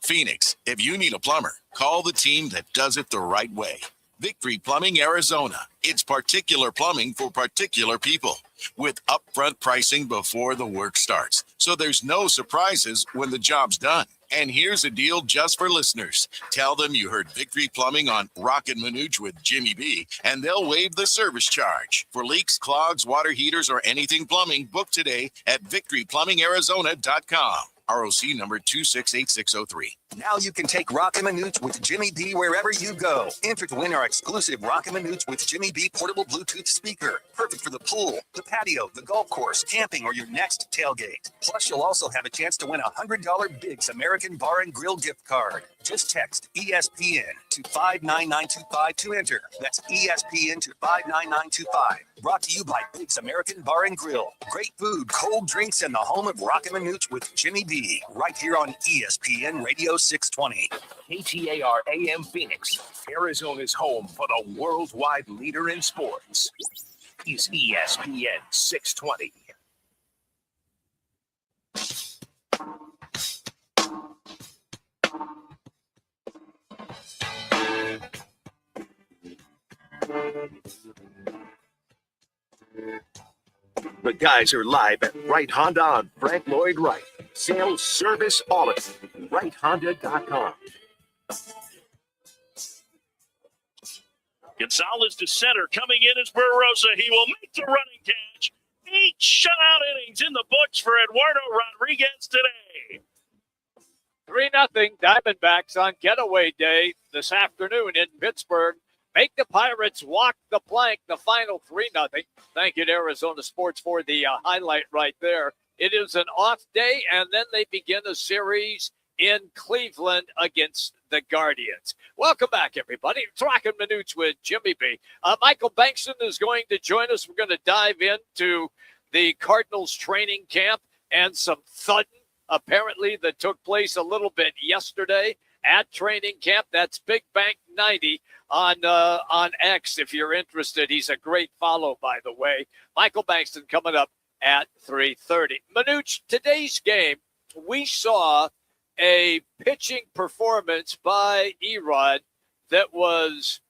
Phoenix, if you need a plumber, call the team that does it the right way. Victory Plumbing Arizona. It's particular plumbing for particular people with upfront pricing before the work starts. So there's no surprises when the job's done. And here's a deal just for listeners. Tell them you heard Victory Plumbing on Roc and Manuch with Jimmy B, and they'll waive the service charge. For leaks, clogs, water heaters, or anything plumbing, book today at victoryplumbingarizona.com. ROC number 268603. Now you can take Roc and Manuch with Jimmy B wherever you go. Enter to win our exclusive Roc and Manuch with Jimmy B portable Bluetooth speaker. Perfect for the pool, the patio, the golf course, camping, or your next tailgate. Plus, you'll also have a chance to win a $100 Biggs American Bar and Grill gift card. Just text ESPN to 59925 to enter. That's ESPN to 59925. Brought to you by Biggs American Bar and Grill. Great food, cold drinks, and the home of Roc and Manuch with Jimmy B. Right here on ESPN Radio 620. KTAR AM Phoenix, Arizona's home for the worldwide leader in sports, is ESPN 620. The guys are live at Wright Honda on Frank Lloyd Wright. Sales, service, all of it. WrightHonda.com. Gonzalez to center. Coming in is Barrosa. He will make the running catch. 8 shutout innings in the books for Eduardo Rodriguez today. 3-0 Diamondbacks on getaway day this afternoon in Pittsburgh. Make the Pirates walk the plank, the final 3-0. Thank you to Arizona Sports for the highlight right there. It is an off day, and then they begin a series in Cleveland against the Guardians. Welcome back, everybody. It's Roc and Manuch with Jimmy B. Michael Bankston is going to join us. We're going to dive into the Cardinals training camp and some thudding apparently that took place a little bit yesterday at training camp. That's Big Bank 90 on X if you're interested. He's a great follow, by the way. Michael Bankston coming up at 3:30. Manuch, today's game, we saw a pitching performance by Erod that was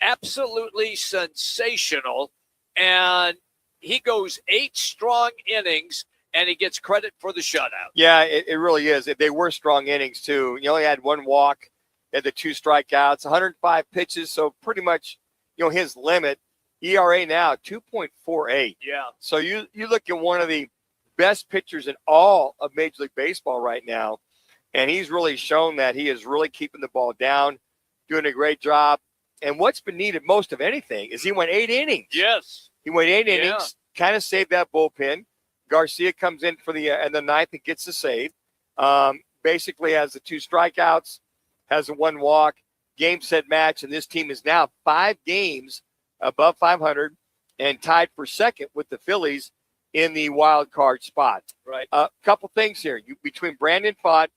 absolutely sensational, and he goes 8 strong innings, and he gets credit for the shutout. Yeah, it really is. They were strong innings, too. He only had 1 walk, had the 2 strikeouts, 105 pitches, so pretty much, his limit. ERA now, 2.48. Yeah. So you look at one of the best pitchers in all of Major League Baseball right now, and he's really shown that he is really keeping the ball down, doing a great job. And what's been needed most of anything is he went 8 innings. Yes. He went 8 innings, kind of saved that bullpen. Garcia comes in for the 9th and gets the save. Basically has the 2 strikeouts, has the 1 walk, game, set, match, and this team is now 5 games above 500 and tied for second with the Phillies in the wild card spot. Right. A couple things here. Between Brandon Pfaadt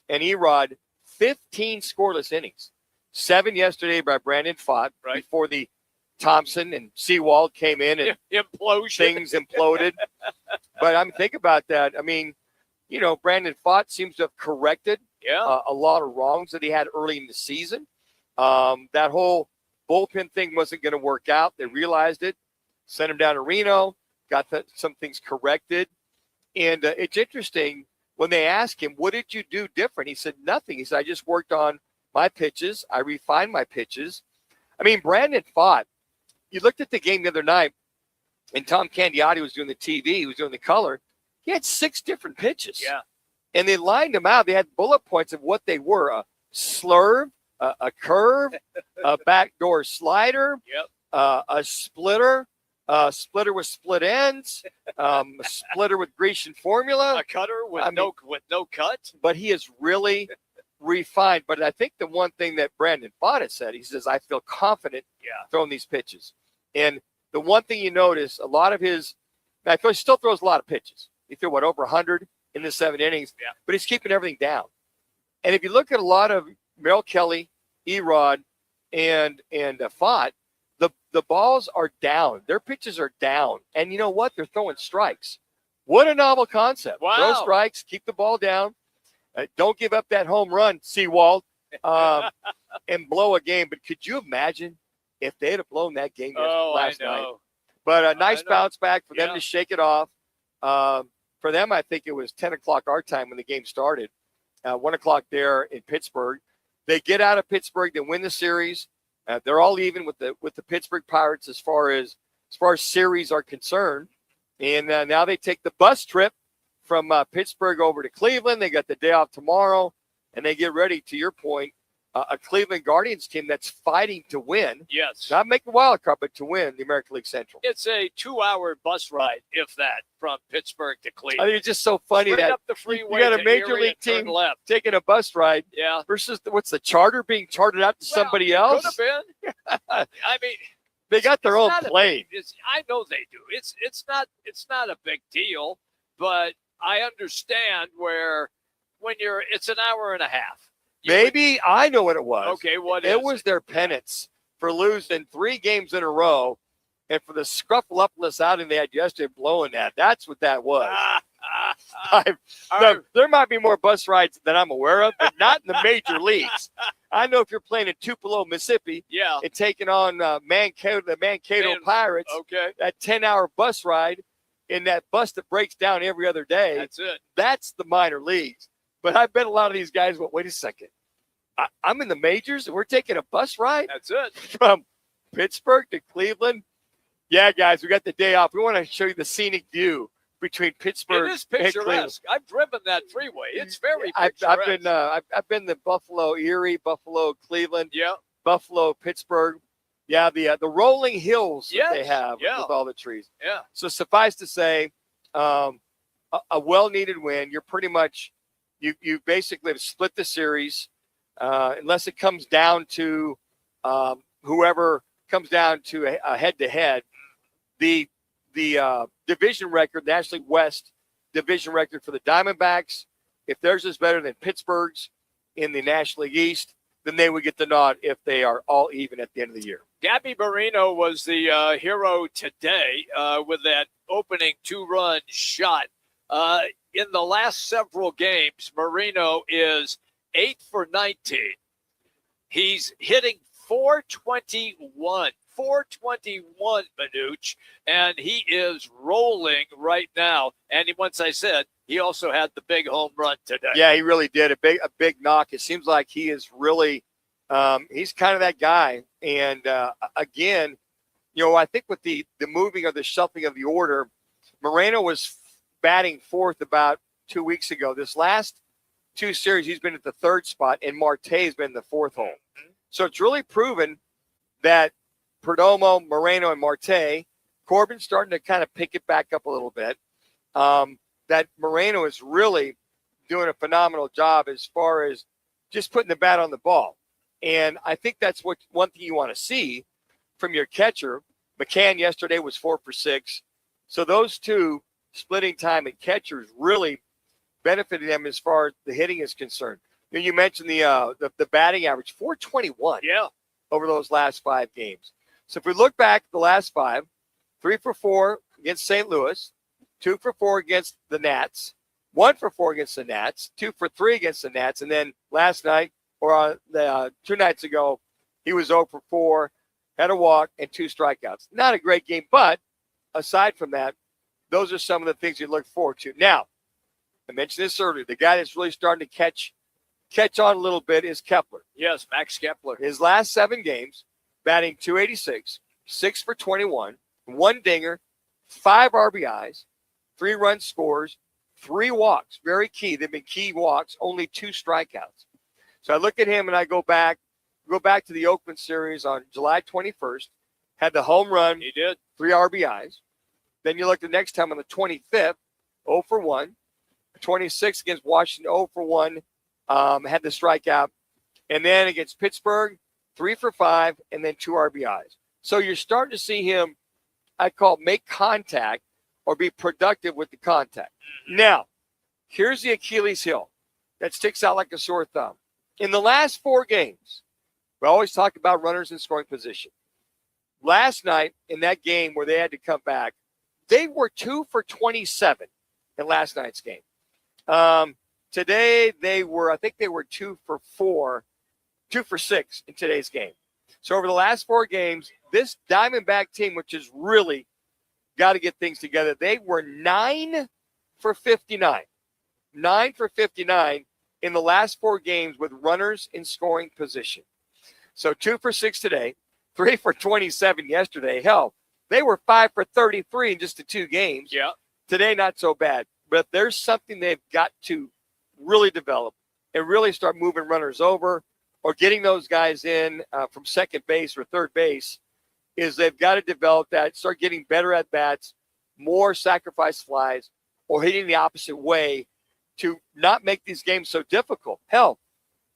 and Erod, 15 scoreless innings. 7 yesterday by Brandon Pfaadt before the Thompson and Seawald came in and implosion. Things imploded. But think about that. Brandon Pfaadt seems to have corrected a lot of wrongs that he had early in the season. That whole bullpen thing wasn't going to work out. They realized it, sent him down to Reno, got some things corrected. And it's interesting when they asked him, what did you do different? He said, nothing. He said, I just worked on my pitches. I refined my pitches. Brandon Pfaadt, you looked at the game the other night, and Tom Candiotti was doing the TV. He was doing the color. He had 6 different pitches. Yeah. And they lined them out. They had bullet points of what they were. A slurve, a curve, a backdoor slider, a splitter with split ends, a splitter with Grecian formula. A cutter with no cut. But he is really refined. But I think the one thing that Brandon Pfaadt has said, he says, I feel confident throwing these pitches. And the one thing you notice, a lot of his – he still throws a lot of pitches. He threw, over 100 in the 7 innings. Yeah. But he's keeping everything down. And if you look at a lot of Merrill Kelly, Erod, and Pfaadt, the balls are down. Their pitches are down. And you know what? They're throwing strikes. What a novel concept. Wow. Throw strikes, keep the ball down. Don't give up that home run, Seawald, and blow a game. But could you imagine if they had blown that game last night? But a nice bounce back for them to shake it off. For them, I think it was 10 o'clock our time when the game started, 1 o'clock there in Pittsburgh. They get out of Pittsburgh. They win the series. They're all even with the Pittsburgh Pirates as far as series are concerned. And now they take the bus trip from Pittsburgh over to Cleveland. They got the day off tomorrow, and they get ready, to your point, a Cleveland Guardians team that's fighting to win. Yes. Not make the wild card, but to win the American League Central. It's a 2-hour bus ride, if that, from Pittsburgh to Cleveland. I think it's just so funny Straight that up the freeway you got a to major Erie league and turn team left. taking a bus ride versus what's the charter being chartered out to somebody else? Could have been. They got their own not plane. I know they do. It's not a big deal, but I understand when it's an hour and a half. Maybe I know what it was. Okay, what it was their penance for losing 3 games in a row, and for the scruffle-upless outing they had yesterday blowing that. That's what that was. There might be more bus rides than I'm aware of, but not in the major leagues. I know if you're playing in Tupelo, Mississippi, and taking on the Mankato Pirates, that 10-hour bus ride in that bus that breaks down every other day. That's it. That's the minor leagues. But I bet a lot of these guys went, wait a second. I'm in the majors, and we're taking a bus ride? That's it. From Pittsburgh to Cleveland? Yeah, guys, we got the day off. We want to show you the scenic view between Pittsburgh It is and picturesque. Cleveland. I've driven that freeway. It's very picturesque. I've been to Buffalo, Erie, Buffalo, Cleveland, Yeah. Buffalo, Pittsburgh. Yeah, the rolling hills that they Yes, have yeah. with all the trees. Yeah. So suffice to say, a well-needed win. You're pretty much you basically have split the series, unless it comes down to whoever comes down to a head-to-head. The division record, National League West division record for the Diamondbacks. If theirs is better than Pittsburgh's in the National League East, then they would get the nod if they are all even at the end of the year. Gabby Marino was the hero today with that opening 2-run shot. In the last several games, Marino is 8 for 19. He's hitting 421. 421, Manuch, and he is rolling right now. And once I said, he also had the big home run today. Yeah, he really did. A big knock. It seems like he is really he's kind of that guy. And again, I think with the moving or the shuffling of the order, Moreno was batting fourth about 2 weeks ago. This last 2 series, he's been at the third spot, and Marte has been the fourth hole. So it's really proven that Perdomo, Moreno, and Marte, Corbin's starting to kind of pick it back up a little bit. That Moreno is really doing a phenomenal job as far as just putting the bat on the ball. And I think that's one thing you want to see from your catcher. McCann yesterday was 4 for 6. So those two splitting time at catchers really benefited them as far as the hitting is concerned. You mentioned the batting average, 421 over those last 5 games. So if we look back the last 5, 3 for 4 against St. Louis, 2 for 4 against the Nats, 1 for 4 against the Nats, 2 for 3 against the Nats, and then last night or 2 nights ago, he was 0 for 4, had a walk and 2 strikeouts. Not a great game, but aside from that, those are some of the things you look forward to. Now, I mentioned this earlier. The guy that's really starting to catch on a little bit is Kepler. Yes, Max Kepler. His last 7 games, batting .286, 6 for 21, 1 dinger, 5 RBIs, 3 run scores, 3 walks. Very key. They've been key walks, only 2 strikeouts. So I look at him and I go back to the Oakland series on July 21st, had the home run. He did. 3 RBIs. Then you look the next time on the 25th, 0 for 1. 26th against Washington, 0 for 1, had the strikeout. And then against Pittsburgh, 3 for 5, and then 2 RBIs. So you're starting to see him, I call make contact or be productive with the contact. Now, here's the Achilles heel that sticks out like a sore thumb. In the last 4 games, we always talk about runners in scoring position. Last night, in that game where they had to come back, they were 2 for 27 in last night's game. Today, I think they were 2 for 6 in today's game. So over the last 4 games, this Diamondback team, which has really got to get things together, they were 9 for 59. 9 for 59 in the last 4 games with runners in scoring position. So 2 for 6 today, 3 for 27 yesterday. Hell, they were 5 for 33 in just the 2 games. Yeah. Today, not so bad. But there's something they've got to really develop and really start moving runners over or getting those guys in from second base or third base, is they've got to develop that, start getting better at bats, more sacrifice flies, or hitting the opposite way to not make these games so difficult. Hell,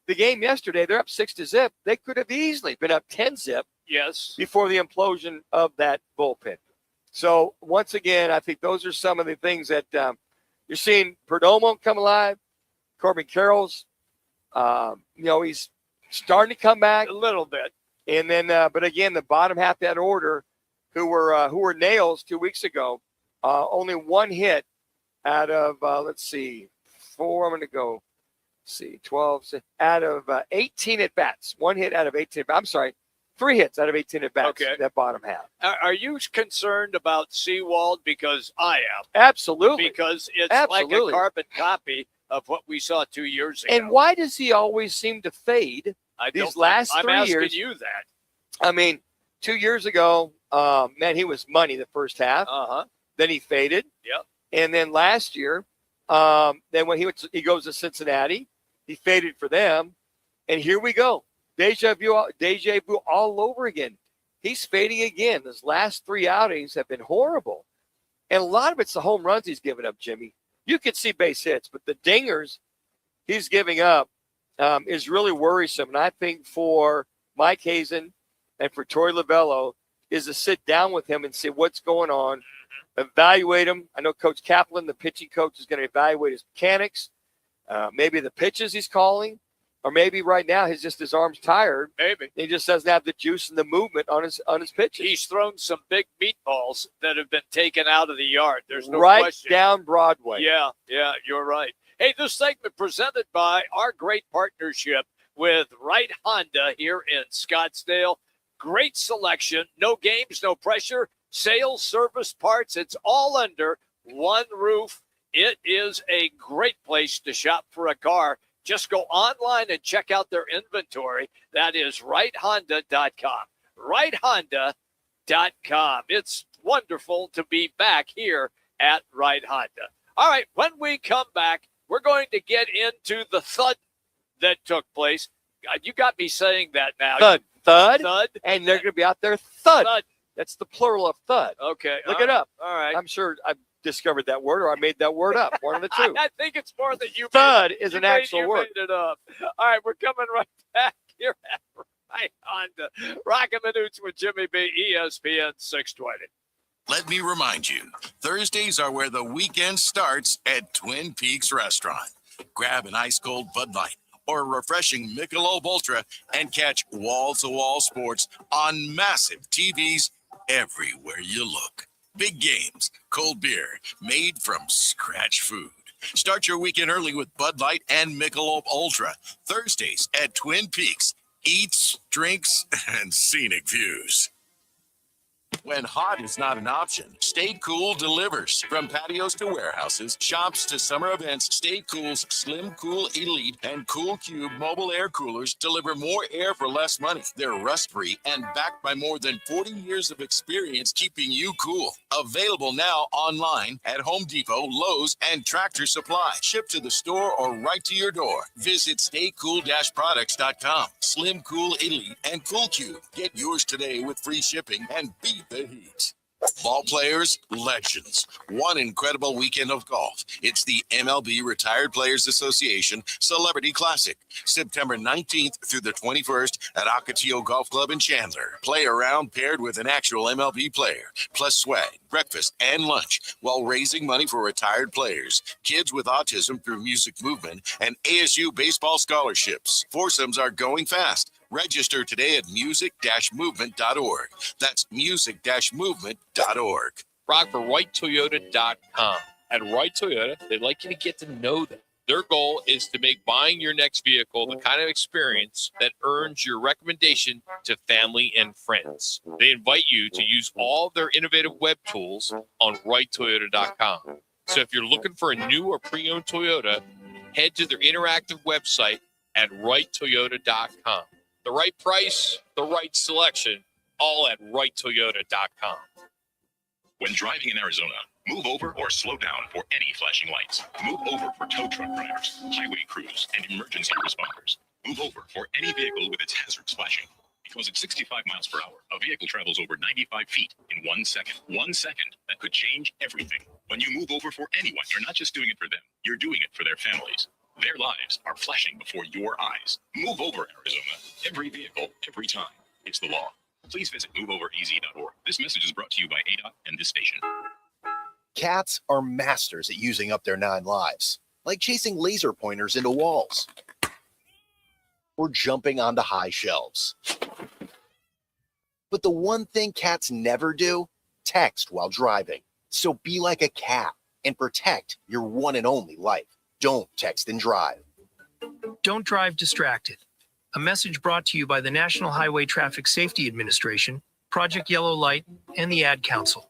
the game yesterday, they're up 6-0. They could have easily been up 10-0. Yes. Before the implosion of that bullpen. So once again, I think those are some of the things that you're seeing. Perdomo come alive. Corbin Carroll's, he's starting to come back a little bit. And then, but again, the bottom half of that order, who were nails 2 weeks ago, only 1 hit out of 4. I'm going to go. 12 out of 18 at bats. 1 hit out of 18. I'm sorry. 3 hits out of 18 at bats. Okay. That bottom half. Are you concerned about Seawald? Because I am. Absolutely. Because it's like a carbon copy of what we saw 2 years ago. And why does he always seem to fade these last 3 years? I'm asking you that. I mean, 2 years ago, he was money the first half. Uh-huh. Then he faded. Yep. And then last year, then when he goes to Cincinnati, he faded for them. And here we go. Deja vu all over again. He's fading again. His last 3 outings have been horrible. And a lot of it's the home runs he's given up, Jimmy. You can see base hits, but the dingers he's giving up is really worrisome. And I think for Mike Hazen and for Torey Lovello is to sit down with him and say what's going on, evaluate him. I know Coach Kaplan, the pitching coach, is going to evaluate his mechanics, maybe the pitches he's calling, or maybe right now his arm's tired. Maybe. He just doesn't have the juice and the movement on his pitches. He's thrown some big meatballs that have been taken out of the yard. There's no right question. Down Broadway. Yeah, you're right. Hey, this segment presented by our great partnership with Wright Honda here in Scottsdale. Great selection, no games, no pressure, sales, service, parts. It's all under one roof. It is a great place to shop for a car. Just go online and check out their inventory. That is WrightHonda.com. WrightHonda.com. It's wonderful to be back here at Wright Honda. All right, when we come back, we're going to get into the thud that took place. God, you got me saying that now. Thud. And they're going to be out there thud. That's the plural of thud. Okay. Look it up. All right. I'm sure I've discovered that word or I made that word up. One of the two. I think it's more that you Thud made, is you an made, actual you word. Made it up. All right, we're coming right back here at Right Honda. Roc and Manuch with Jimmy B, ESPN 620. Let me remind you, Thursdays are where the weekend starts at Twin Peaks Restaurant. Grab an ice-cold Bud Light or a refreshing Michelob Ultra and catch wall-to-wall sports on massive TVs everywhere you look. Big games, cold beer, made from scratch food. Start your weekend early with Bud Light and Michelob Ultra. Thursdays at Twin Peaks. Eats, drinks, and scenic views. When hot is not an option, Stay Cool delivers. From patios to warehouses, shops to summer events, Stay Cool's Slim Cool Elite and Cool Cube mobile air coolers deliver more air for less money. They're rust-free and backed by more than 40 years of experience keeping you cool. Available now online at Home Depot, Lowe's, and Tractor Supply. Shipped to the store or right to your door. Visit staycool-products.com. Slim Cool Elite and Cool Cube. Get yours today with free shipping and beat the heat. Ball players, legends. One incredible weekend of golf. It's the MLB Retired Players Association Celebrity Classic, September 19th through the 21st at Ocotillo Golf Club in Chandler. Play around paired with an actual MLB player, plus swag, breakfast, and lunch while raising money for retired players, kids with autism through music movement, and ASU baseball scholarships. Foursomes are going fast. Register today at music-movement.org. That's music-movement.org. Rock for WrightToyota.com. At Wright Toyota, they'd like you to get to know them. Their goal is to make buying your next vehicle the kind of experience that earns your recommendation to family and friends. They invite you to use all their innovative web tools on WrightToyota.com. So if you're looking for a new or pre-owned Toyota, head to their interactive website at WrightToyota.com. The right price, the right selection, all at WrightToyota.com. When driving in Arizona, move over or slow down for any flashing lights. Move over for tow truck drivers, highway crews, and emergency responders. Move over for any vehicle with its hazards flashing. Because at 65 miles per hour, a vehicle travels over 95 feet in 1 second. 1 second that could change everything. When you move over for anyone, you're not just doing it for them, you're doing it for their families. Their lives are flashing before your eyes. Move over, Arizona. Every vehicle, every time. It's the law. Please visit moveoverez.org. This message is brought to you by ADOT and this station. Cats are masters at using up their 9 lives, like chasing laser pointers into walls or jumping onto high shelves. But the one thing cats never do, text while driving. So be like a cat and protect your one and only life. Don't text and drive. Don't drive distracted. A message brought to you by the National Highway Traffic Safety Administration, Project Yellow Light, and the Ad Council.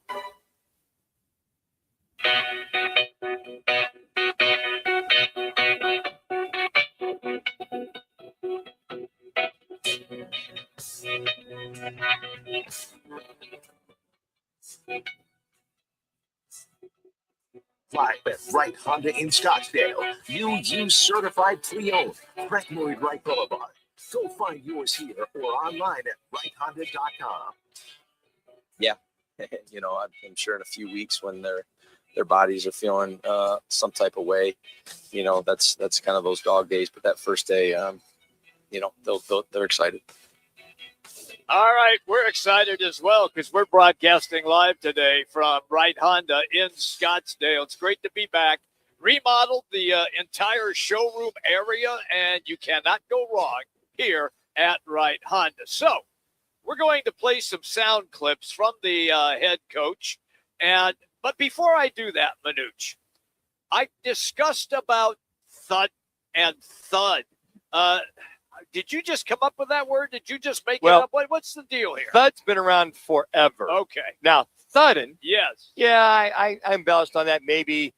Live at Wright Honda in Scottsdale. New used certified pre-owned. Frank Lloyd Wright Boulevard. Go find yours here or online at WrightHonda.com. Yeah, I'm sure in a few weeks when their bodies are feeling some type of way, that's kind of those dog days. But that first day, they're excited. All right, we're excited as well because we're broadcasting live today from Wright Honda in Scottsdale. It's great to be back. Remodeled the entire showroom area, and you cannot go wrong here at Wright Honda. So we're going to play some sound clips from the head coach. But before I do that, Manuch, I discussed about thud and thud. Did you just come up with that word? Did you just make it up? What's the deal here? Thud's been around forever. Okay. Now, thudding. Yes. Yeah, I embellished on that. Maybe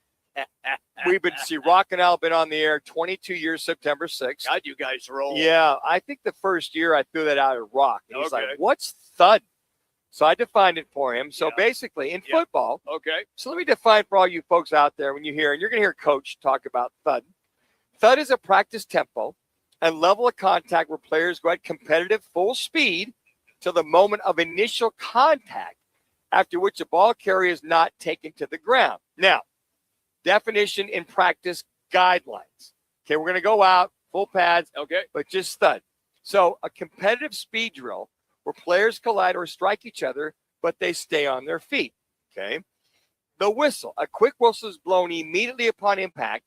we've been Roc and Manuch been on the air 22 years, September 6th. God, you guys roll. Yeah, I think the first year I threw that out at Roc. And he's like, Okay. what's thud? So I defined it for him. So basically, in football, Okay. so let me define for all you folks out there when you hear, and you're going to hear Coach talk about thud. Thud is a practice tempo and level of contact where players go at competitive full speed till the moment of initial contact, after which the ball carrier is not taken to the ground. Now, definition in practice guidelines. Okay, we're going to go out, full pads, but just thud. So a competitive speed drill where players collide or strike each other, but they stay on their feet. Okay. The whistle. A quick whistle is blown immediately upon impact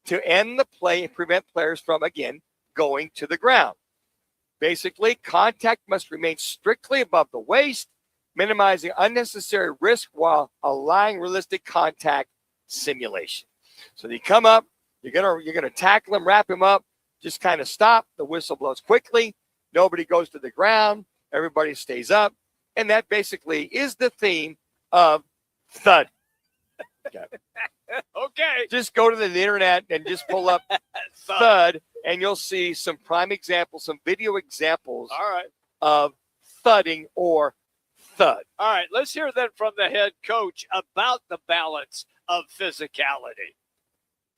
to end the play and prevent players from, again, going to the ground. Basically, contact must remain strictly above the waist, minimizing unnecessary risk while allowing realistic contact simulation. So you come up, you're gonna tackle him, wrap him up, just kind of stop. The whistle blows quickly. Nobody goes to the ground. Everybody stays up. And that basically is the theme of thud. Okay. Just go to the internet and just pull up thud, and you'll see some prime examples, some video examples of thudding or thud. All right, let's hear then from the head coach about the balance of physicality.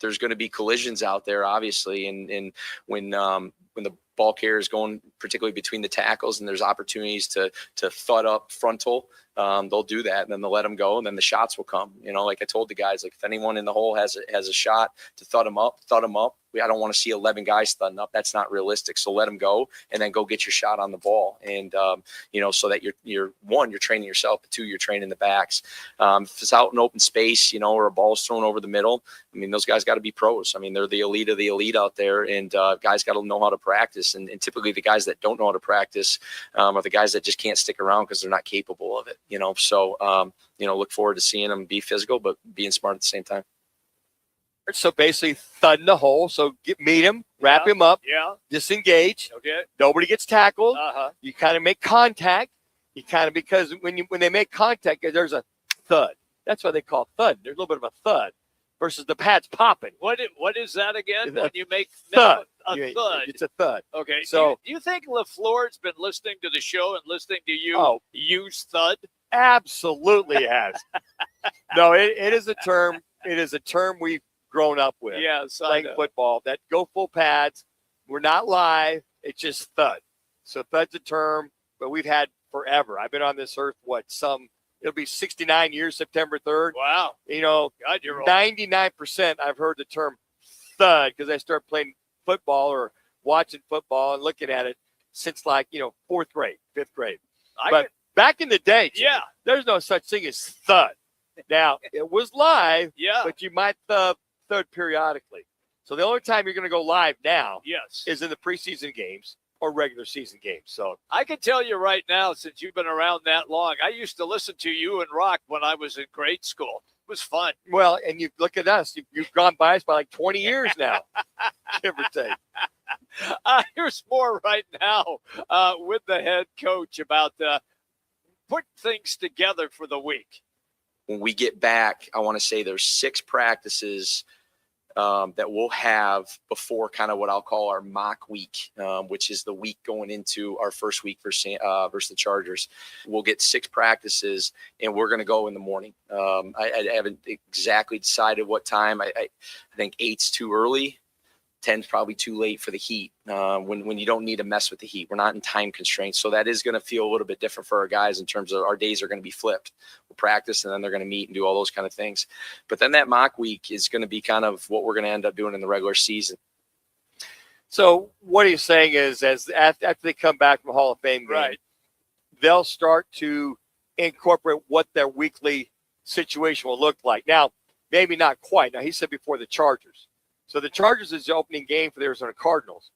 There's going to be collisions out there, obviously, and when the ball carrier is going, particularly between the tackles, and there's opportunities to thud up frontal, they'll do that, and then they'll let them go, and then the shots will come. You know, like I told the guys, like if anyone in the hole has a shot to thud them up. I don't want to see 11 guys thudding up. That's not realistic. So let them go, and then go get your shot on the ball. And so that you're one, you're training yourself, but two, you're training the backs. If it's out in open space, or a ball's thrown over the middle, I mean, those guys got to be pros. I mean, they're the elite of the elite out there, and guys got to know how to practice. And typically the guys that don't know how to practice are the guys that just can't stick around because they're not capable of it. So look forward to seeing them be physical, but being smart at the same time. So basically, thud in the hole. So meet him, wrap him up, disengage. Okay. Nobody gets tackled. Uh-huh. You kind of make contact. Because when they make contact, there's a thud. That's why they call thud. There's a little bit of a thud versus the pads popping. What is that again? When you make thud. a thud. It's a thud. Okay. So do you think LaFleur's been listening to the show and listening to you use thud? Absolutely has. No, it is a term. It is a term we've grown up with. Yes, playing football. That go full pads. We're not live. It's just thud. So thud's a term, but we've had forever. I've been on this earth. It'll be 69 years, September 3rd. Wow. God, you're old. 99% I've heard the term thud because I started playing football or watching football and looking at it since 4th grade, 5th grade. But back in the day, there's no such thing as thud. Now, it was live, but you might thud periodically. So the only time you're going to go live now is in the preseason games or regular season games. So I can tell you right now, since you've been around that long, I used to listen to you and Roc when I was in grade school. It was fun. Well, and you look at us. You've gone by us by 20 years now, give or take. Here's more right now with the head coach about putting things together for the week. When we get back, I want to say there's 6 practices that we'll have before kind of what I'll call our mock week, which is the week going into our first week versus the Chargers. We'll get 6 practices, and we're going to go in the morning. I haven't exactly decided what time. I think 8's too early. 10's probably too late for the heat when you don't need to mess with the heat. We're not in time constraints. So that is going to feel a little bit different for our guys in terms of our days are going to be flipped. We'll practice, and then they're going to meet and do all those kind of things. But then that mock week is going to be kind of what we're going to end up doing in the regular season. So what he's saying is after they come back from Hall of Fame game, they'll start to incorporate what their weekly situation will look like. Now, maybe not quite. Now, he said before the Chargers. So the Chargers is the opening game for the Arizona Cardinals.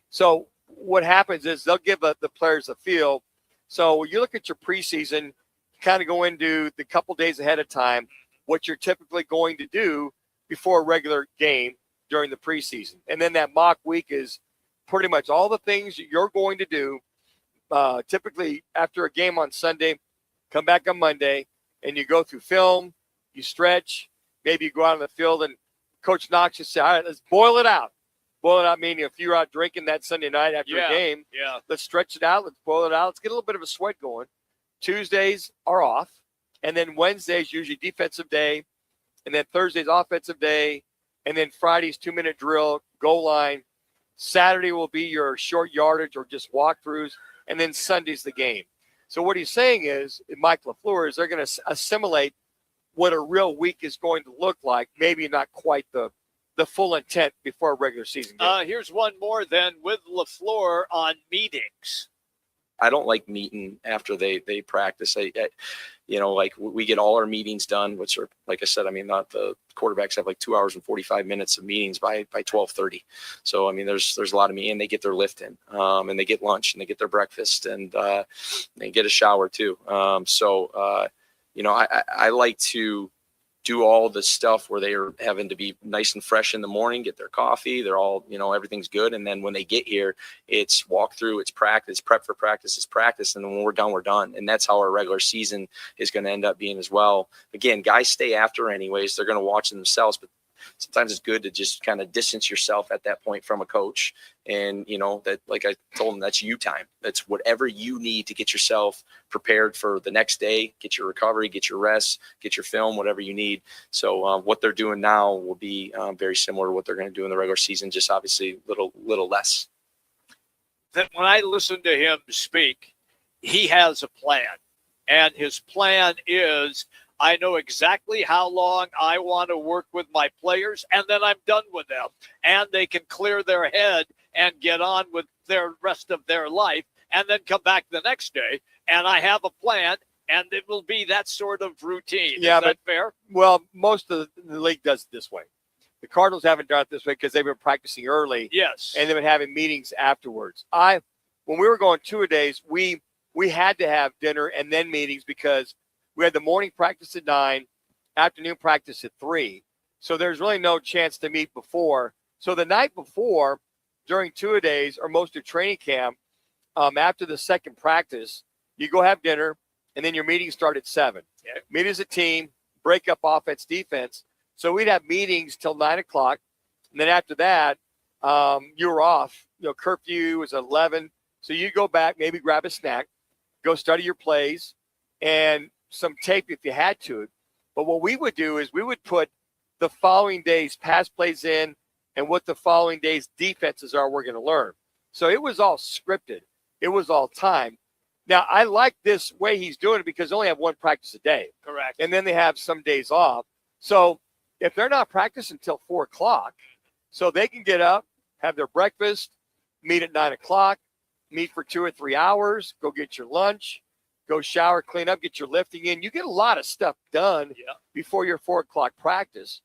So what happens is they'll give the players a feel. So you look at your preseason, kind of go into the couple days ahead of time, what you're typically going to do before a regular game during the preseason. And then that mock week is pretty much all the things you're going to do. Typically after a game on Sunday, come back on Monday, and you go through film, you stretch, maybe you go out on the field, and Coach Knox just say, all right, let's boil it out. Boil it out, meaning if you're out drinking that Sunday night after a game, let's stretch it out, let's boil it out, let's get a little bit of a sweat going. Tuesdays are off, and then Wednesday's usually defensive day, and then Thursday's offensive day, and then Friday's 2-minute drill, goal line. Saturday will be your short yardage or just walkthroughs, and then Sunday's the game. So what he's saying is, Mike LaFleur, is they're going to assimilate what a real week is going to look like, maybe not quite the full intent before a regular season game. Here's one more then with LaFleur on meetings. I don't like meeting after they practice. Like we get all our meetings done, which are, like I said, I mean, not the quarterbacks have like 2 hours and 45 minutes of meetings by 12:30. So, I mean, there's a lot of me, and they get their lift in, and they get lunch, and they get their breakfast, and they get a shower too. I like to do all the stuff where they are having to be nice and fresh in the morning, get their coffee. They're all, everything's good. And then when they get here, it's walkthrough, it's practice, prep for practice, it's practice. And then when we're done, we're done. And that's how our regular season is going to end up being as well. Again, guys stay after anyways. They're going to watch them themselves, but sometimes it's good to just kind of distance yourself at that point from a coach. And, that, like I told them, that's you time. That's whatever you need to get yourself prepared for the next day, get your recovery, get your rest, get your film, whatever you need. So what they're doing now will be very similar to what they're going to do in the regular season, just obviously little less. Then when I listen to him speak, he has a plan. And his plan is, I know exactly how long I want to work with my players, and then I'm done with them. And they can clear their head and get on with their rest of their life, and then come back the next day. And I have a plan, and it will be that sort of routine. Yeah, Is that fair? Well, most of the league does it this way. The Cardinals haven't done it this way because they've been practicing early. Yes. And they've been having meetings afterwards. When we were going 2-a-days, we had to have dinner and then meetings because we had the morning practice at 9, afternoon practice at 3. So there's really no chance to meet before. So the night before, during 2-a-days or most of training camp, after the second practice, you go have dinner, and then your meetings start at 7. Okay. Meet as a team, break up offense, defense. So we'd have meetings till 9 o'clock. And then after that, you were off. Curfew was 11. So you go back, maybe grab a snack, go study your plays, and some tape if you had to. But what we would do is we would put the following day's pass plays in and what the following day's defenses are we're going to learn. So it was all scripted. It was all timed. Now, I like this way he's doing it because they only have one practice a day. Correct. And then they have some days off. So if they're not practicing until 4 o'clock, so they can get up, have their breakfast, meet at 9 o'clock, meet for 2 or 3 hours, go get your lunch, go shower, clean up, get your lifting in. You get a lot of stuff done before your 4 o'clock practice.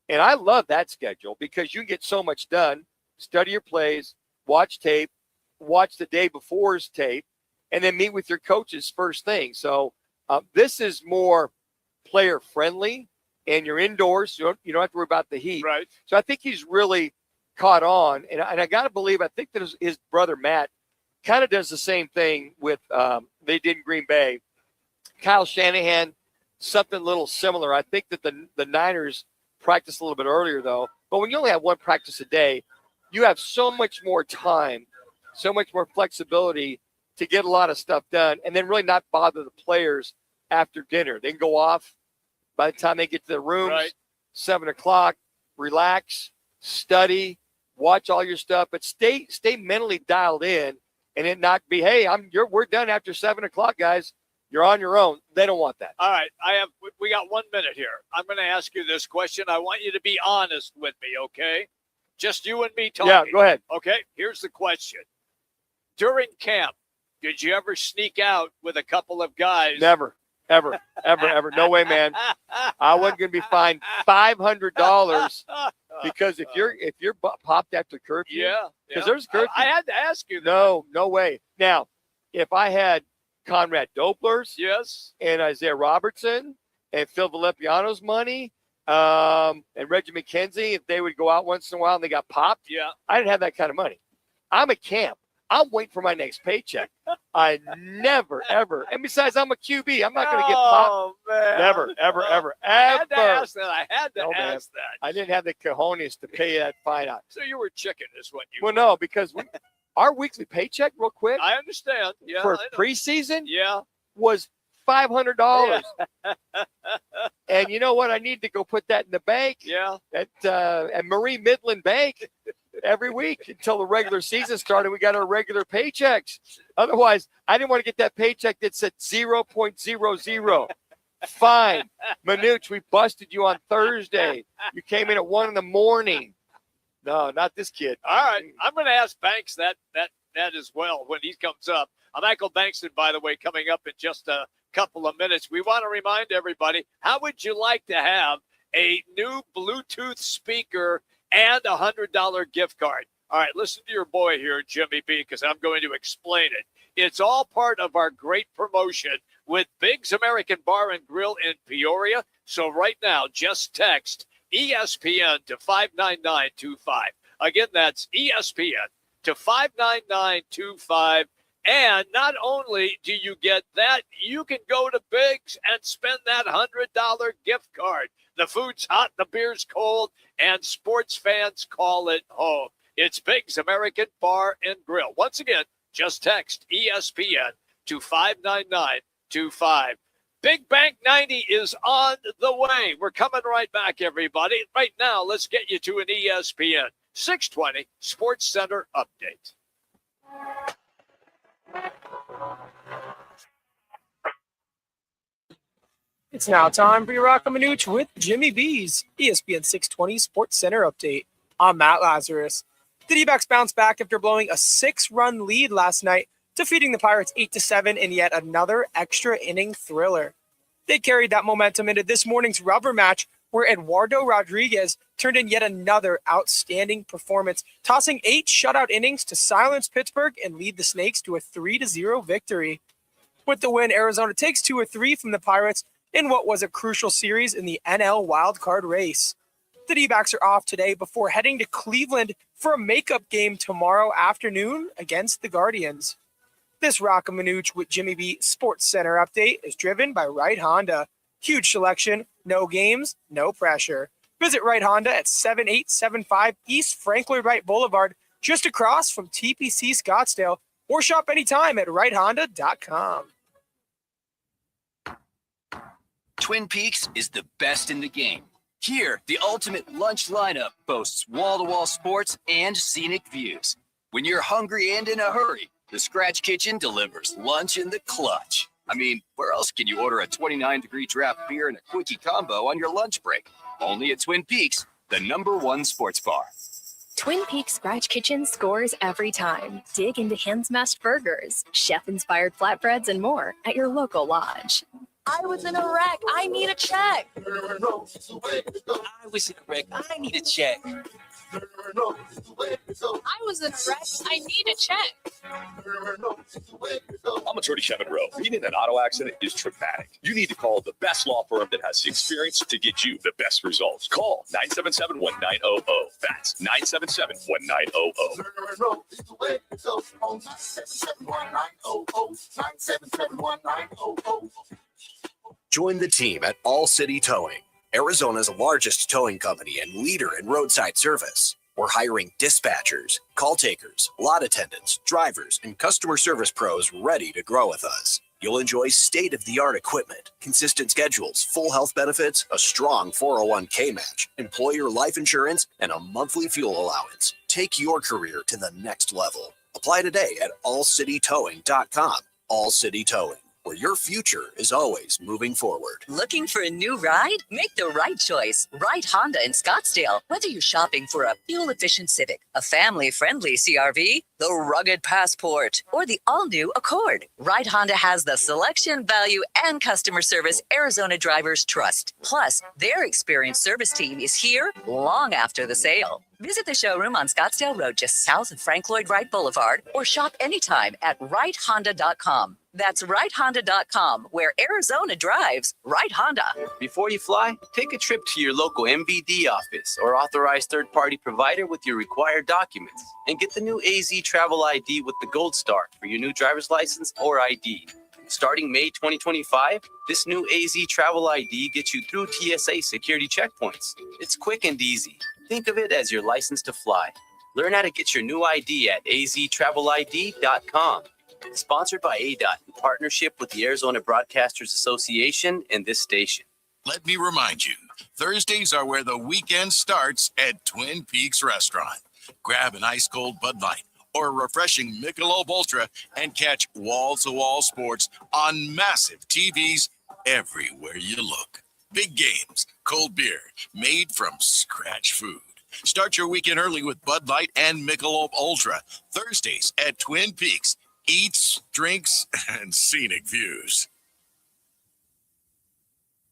And I love that schedule because you can get so much done, study your plays, watch tape, watch the day before's tape, and then meet with your coaches first thing. So this is more player friendly, and you're indoors. So you don't have to worry about the heat. Right. So I think he's really caught on. And I got to believe, I think that his brother Matt kind of does the same thing with they did in Green Bay. Kyle Shanahan, something a little similar. I think that the Niners practice a little bit earlier, though. But when you only have one practice a day, you have so much more time, so much more flexibility to get a lot of stuff done and then really not bother the players after dinner. They can go off by the time they get to their rooms, 7 o'clock, relax, study, watch all your stuff, but stay mentally dialed in and it not be, hey, we're done after 7 o'clock, guys. You're on your own. They don't want that. All right. We got 1 minute here. I'm going to ask you this question. I want you to be honest with me, okay? Just you and me talking. Yeah, go ahead. Okay, here's the question. During camp, Did you ever sneak out with a couple of guys? Never, ever. No way, man. I wasn't going to be fined $500 because if you're popped after curfew, because there's curfew. I had to ask you that. No way. Now, if I had Conrad Doppler's, and Isaiah Robertson, and Phil Valepiano's money, and Reggie McKenzie, if they would go out once in a while and they got popped, I didn't have that kind of money. I'm at camp. I'm waiting for my next paycheck. I never, ever. And besides, I'm a QB. I'm not going to get popped. Man. Never, ever. I had to ask that. I didn't have the cojones to pay that fine out. So you were chicken is what you Well, no, because our weekly paycheck, real quick, I understand. Yeah. for I know. preseason Yeah. was $500. And you know what? I need to go put that in the bank. Yeah. At Marie Midland Bank every week until the regular season started. We got our regular paychecks. Otherwise, I didn't want to get that paycheck that said 0.00. Fine. Manuch, we busted you on Thursday. You came in at 1 a.m. No, not this kid. All right. I'm going to ask Banks that as well when he comes up. Michael Bankston, by the way, coming up in just a couple of minutes. We want to remind everybody, how would you like to have a new Bluetooth speaker and a $100 gift card? All right, listen to your boy here, Jimmy B, because I'm going to explain it. It's all part of our great promotion with Big's American Bar and Grill in Peoria. So right now, just text ESPN to 59925. Again, that's ESPN to 59925. And not only do you get that, you can go to Big's and spend that $100 gift card. The food's hot, the beer's cold, and sports fans call it home. It's Big's American Bar and Grill. Once again, just text ESPN to 59925. Big Bank 90 is on the way. We're coming right back, everybody. Right now, let's get you to an ESPN 620 Sports Center update. It's now time for your Roc and Manuch with Jimmy B's ESPN 620 Sports Center update. I'm Matt Lazarus. The D-backs bounced back after blowing a 6-run lead last night, defeating the Pirates 8-7 in yet another extra inning thriller. They carried that momentum into this morning's rubber match, where Eduardo Rodriguez turned in yet another outstanding performance, tossing 8 shutout innings to silence Pittsburgh and lead the Snakes to a 3-0 victory. With the win, Arizona takes 2 or 3 from the Pirates in what was a crucial series in the NL wildcard race. The D-backs are off today before heading to Cleveland for a makeup game tomorrow afternoon against the Guardians. This Roc and Manuch with Jimmy B Sports Center update is driven by Wright Honda. Huge selection, no games, no pressure. Visit Wright Honda at 7875 East Frank Lloyd Wright Boulevard, just across from TPC Scottsdale, or shop anytime at wrighthonda.com. Twin Peaks is the best in the game. Here, the ultimate lunch lineup boasts wall-to-wall sports and scenic views. When you're hungry and in a hurry, the Scratch Kitchen delivers lunch in the clutch. I mean, where else can you order a 29-degree draft beer and a quickie combo on your lunch break? Only at Twin Peaks, the #1 sports bar. Twin Peaks Scratch Kitchen scores every time. Dig into hand-smashed burgers, chef-inspired flatbreads, and more at your local lodge. I was in a wreck. I need a check. I was in a wreck. I need a check. I was in a wreck. I need a check. I'm attorney Kevin Rowe. Being in an auto accident is traumatic. You need to call the best law firm that has the experience to get you the best results. Call 977-1900. That's 977-1900. Join the team at All City Towing, Arizona's largest towing company and leader in roadside service. We're hiring dispatchers, call takers, lot attendants, drivers, and customer service pros ready to grow with us. You'll enjoy state-of-the-art equipment, consistent schedules, full health benefits, a strong 401k match, employer life insurance, and a monthly fuel allowance. Take your career to the next level. Apply today at allcitytowing.com. All City Towing. where your future is always moving forward. Looking for a new ride? Make the right choice. Right Honda in Scottsdale. Whether you're shopping for a fuel-efficient Civic, a family-friendly CRV, the rugged Passport, or the all-new Accord, Right Honda has the selection, value, and customer service Arizona drivers trust. Plus, their experienced service team is here long after the sale. Visit the showroom on Scottsdale Road just south of Frank Lloyd Wright Boulevard or shop anytime at righthonda.com. That's righthonda.com, where Arizona drives Right Honda. Before you fly, take a trip to your local MVD office or authorized third-party provider with your required documents and get the new AZ Travel ID with the Gold Star for your new driver's license or ID. Starting May 2025, this new AZ Travel ID gets you through TSA security checkpoints. It's quick and easy. Think of it as your license to fly. Learn how to get your new ID at aztravelid.com. Sponsored by ADOT in partnership with the Arizona Broadcasters Association and this station. Let me remind you, Thursdays are where the weekend starts at Twin Peaks Restaurant. Grab an ice-cold Bud Light or a refreshing Michelob Ultra and catch wall-to-wall sports on massive TVs everywhere you look. Big games, cold beer, made from scratch food. Start your weekend early with Bud Light and Michelob Ultra. Thursdays at Twin Peaks. Eats, drinks, and scenic views.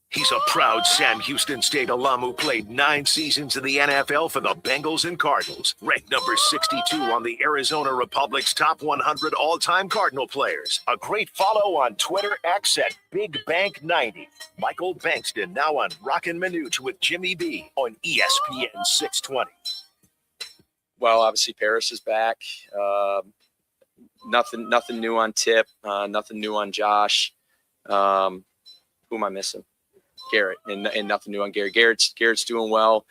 He's a proud Sam Houston State alum who played 9 seasons in the NFL for the Bengals and Cardinals. Ranked number 62 on the Arizona Republic's top 100 all-time Cardinal players. A great follow on Twitter X at BigBank90. Michael Bankston now on Roc and Manuch with Jimmy B on ESPN 620. Well, obviously Paris is back. Nothing new on Tip. Nothing new on Josh. Who am I missing? Garrett, and nothing new on Garrett. Garrett's doing well.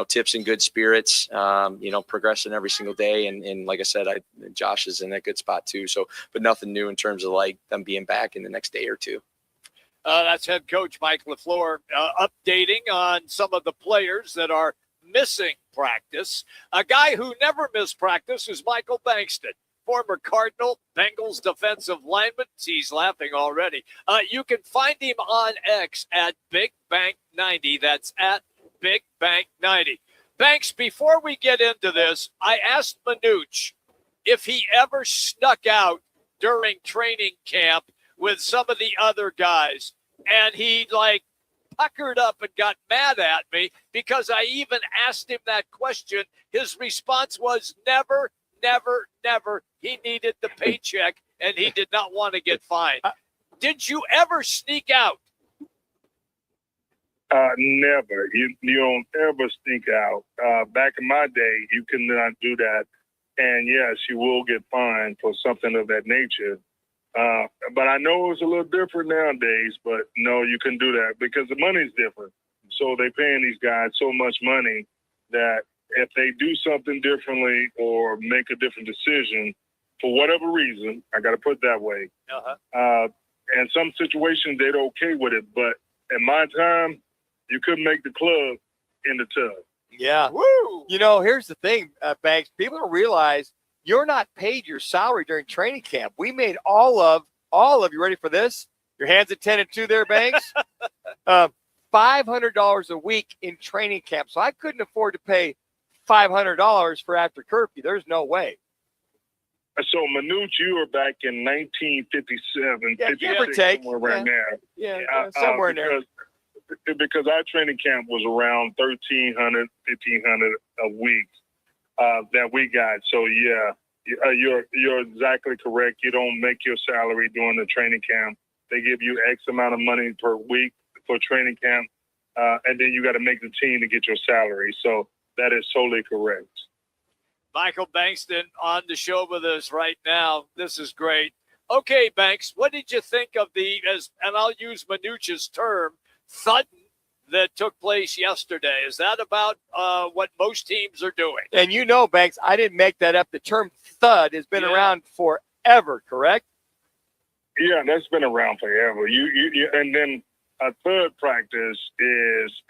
Tip's in good spirits. Progressing every single day, and like I said, Josh is in a good spot too. So, but nothing new in terms of like them being back in the next day or two. That's head coach Mike LaFleur updating on some of the players that are missing practice. A guy who never missed practice is Michael Bankston, former Cardinal, Bengals defensive lineman. He's laughing already. You can find him on X at BigBank90. That's at BigBank90. Banks, before we get into this, I asked Manuch if he ever snuck out during training camp with some of the other guys. And he puckered up and got mad at me because I even asked him that question. His response was never, never, never. He needed the paycheck and he did not want to get fined. Did you ever sneak out? Never. You don't ever sneak out. Back in my day, you could not do that. And yes, you will get fined for something of that nature. But I know it's a little different nowadays, but no, you couldn't do that because the money's different. So they're paying these guys so much money that if they do something differently or make a different decision, for whatever reason, I got to put it that way. And some situations, they're okay with it. But in my time, you couldn't make the club in the tub. Yeah. Woo! Here's the thing, Banks. People don't realize you're not paid your salary during training camp. We made all of, you ready for this? Your hands at 10 and 2 there, Banks? $500 a week in training camp. So I couldn't afford to pay $500 for after curfew. There's no way. So, Manuch, you were back in 1957, yeah, give or take. Somewhere around there. Yeah, somewhere in there. Because our training camp was around $1,300, $1,500 a week that we got. So, yeah, you're exactly correct. You don't make your salary during the training camp. They give you X amount of money per week for training camp, and then you got to make the team to get your salary. So that is totally correct. Michael Bankston on the show with us right now. This is great. Okay, Banks, what did you think of and I'll use Manuch's term, thudding that took place yesterday? Is that about what most teams are doing? And Banks, I didn't make that up. The term thud has been around forever, correct? Yeah, that's been around forever. You and then a third practice is,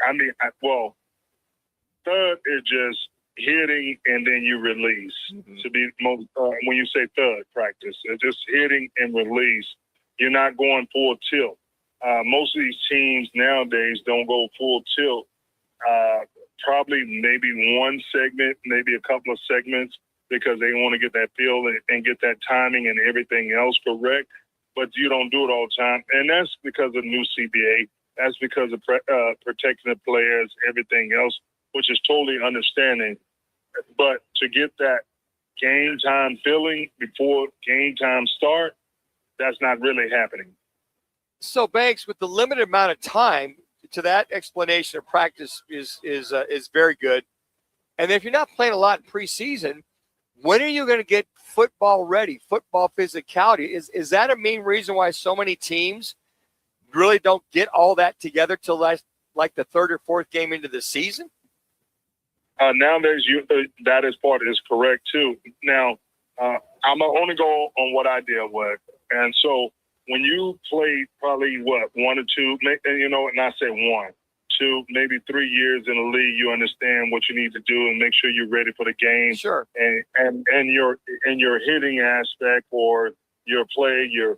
third is just hitting and then you release. To be most, when you say third practice, it's just hitting and release. You're not going full tilt. Most of these teams nowadays don't go full tilt. Probably maybe one segment, maybe a couple of segments, because they want to get that feel and get that timing and everything else correct. But you don't do it all the time. And that's because of the new CBA. That's because of protecting the players, everything else, which is totally understanding. But to get that game time feeling before game time start, that's not really happening. So, Banks, with the limited amount of time, to that explanation of practice is very good. And if you're not playing a lot in preseason, when are you going to get football ready, football physicality? Is that a main reason why so many teams really don't get all that together till like the third or fourth game into the season? Nowadays, that is part is correct too. Now, I'm only go on what I deal with, and so when you play probably one or two, and I say 1, 2, maybe 3 years in the league, you understand what you need to do and make sure you're ready for the game. Sure. And your hitting aspect or your play, your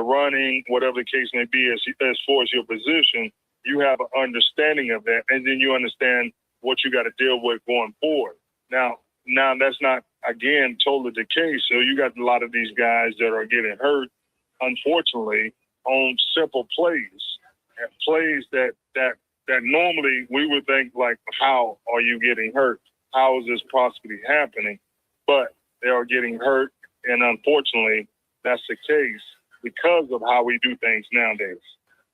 running, whatever the case may be, as far as your position, you have an understanding of that, and then you understand what you got to deal with going forward. Now that's not, again, totally the case. So you got a lot of these guys that are getting hurt, unfortunately, on simple plays that normally we would think like, how are you getting hurt? How is this possibly happening? But they are getting hurt, and unfortunately, that's the case because of how we do things nowadays.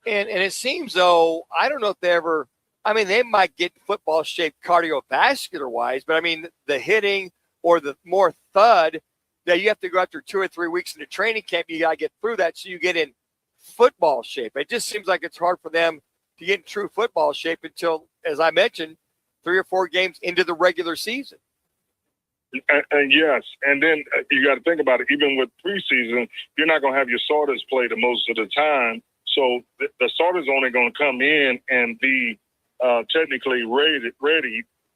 And it seems though, I don't know if they might get football shape cardiovascular wise, but I mean the hitting or the more thud that you have to go after 2 or 3 weeks in the training camp, you got to get through that so you get in football shape. It just seems like it's hard for them to get in true football shape until, as I mentioned, 3 or 4 games into the regular season. And yes, and then you got to think about it. Even with preseason, you're not going to have your starters play the most of the time. So the starters only going to come in and be technically ready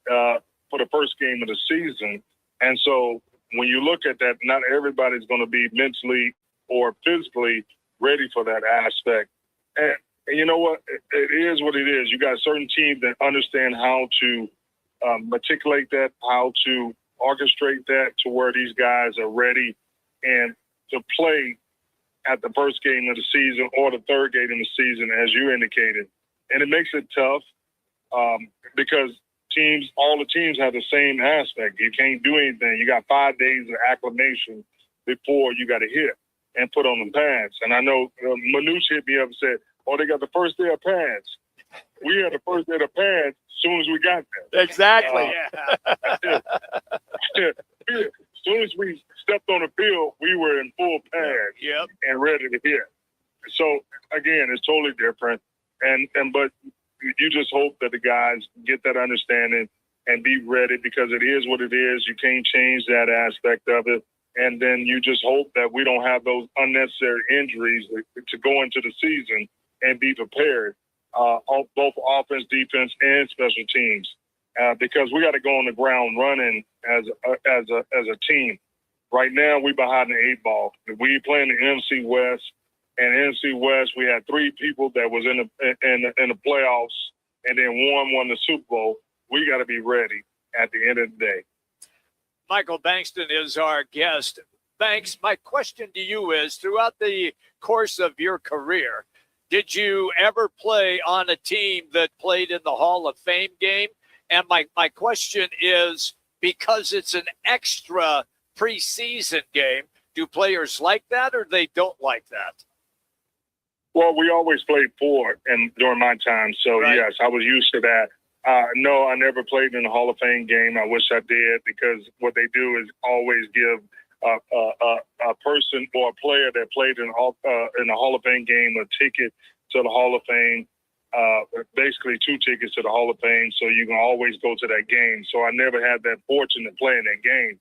for the first game of the season. And so when you look at that, not everybody's going to be mentally or physically ready for that aspect. And you know what? It is what it is. You got certain teams that understand how to articulate that, how to orchestrate that to where these guys are ready and to play at the first game of the season or the third game of the season, as you indicated. And it makes it tough because all the teams have the same aspect. You can't do anything. You got 5 days of acclimation before you got to hit and put on the pads. And I know Manuch hit me up and said, oh, they got the first day of pads. We had the first day of pads as soon as we got there. Exactly. As soon as we stepped on the field, we were in full pads and ready to hit. So, again, it's totally different. But you just hope that the guys get that understanding and be ready because it is what it is. You can't change that aspect of it. And then you just hope that we don't have those unnecessary injuries to go into the season and be prepared, both offense, defense, and special teams, because we got to go on the ground running as a team. Right now, we behind the 8 ball. We playing the NFC West. And NFC West, we had 3 people that was in the playoffs, and then one won the Super Bowl. We got to be ready at the end of the day. Michael Bankston is our guest. Banks, my question to you is, throughout the course of your career, did you ever play on a team that played in the Hall of Fame game? And my question is, because it's an extra preseason game, do players like that or they don't like that? Well, we always played 4 during my time. So, yes, I was used to that. No, I never played in the Hall of Fame game. I wish I did because what they do is always give a person or a player that played in the Hall of Fame game a ticket to the Hall of Fame, basically 2 tickets to the Hall of Fame, so you can always go to that game. So I never had that fortune to play in that game.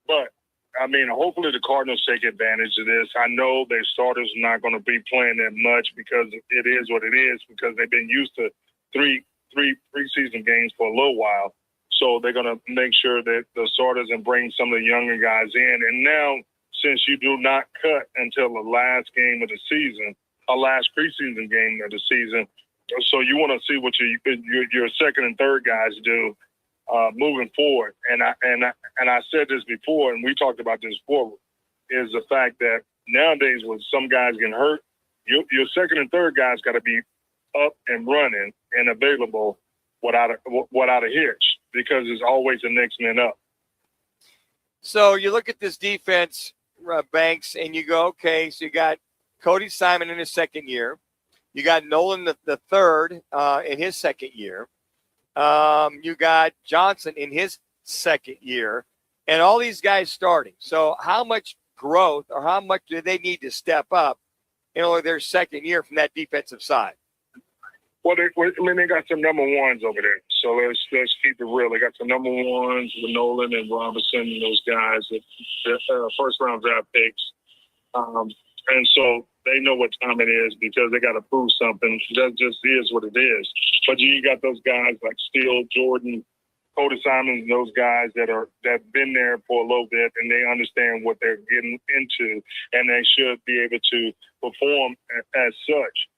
But, I mean, hopefully the Cardinals take advantage of this. I know their starters are not going to be playing that much because it is what it is, because they've been used to three preseason games for a little while. So they're going to make sure that the starters and bring some of the younger guys in. And now, since you do not cut until the last game of the season, or last preseason game of the season. So you want to see what your second and third guys do moving forward. And I said this before, and we talked about this before, is the fact that nowadays when some guys get hurt, your second and third guys got to be up and running and available without a hitch, because there's always the next man up. So you look at this defense, Banks, and you go, okay, so you got Cody Simon in his second year. You got Nolan the third in his second year. You got Johnson in his second year, and all these guys starting. So how much growth or how much do they need to step up in only their second year from that defensive side? Well, they got some number ones over there. So let's keep it real. They got some number ones with Nolan and Robinson and those guys, that first round draft picks. And so they know what time it is because they got to prove something. That just is what it is. But you got those guys like Steele, Jordan, Cody Simon, those guys that've been there for a little bit, and they understand what they're getting into, and they should be able to perform as such.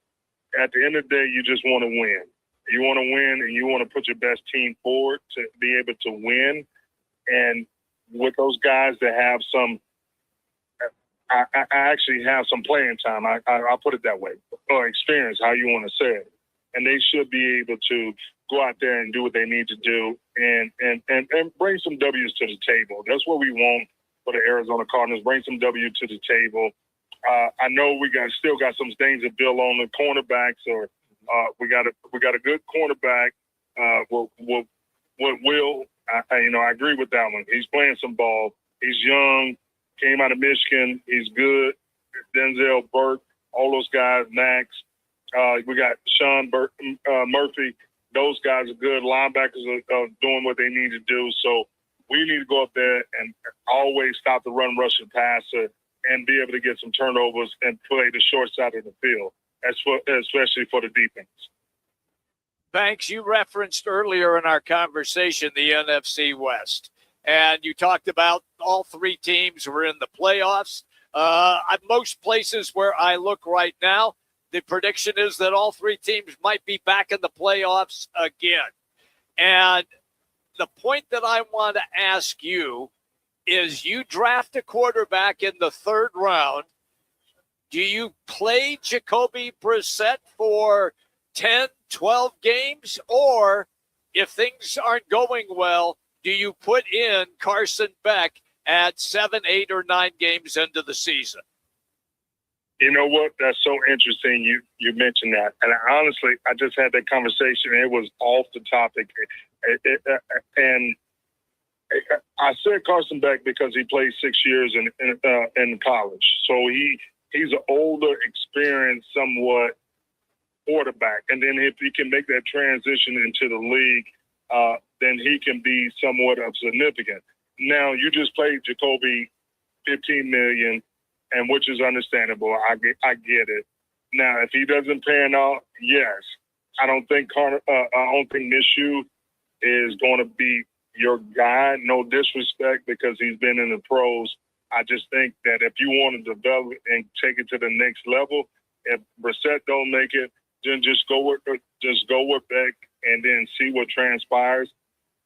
At the end of the day, you just want to win. You want to win, and you want to put your best team forward to be able to win. And with those guys that have some, I actually have some playing time. I'll put it that way, or experience, how you want to say it. And they should be able to go out there and do what they need to do and bring some W's to the table. That's what we want for the Arizona Cardinals. Bring some W to the table. I know we still got some things to build on the cornerbacks, or we got a good cornerback. I agree with that one. He's playing some ball. He's young, came out of Michigan. He's good. Denzel Burke, all those guys, Max. We got Sean Murphy. Those guys are good. Linebackers are doing what they need to do. So we need to go up there and always stop the run, rush, and passer, and be able to get some turnovers and play the short side of the field, especially for the defense. Banks, you referenced earlier in our conversation the NFC West, and you talked about all three teams were in the playoffs. At most places where I look right now, the prediction is that all three teams might be back in the playoffs again. And the point that I want to ask you is, you draft a quarterback in the third round. Do you play Jacoby Brissett for 10, 12 games? Or if things aren't going well, do you put in Carson Beck at 7, 8, or 9 games into the season? You know what? That's so interesting. You mentioned that. And honestly, I just had that conversation. And it was off the topic. And I said Carson Beck because he played 6 years in college. So he's an older, experienced, somewhat quarterback. And then if he can make that transition into the league, then he can be somewhat of significant. Now, you just played Jacoby $15 million, and which is understandable. I get it. Now, if he doesn't pan out, yes, I don't think Minshew is going to be your guy. No disrespect, because he's been in the pros. I just think that if you want to develop and take it to the next level, if Brissett don't make it, then just go with Beck and then see what transpires,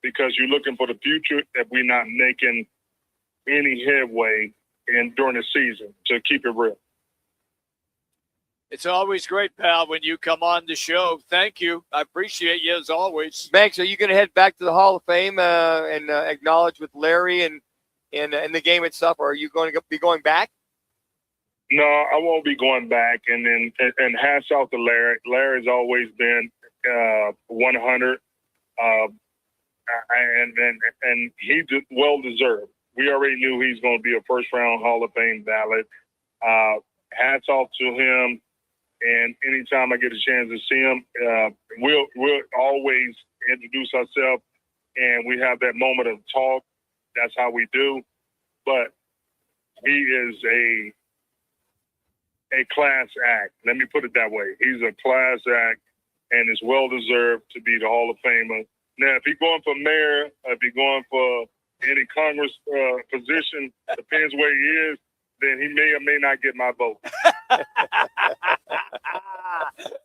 because you're looking for the future if we're not making any headway during the season, to keep it real. It's always great, pal, when you come on the show. Thank you. I appreciate you as always. Banks, are you going to head back to the Hall of Fame and acknowledge with Larry and the game itself, or are you going to be going back? No, I won't be going back. And hats off to Larry. Larry's always been 100, and he well deserved. We already knew he's going to be a first-round Hall of Fame ballot. Hats off to him. And anytime I get a chance to see him, we'll always introduce ourselves, and we have that moment of talk. That's how we do. But he is a class act. Let me put it that way. He's a class act, and is well-deserved to be the Hall of Famer. Now, if he's going for mayor, if he's going for any Congress position, depends where he is, then he may or may not get my vote.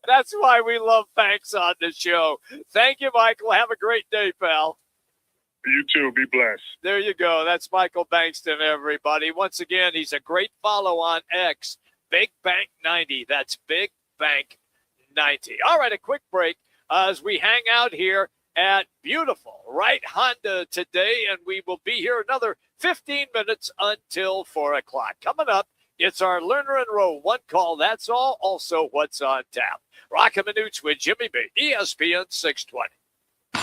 That's why we love Banks on the show. Thank you, Michael. Have a great day, pal. You too. Be blessed. There you go. That's Michael Bankston, everybody. Once again, he's a great follow on X. Big Bank 90. That's Big Bank 90. All right, a quick break as we hang out here at beautiful Wright Honda today, and we will be here another 15 minutes until 4 o'clock. Coming up, it's our Lerner and Rowe one call. That's all. Also, what's on tap. Roc and Manuch with Jimmy B. ESPN 620.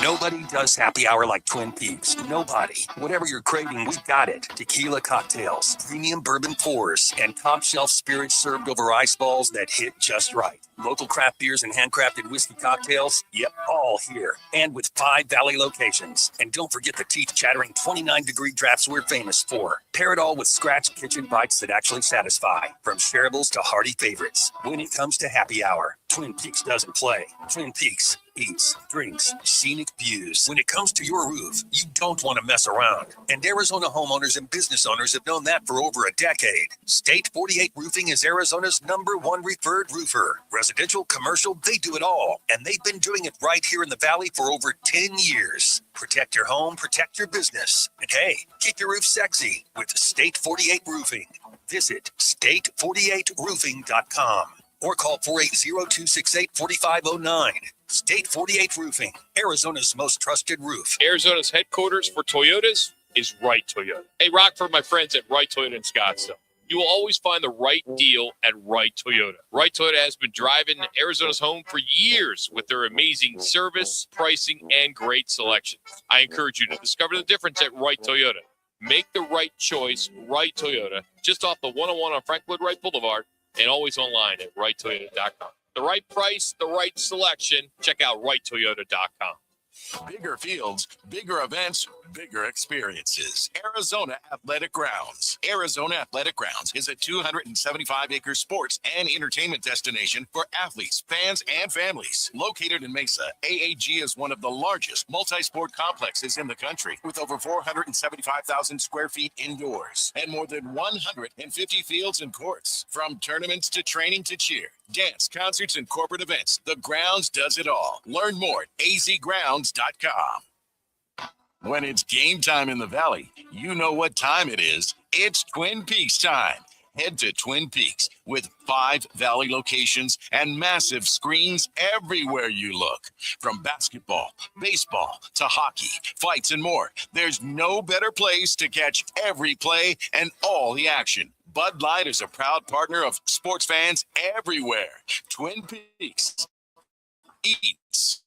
Nobody does happy hour like Twin Peaks. Nobody. Whatever you're craving, we've got it. Tequila cocktails, premium bourbon pours, and top shelf spirits served over ice balls that hit just right. Local craft beers and handcrafted whiskey cocktails, yep, all here. And with 5 Valley locations. And don't forget the teeth-chattering 29-degree drafts we're famous for. Pair it all with scratch kitchen bites that actually satisfy. From shareables to hearty favorites. When it comes to happy hour, Twin Peaks doesn't play. Twin Peaks eats, drinks, scenic views. When it comes to your roof, you don't want to mess around. And Arizona homeowners and business owners have known that for over a decade. State 48 Roofing is Arizona's #1 referred roofer. Residential, commercial, they do it all. And they've been doing it right here in the Valley for over 10 years. Protect your home, protect your business. And hey, keep your roof sexy with State 48 Roofing. Visit state48roofing.com. or call 480-268-4509. State 48 Roofing, Arizona's most trusted roof. Arizona's headquarters for Toyotas is Wright Toyota. Hey, Rock, for my friends at Wright Toyota in Scottsdale. You will always find the right deal at Wright Toyota. Wright Toyota has been driving Arizona's home for years with their amazing service, pricing, and great selections. I encourage you to discover the difference at Wright Toyota. Make the right choice, Wright Toyota, just off the 101 on Frank Lloyd Wright Boulevard, and always online at wrighttoyota.com. The right price, the right selection. Check out wrighttoyota.com. Bigger fields, bigger events, bigger experiences. Arizona Athletic Grounds. Arizona Athletic Grounds is a 275-acre sports and entertainment destination for athletes, fans, and families. Located in Mesa, AAG is one of the largest multi-sport complexes in the country, with over 475,000 square feet indoors and more than 150 fields and courts. From tournaments to training to cheer, dance, concerts, and corporate events, the Grounds does it all. Learn more at azgrounds.com. When it's game time in the Valley, you know what time it is. It's Twin Peaks time. Head to Twin Peaks with 5 Valley locations and massive screens everywhere you look. From basketball, baseball, to hockey, fights, and more, there's no better place to catch every play and all the action. Bud Light is a proud partner of sports fans everywhere. Twin Peaks eats,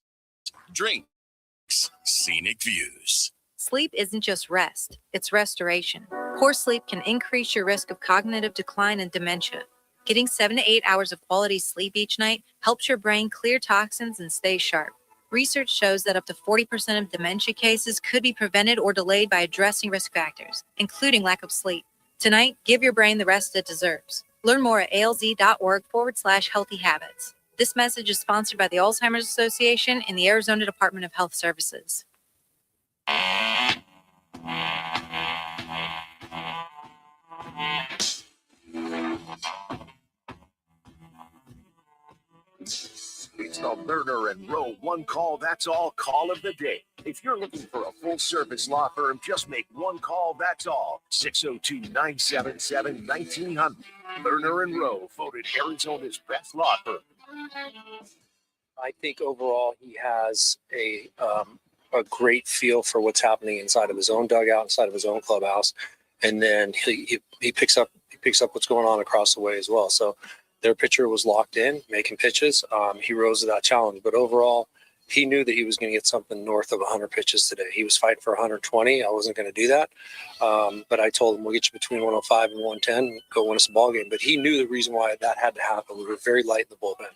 drinks, scenic views. Sleep isn't just rest, it's restoration. Poor sleep can increase your risk of cognitive decline and dementia. Getting 7 to 8 hours of quality sleep each night helps your brain clear toxins and stay sharp. Research shows that up to 40% of dementia cases could be prevented or delayed by addressing risk factors, including lack of sleep. Tonight, give your brain the rest it deserves. Learn more at alz.org/healthy habits. This message is sponsored by the Alzheimer's Association and the Arizona Department of Health Services. It's the Lerner and Rowe one call, that's all call of the day. If you're looking for a full-service law firm, just make one call, that's all. 602-977-1900. Lerner and Rowe, voted Arizona's best law firm. I think overall he has a great feel for what's happening inside of his own dugout, inside of his own clubhouse, and then he picks up what's going on across the way as well. So their pitcher was locked in, making pitches. He rose to that challenge, but overall, he knew that he was going to get something north of 100 pitches today. He was fighting for 120. I wasn't going to do that, but I told him we'll get you between 105 and 110. Go win us a ball game. But he knew the reason why that had to happen. We were very light in the bullpen.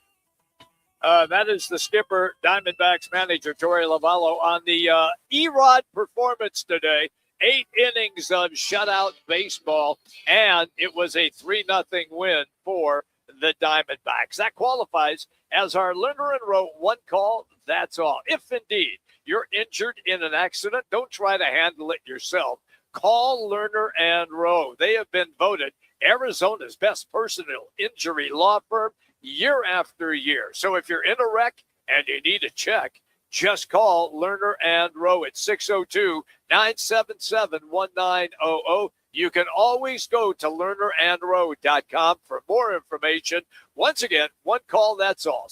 That is the skipper, Diamondbacks manager, Torey Lavallo, on the Erod performance today. 8 innings of shutout baseball, and it was a 3-0 win for the Diamondbacks. That qualifies as our Lerner and Rowe one call, that's all. If indeed you're injured in an accident, don't try to handle it yourself. Call Lerner and Rowe. They have been voted Arizona's best personal injury law firm year after year. So if you're in a wreck and you need a check, just call Lerner and Rowe at 602-977-1900. You can always go to lernerandrowe.com for more information. Once again, one call, that's all.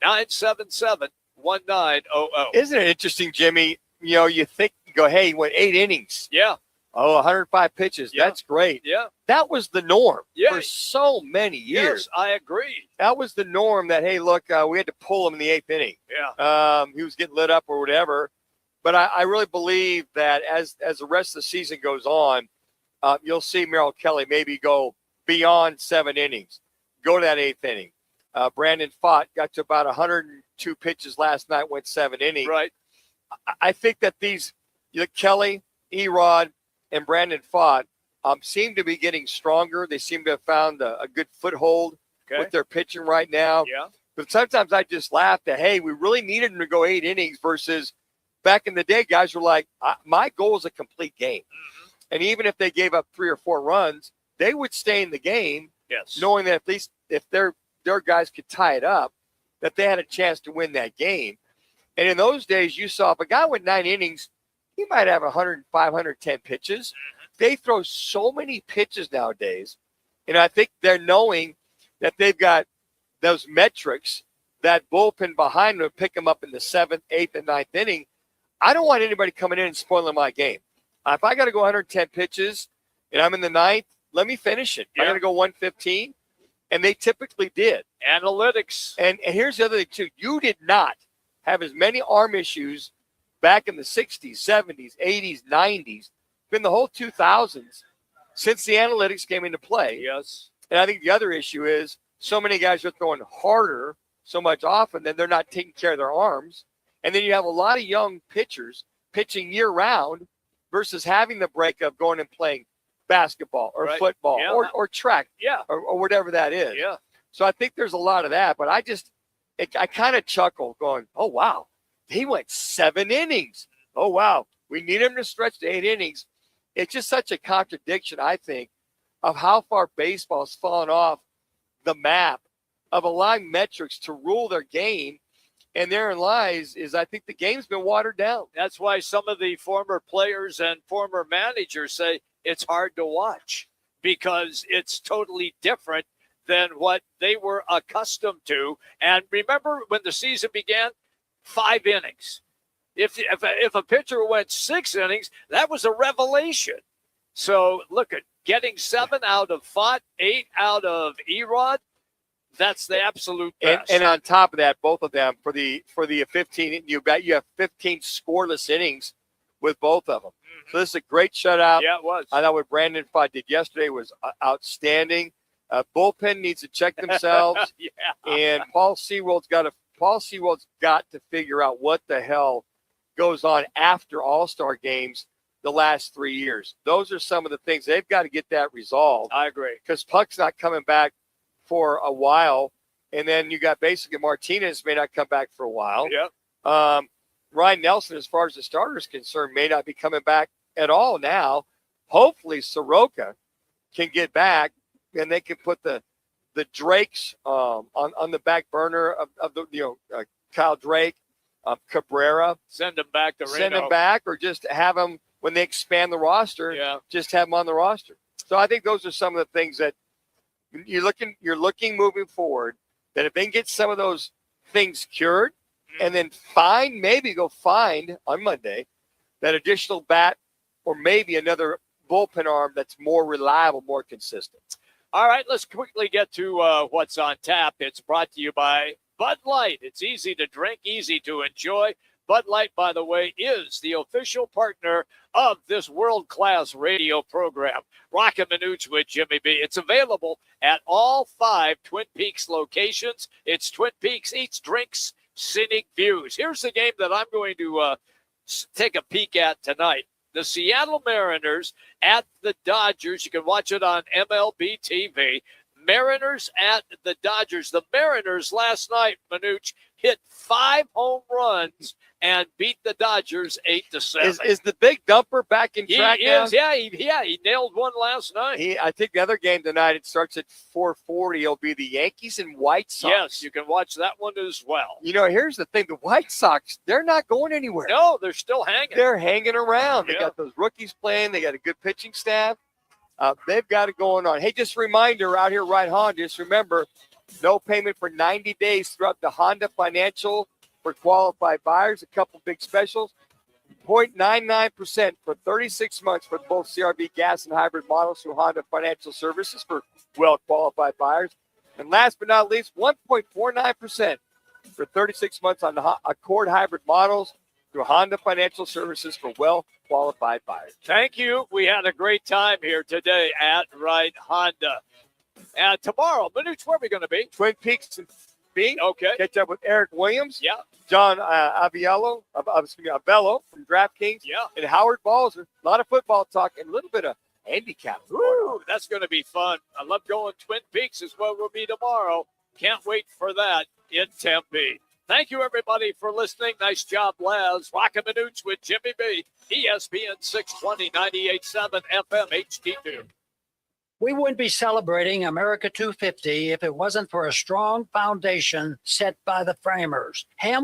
602-977-1900. Isn't it interesting, Jimmy? You think, you go, hey, he went 8 innings. Yeah. 105 pitches. Yeah. That's great. Yeah. That was the norm Yeah. for so many years. Yes, I agree. That was the norm that, hey, look, we had to pull him in the 8th inning. Yeah. He was getting lit up or whatever. But I really believe that as the rest of the season goes on, you'll see Merrill Kelly maybe go beyond 7 innings, go to that 8th inning. Brandon Pfaadt got to about 102 pitches last night, went 7 innings. Right. I think that Kelly, Erod, and Brandon Pfaadt seem to be getting stronger. They seem to have found a good foothold with their pitching right now. Yeah. But sometimes I just laugh that, hey, we really needed them to go 8 innings versus back in the day, guys were like, my goal is a complete game. Mm-hmm. And even if they gave up 3 or 4 runs, they would stay in the game, yes, knowing that at least if their guys could tie it up, that they had a chance to win that game. And in those days, you saw if a guy went 9 innings, he might have 105, 110 pitches. Mm-hmm. They throw so many pitches nowadays. And I think they're knowing that they've got those metrics, that bullpen behind them to pick them up in the 7th, 8th, and 9th inning. I don't want anybody coming in and spoiling my game. If I got to go 110 pitches and I'm in the 9th, let me finish it. Yeah. I got to go 115. And they typically did. Analytics. And here's the other thing, too. You did not have as many arm issues back in the 60s, 70s, 80s, 90s, been the whole 2000s since the analytics came into play. Yes. And I think the other issue is so many guys are throwing harder so much often that they're not taking care of their arms. And then you have a lot of young pitchers pitching year-round versus having the break of going and playing basketball or football or track or whatever that is. Yeah. So I think there's a lot of that. But I kind of chuckle going, oh, wow, he went 7 innings. Oh, wow, we need him to stretch to 8 innings. It's just such a contradiction, I think, of how far baseball's fallen off the map of allowing metrics to rule their game. And therein lies is I think the game's been watered down. That's why some of the former players and former managers say it's hard to watch because it's totally different than what they were accustomed to. And remember when the season began, 5 innings. If a pitcher went 6 innings, that was a revelation. So look at getting 7 out of Pfaadt, 8 out of Erod. That's the absolute best. And on top of that, both of them for the 15, you have 15 scoreless innings with both of them. Mm-hmm. So this is a great shutout. Yeah, it was. I thought what Brandon Pfaadt did yesterday was outstanding. Bullpen needs to check themselves. Yeah. And Paul Sewald's got to figure out what the hell goes on after All-Star games the last 3 years. Those are some of the things they've got to get that resolved. I agree. Because Puck's not coming back for a while, and then you got basically Martinez may not come back for a while. Yep. Ryan Nelson, as far as the starter is concerned, may not be coming back at all now. Hopefully Soroka can get back, and they can put the Drakes on the back burner of the Kyle Drake, Cabrera. Send them back to Reno. Send them back, or just have them when they expand the roster. Yeah. Just have them on the roster. So I think those are some of the things that you're looking moving forward, that if they can get some of those things cured, and then go find on Monday that additional bat or maybe another bullpen arm that's more reliable, more consistent. All right, let's quickly get to what's on tap. It's brought to you by Bud Light. It's easy to drink, easy to enjoy. Bud Light, by the way, is the official partner of this world-class radio program, Roc and Manuch with Jimmy B. It's available at all 5 Twin Peaks locations. It's Twin Peaks Eats, Drinks, Scenic Views. Here's the game that I'm going to take a peek at tonight. The Seattle Mariners at the Dodgers. You can watch it on MLB TV. Mariners at the Dodgers. The Mariners last night, Manuch, hit 5 home runs and beat the Dodgers 8-7. Is the big dumper back in track now? He nailed one last night. I think the other game tonight, it starts at 4:40. It'll be the Yankees and White Sox. Yes, you can watch that one as well. You know, here's the thing. The White Sox, they're not going anywhere. No, they're still hanging. They're hanging around. They Yeah. got those rookies playing. They got a good pitching staff. They've got it going on. Hey, just a reminder out here, right Honda, just remember, no payment for 90 days throughout the Honda Financial for qualified buyers. A couple big specials. 0.99% for 36 months for both CRV gas and hybrid models through Honda Financial Services for well-qualified buyers. And last but not least, 1.49% for 36 months on the Accord hybrid models through Honda Financial Services for well-qualified buyers. Thank you. We had a great time here today at Wright Honda. And tomorrow, Manuch, where are we going to be? Twin Peaks and B. Okay. Catch up with Eric Williams. Yeah. John Avello from DraftKings. Yeah. And Howard Balzer. A lot of football talk and a little bit of handicap. Woo, that's going to be fun. I love going Twin Peaks is where we'll be tomorrow. Can't wait for that in Tempe. Thank you, everybody, for listening. Nice job, Les. Roc and Manuch with Jimmy B. ESPN 620, 98.7 FM HD2. We wouldn't be celebrating America 250 if it wasn't for a strong foundation set by the framers. Hamill